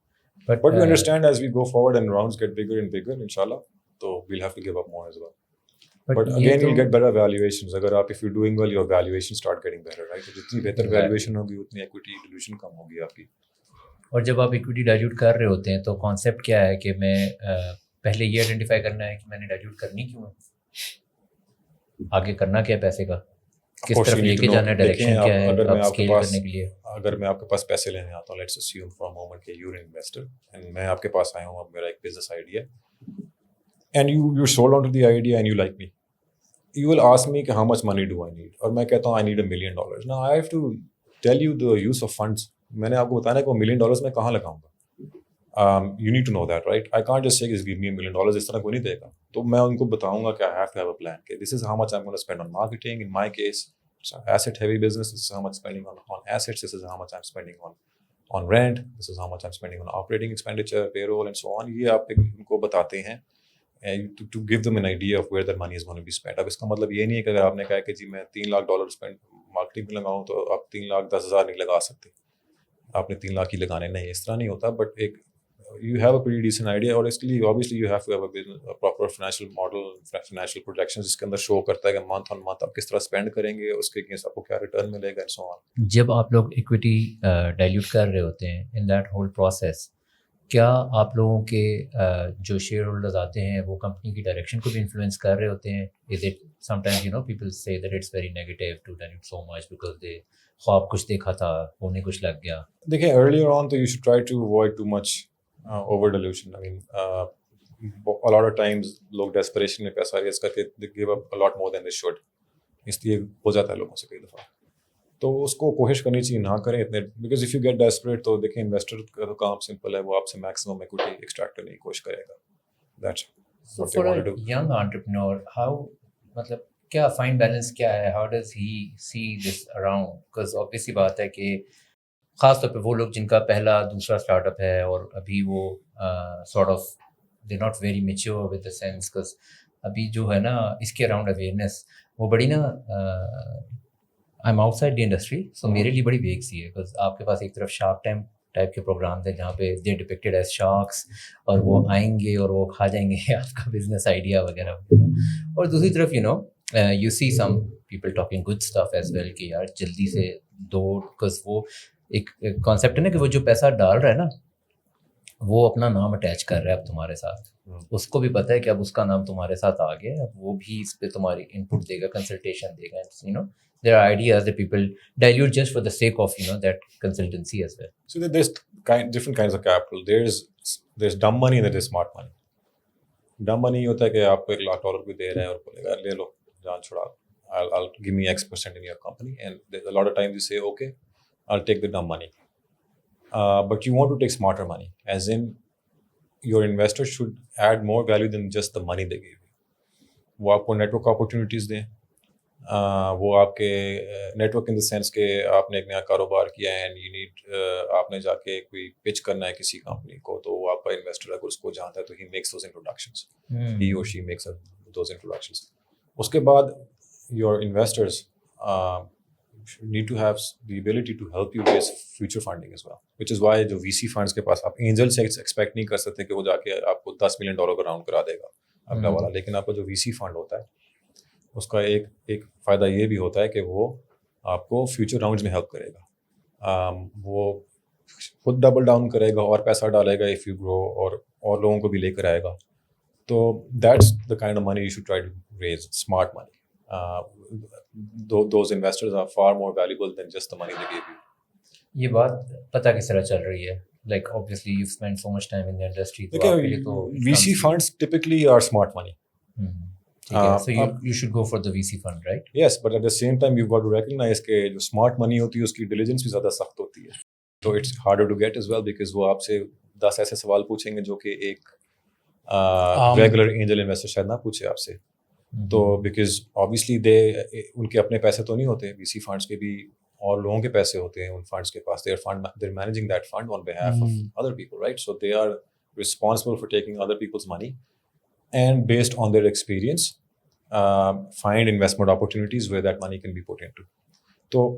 But we understand as we go forward and rounds get bigger and bigger, inshallah, so we'll have to give up more as well. But again you'll get better valuations. اگر آپ if you're doing well, your valuations start getting better, right? جتنی بہتر valuation ہوگی اتنی equity dilution کم ہوگی آپ کی. اور جب آپ ایکویٹی ڈائلیوٹ کر رہے ہوتے ہیں تو کانسیپٹ کیا ہے کہ میں پہلے یہ آئیڈینٹیفائی کرنا ہے کہ میں نے ڈائلیوٹ کرنی کیوں ہے, آگے کرنا کیا ہے پیسے کا, کس طرف لے کے جانا ہے, ڈائریکشن کیا ہے آپ اسکیل کرنے کے لیے. اگر میں آپ کے پاس پیسے لینے آتا ہوں, let's assume for a moment کہ یو ار انویسٹر اینڈ میں آپ کے پاس آیا ہوں, اب میرا ایک business idea and you sold on to the idea and you like me, you will ask me کہ how much money do I need, اور میں کہتا ہوں آئی نیڈ $1 million. نا I have to tell you the use of funds. میں نے آپ کو بتانا ہے کہ وہ $1 million میں کہاں لگاؤں گا. You need to know that, right? I can't just say give me $1 million, اس طرح کوئی نہیں دے گا. تو میں ان کو بتاؤں گا کہ I have to have a plan, کہ this is how much I'm going to spend on marketing. In my case, it's an asset heavy business. This is how much spending on assets. This is how much I'm spending on on rent, this is how much I'm spending on operating expenditure, payroll and so on. یہ آپ ان کو بتاتے ہیں to give them an idea of where that money is going to be spent. اب اس کا مطلب یہ نہیں ہے کہ اگر آپ نے کہا کہ جی میں $3 لاکھ اسپینڈ مارکیٹنگ میں لگاؤں تو آپ $3,10,000 نہیں لگا سکتے, آپ نے 3 لاکھ ہی لگانے, نہیں, اس طرح نہیں ہوتا. بٹ ایک you have a pretty decent idea, اور اس کے لیے obviously you have to have a proper financial model, financial projections جس کے اندر شو کرتا ہے کہ month on month آپ کس طرح spend کریں گے, اس کے اگینسٹ آپ کو کیا ریٹرن ملے گا, and so on. جب آپ لوگ ایکویٹی ڈائلیوٹ کر رہے ہوتے ہیں ان دیٹ ہول پروسیس, کیا آپ لوگوں کے جو شیئر ہولڈرز آتے ہیں وہ کمپنی کی ڈائریکشن کو بھی انفلوئنس کر رہے ہوتے ہیں؟ Is it sometimes you know people say that it's very negative to dilute so much because they خواب کچھ دیکھا تھا انہیں کچھ لگ گیا؟ دیکھیں earlier on تو you should try to avoid too much over dilution. I mean a lot of times لوگ desperation میں پیسہ ریز کر کے they give up a lot more than they should, اس لیے ہو جاتا ہے لوگوں سے کئی دفعہ. تو اس کو کوشش کرنی چاہیے نہ کریں اتنے, because if you get desperate تو دیکھیں انویسٹر کا تو کام سمپل ہے, وہ آپ سے میکسیمم ایکوٹی ایکسٹریکٹ کرنے کی کوشش کرے گا. That's So for a young entrepreneur, how مطلب کیا فائن بیلنس کیا ہے, how does he see this around? Because obviously بات ہے کہ خاص طور پہ وہ لوگ جن کا پہلا دوسرا اسٹارٹ اپ ہے اور ابھی وہ sort of they're not very mature with the sense, because ابھی جو ہے نا اس کے اراؤنڈ اویئرنیس وہ بڑی نا I am outside the industry, so میرے لیے بڑی ویک سی ہے. بیکاز آپ کے پاس ایک طرف شارک ٹائپ کے پروگرامز ہیں جہاں پہ دے ڈپکٹیڈ ایز شارکس, اور وہ آئیں گے اور وہ کھا جائیں گے آپ کا بزنس آئیڈیا وغیرہ وغیرہ, اور دوسری طرف you know you see some people talking good stuff as well کہ یار جلدی سے دو, بیکاز وہ ایک کانسیپٹ ہے نا کہ وہ جو پیسہ ڈال رہا ہے نا وہ اپنا نام اٹیچ کر رہا ہے اب تمہارے ساتھ, اس کو بھی پتہ ہے کہ اب اس کا نام تمہارے ساتھ آ گیا, اب وہ بھی اس پہ تمہاری انپٹ دے گا, کنسلٹیشن دے گا, you know there are ideas that people dilute just for the sake of, you know, that consultancy as well. So there's different kinds of capital. There's dumb money and there's smart money. Dumb money ہوتا ہے کہ آپ کو $1 لاکھ بھی دے رہے ہیں اور بولے گا لے لو جان چھڑا, I'll give me X% in your company, and there's a lot of times you say okay, I'll take the dumb money. But you want to take smarter money, as in your investors should add more value than just the money they gave you. وہ آپ کو net work opportunities دیں, وہ آپ کے network in the sense کہ آپ نے ایک نیا کاروبار کیا ہے اینڈ یو نیڈ, آپ نے جا کے کوئی پچ کرنا ہے کسی کمپنی کو, تو وہ آپ کا انویسٹر اگر اس کو جانتا ہے تو ہی میکس دوز انٹروڈکشنز, ہی اور شی میکس دوز انٹروڈکشنز. اس کے بعد your investors need to have the ability to help you raise future funding as well, which is why جو VC funds کے پاس آپ اینجل سے ایکسپیکٹ نہیں کر سکتے کہ وہ جا کے آپ کو $10 ملین کا راؤنڈ کرا دے گا اگلا والا. لیکن آپ کا جو VC فنڈ ہوتا ہے اس کا ایک فائدہ یہ بھی ہوتا ہے کہ وہ آپ کو فیوچر راؤنڈز میں ہیلپ کرے گا, وہ خود ڈبل ڈاؤن کرے گا اور پیسہ ڈالے گا اف یو گرو, اور لوگوں کو بھی لے کر آئے گا. تو that's the kind of money you should try to raise, smart money. Those investors are far more valuable than just the money they gave you. یہ بات پتہ کس طرح چل رہی ہے, like obviously you've spent so much time in the industry. VC funds typically are smart money. So you should go for the VC fund, right? Yes, but at the same time you've got to recognize کہ جو smart money ہوتی ہے اس کی diligence بھی زیادہ سخت ہوتی ہے. So it's harder to get as well because وہ آپ سے 10 ایسے سوال پوچھیں گے جو کہ ایک ریگولر اینجل انویسٹر شاید نہ پوچھے آپ سے. تو بیکاز آبویسلی ان کے اپنے پیسے تو نہیں ہوتے, وی سی فنڈس کے بھی اور لوگوں کے پیسے ہوتے ہیں ان فنڈس کے پاس. they're managing that fund on behalf of other people, right? So they are responsible for taking other people's money and based on their experience find investment opportunities where that money can be put into. تو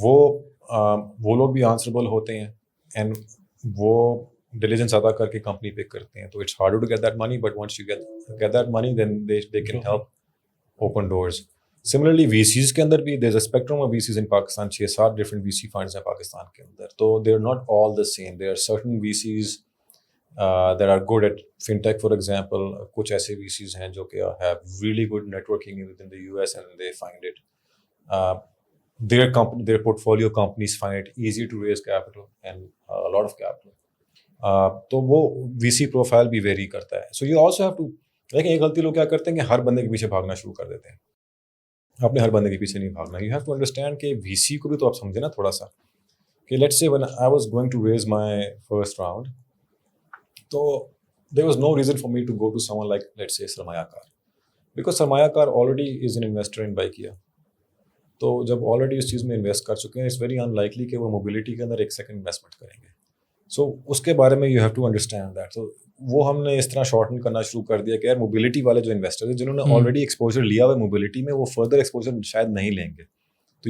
وہ لوگ بھی answerable ہوتے ہیں and وہ diligence ادا کر کے کمپنی پک کرتے ہیں. تو it's harder to get that money, but once you get that money then they can help open doors. Similarly VCs کے اندر بھی there is a spectrum of VCs in Pakistan. 6-7 different V C funds ہیں پاکستان کے اندر. تو they are not all the same. They are certain VCs that are good at fintech for example. کچھ ایسے وی Cs ہیں جو کہ have really good networking with in the US and they find it their portfolio companies find it easy to raise capital and a lot of capital. تو وہ وی سی profile بھی ویری کرتا ہے. So you also have to, لیکن ایک غلطی لوگ کیا کرتے ہیں کہ ہر بندے کے پیچھے بھاگنا شروع کر دیتے ہیں. آپ نے ہر بندے کے پیچھے نہیں بھاگنا. یو ہیو ٹو انڈرسٹینڈ کہ وی سی کو بھی تو آپ سمجھے نا تھوڑا سا, کہ let's say when I was going to raise my first round, تو there was no reason for me to go to someone like let's say سرمایہ کار, because سرمایہ کار already is an investor in Baikia. تو جب already اس چیز میں invest کر چکے ہیں اٹس ویری ان لائکلی کہ وہ موبلٹی کے اندر ایک سیکنڈ انویسٹمنٹ کریں گے. سو اس کے بارے میں you have to understand that. تو وہ ہم نے اس طرح شارٹن کرنا شروع کر دیا کہ یار موبلٹی والے جو انویسٹر ہیں جنہوں نے آلریڈی ایکسپوجر لیا ہوا ہے موبلٹی میں, وہ فردر ایکسپوجر شاید نہیں لیں گے. تو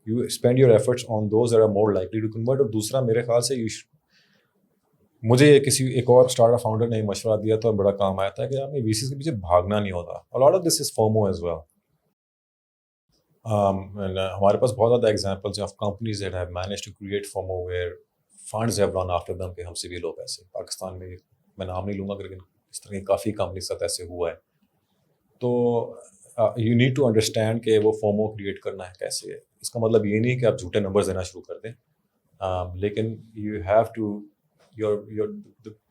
you spend your efforts on those that are more likely to convert. اور دوسرا میرے خیال سے مجھے کسی ایک اور اسٹارٹ اپ فاؤنڈر نے مشورہ دیا تو بڑا کام آیا تھا کہ آپ نے وی سیز کے پیچھے بھاگنا نہیں ہوتا. A lot of this is FOMO as well. ہمارے پاس بہت زیادہ ایگزامپلس ہیں of companies that have manage to create FOMO where funds have run after them کہ ہم سے بھی لو پیسے. پاکستان میں میں نام نہیں لوں گا لیکن اس طرح کی کافی کمپنی ساتھ ایسے ہوا ہے. تو یو نیڈ ٹو انڈرسٹینڈ کہ وہ FOMO کریٹ کرنا ہے کیسے ہے. اس کا مطلب یہ نہیں کہ آپ جھوٹے نمبرز دینا شروع کر دیں, لیکن you have to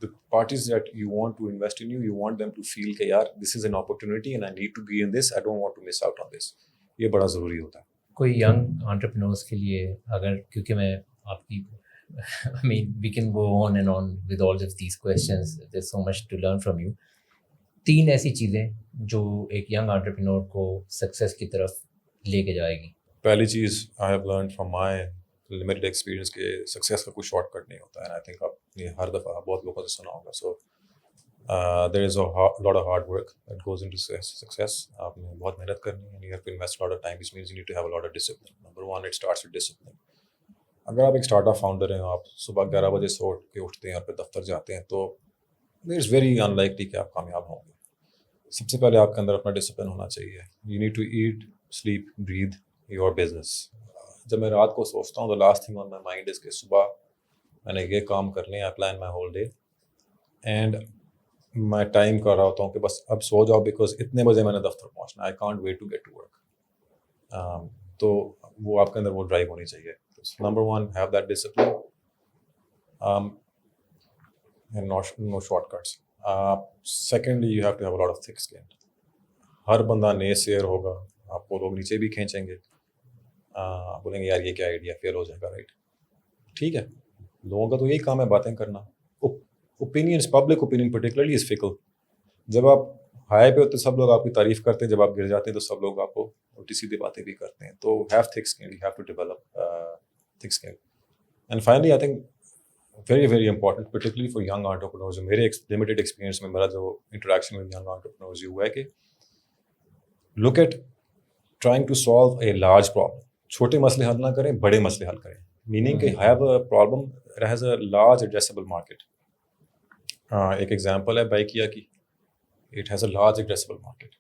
the parties that you want to invest in you want them to feel کہ یار this is an opportunity and I need to be in this, I don't want to miss out on this. یہ بڑا ضروری ہوتا ہے. کوئی young entrepreneurs کے لیے اگر, کیونکہ میں آپ کی I mean we can go on and on with all of these questions, there's so much to learn from you. 3 ایسی چیزیں جو ایک ینگ انٹرپرینور کو سکسیس کی طرف لے کے جائے گی. پہلی چیز I have learned from my limited experience کہ سکسیس کا کوئی شارٹ کٹ نہیں ہوتا ہے. اینڈ آئی تھنک آپ نے ہر دفعہ بہت لوگوں سے سنا ہوگا. So there is a lot of hard work that goes into success. آپ نے بہت محنت کرنی ہے. You have to invest lot of time, which means you need to have a lot of discipline. Number 1 it starts with discipline. اگر آپ ایک start up founder ہیں, آپ صبح 11 بجے سے اٹھ کے اٹھتے ہیں اور پھر دفتر جاتے ہیں, تو دیر از ویری ان لائکلی کہ آپ کامیاب ہوں گے. سب سے پہلے آپ کے اندر اپنا ڈسپلن ہونا چاہیے. You need to eat, sleep, breathe your business. جب میں رات کو سوچتا ہوں تو last thing on my mind is کہ صبح میں نے یہ کام کرنے, I plan my whole day and میں ٹائم کر رہا ہوتا ہوں کہ بس اب سو جاؤ بیکاز اتنے بجے میں نے دفتر پہنچنا, I can't wait to get to work. تو وہ آپ کے اندر وہ ڈرائیو ہونی چاہیے. Number 1 have that discipline and no shortcuts. Secondly you have to have a lot of thick skin. ہر بندہ نئے سیئر ہوگا, آپ کو لوگ نیچے بھی کھینچیں گے, بولیں گے یار یہ کیا آئیڈیا, فیل ہو جائے گا. رائٹ, ٹھیک ہے, لوگوں کا تو یہی کام ہے باتیں کرنا. اوپینینس, پبلک اوپینین پرٹیکولرلی از فکل. جب آپ ہائی پہ ہوتے سب لوگ آپ کی تعریف کرتے ہیں, جب آپ گر جاتے ہیں تو سب لوگ آپ کو الٹی سیدھی باتیں بھی کرتے ہیں. تو have thick skin, you have to develop thick skin. And finally I think very very important particularly for young entrepreneurs, میرے لمیٹڈ ایکسپیرینس میں میرا جو انٹریکشن ود ینگ انٹرپرینورز یہ ہوا ہے کہ look at trying to solve a large problem. چھوٹے مسئلے حل نہ کریں, بڑے مسئلے حل کریں. میننگ کہ have a problem that has a large addressable market. ایک ایگزامپل ہے بائکیا کی, it has a large addressable market.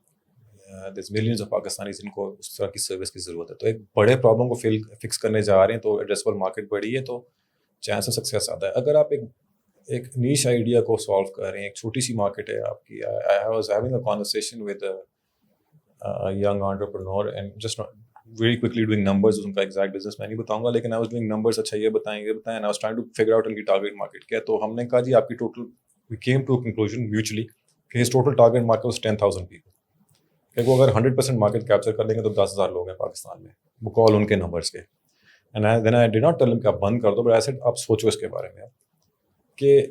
There millions of Pakistanis جن کو اس طرح کی سروس کی ضرورت ہے. تو ایک بڑے پرابلم کو فکس کرنے جا رہے ہیں تو ایڈریسیبل مارکیٹ بڑی ہے تو چانس آف سکسیس آتا ہے. اگر آپ ایک نیش آئیڈیا کو سالو کر رہے ہیں, ایک چھوٹی سی مارکیٹ ہے آپ کی. I was having a conversation with young entrepreneur and just very quickly doing numbers. ان کا ایگزیکٹ بزنس میں نہیں بتاؤں گا, لیکن آئی واز ڈوئنگ نمبرز. اچھا یہ بتائیں یہ بتائیں. I was trying to figure out ان کی ٹارگیٹ مارکیٹ کیا. تو ہم نے کہا جی آپ کی total, we came to conclusion mutually کہ his total target market was 10,000 people. کہ وہ اگر 100% مارکیٹ کیپچر کر لیں گے تو 10,000 لوگ ہیں پاکستان میں, وہ کال ان کے نمبرس کے. And then I did not tell ہم کہ آپ بند کر دو, بٹ آئی سیڈ آپ سوچو اس کے بارے میں کہ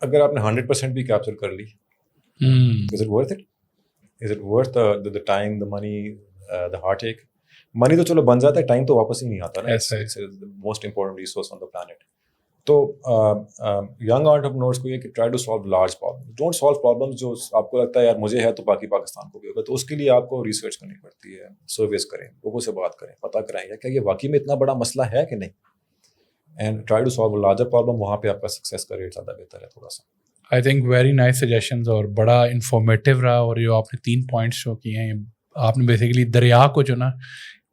اگر آپ نے 100% بھی کیپچر کر لی, is it worth it, is it worth the time, the money, the heart ایک. منی تو چلو بن جاتا ہے, ٹائم تو واپس ہی نہیں آتا نا. Most important resource on the planet. تو ینگ انٹرپرینورس کو یہ کہ try to solve large problem. Don't solve problem جو آپ کو لگتا ہے یار مجھے ہے تو باقی پاکستان کو بھی ہوگا. تو اس کے لیے آپ کو ریسرچ کرنی پڑتی ہے, سروس کریں, لوگوں سے بات کریں, پتہ کرائیں کہ یہ واقعی میں اتنا بڑا مسئلہ ہے کہ نہیں. And try to solve larger problem. وہاں پہ آپ کا سکسیس کا ریٹ زیادہ بہتر ہے تھوڑا سا. آئی تھنک ویری نائس سجیشنز اور بڑا انفارمیٹیو رہا. اور جو آپ نے 3 پوائنٹس شو کیے ہیں, آپ نے بیسیکلی دریا کو جو نا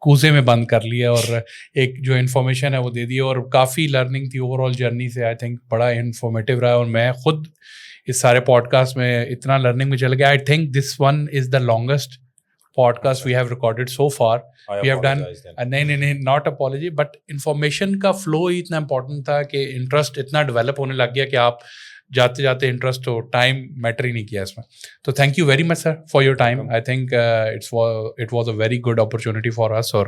کوزے میں بند کر لیا اور ایک جو انفارمیشن ہے وہ دے دی, اور کافی لرننگ تھی اوور آل جرنی سے. آئی تھنک بڑا انفارمیٹیو رہا, اور میں خود اس سارے پوڈ کاسٹ میں اتنا لرننگ میں چل گیا. I think this one is the longest podcast we have recorded so far. We have done, نہیں ناٹ اپالوجی, بٹ انفارمیشن کا فلو ہی اتنا امپورٹنٹ تھا کہ انٹرسٹ اتنا ڈیولپ ہونے لگ گیا کہ آپ جاتے جاتے انٹرسٹ ہو, ٹائم میٹر ہی نہیں کیا اس میں. تو thank you very much sir for your time. I think it was a very good opportunity for us, اور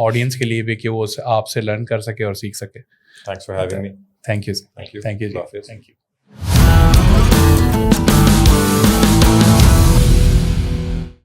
آڈینس کے لیے بھی کہ وہ آپ سے لرن کر سکے اور سیکھ سکے. Thanks for having me. Thank you sir. Thank you.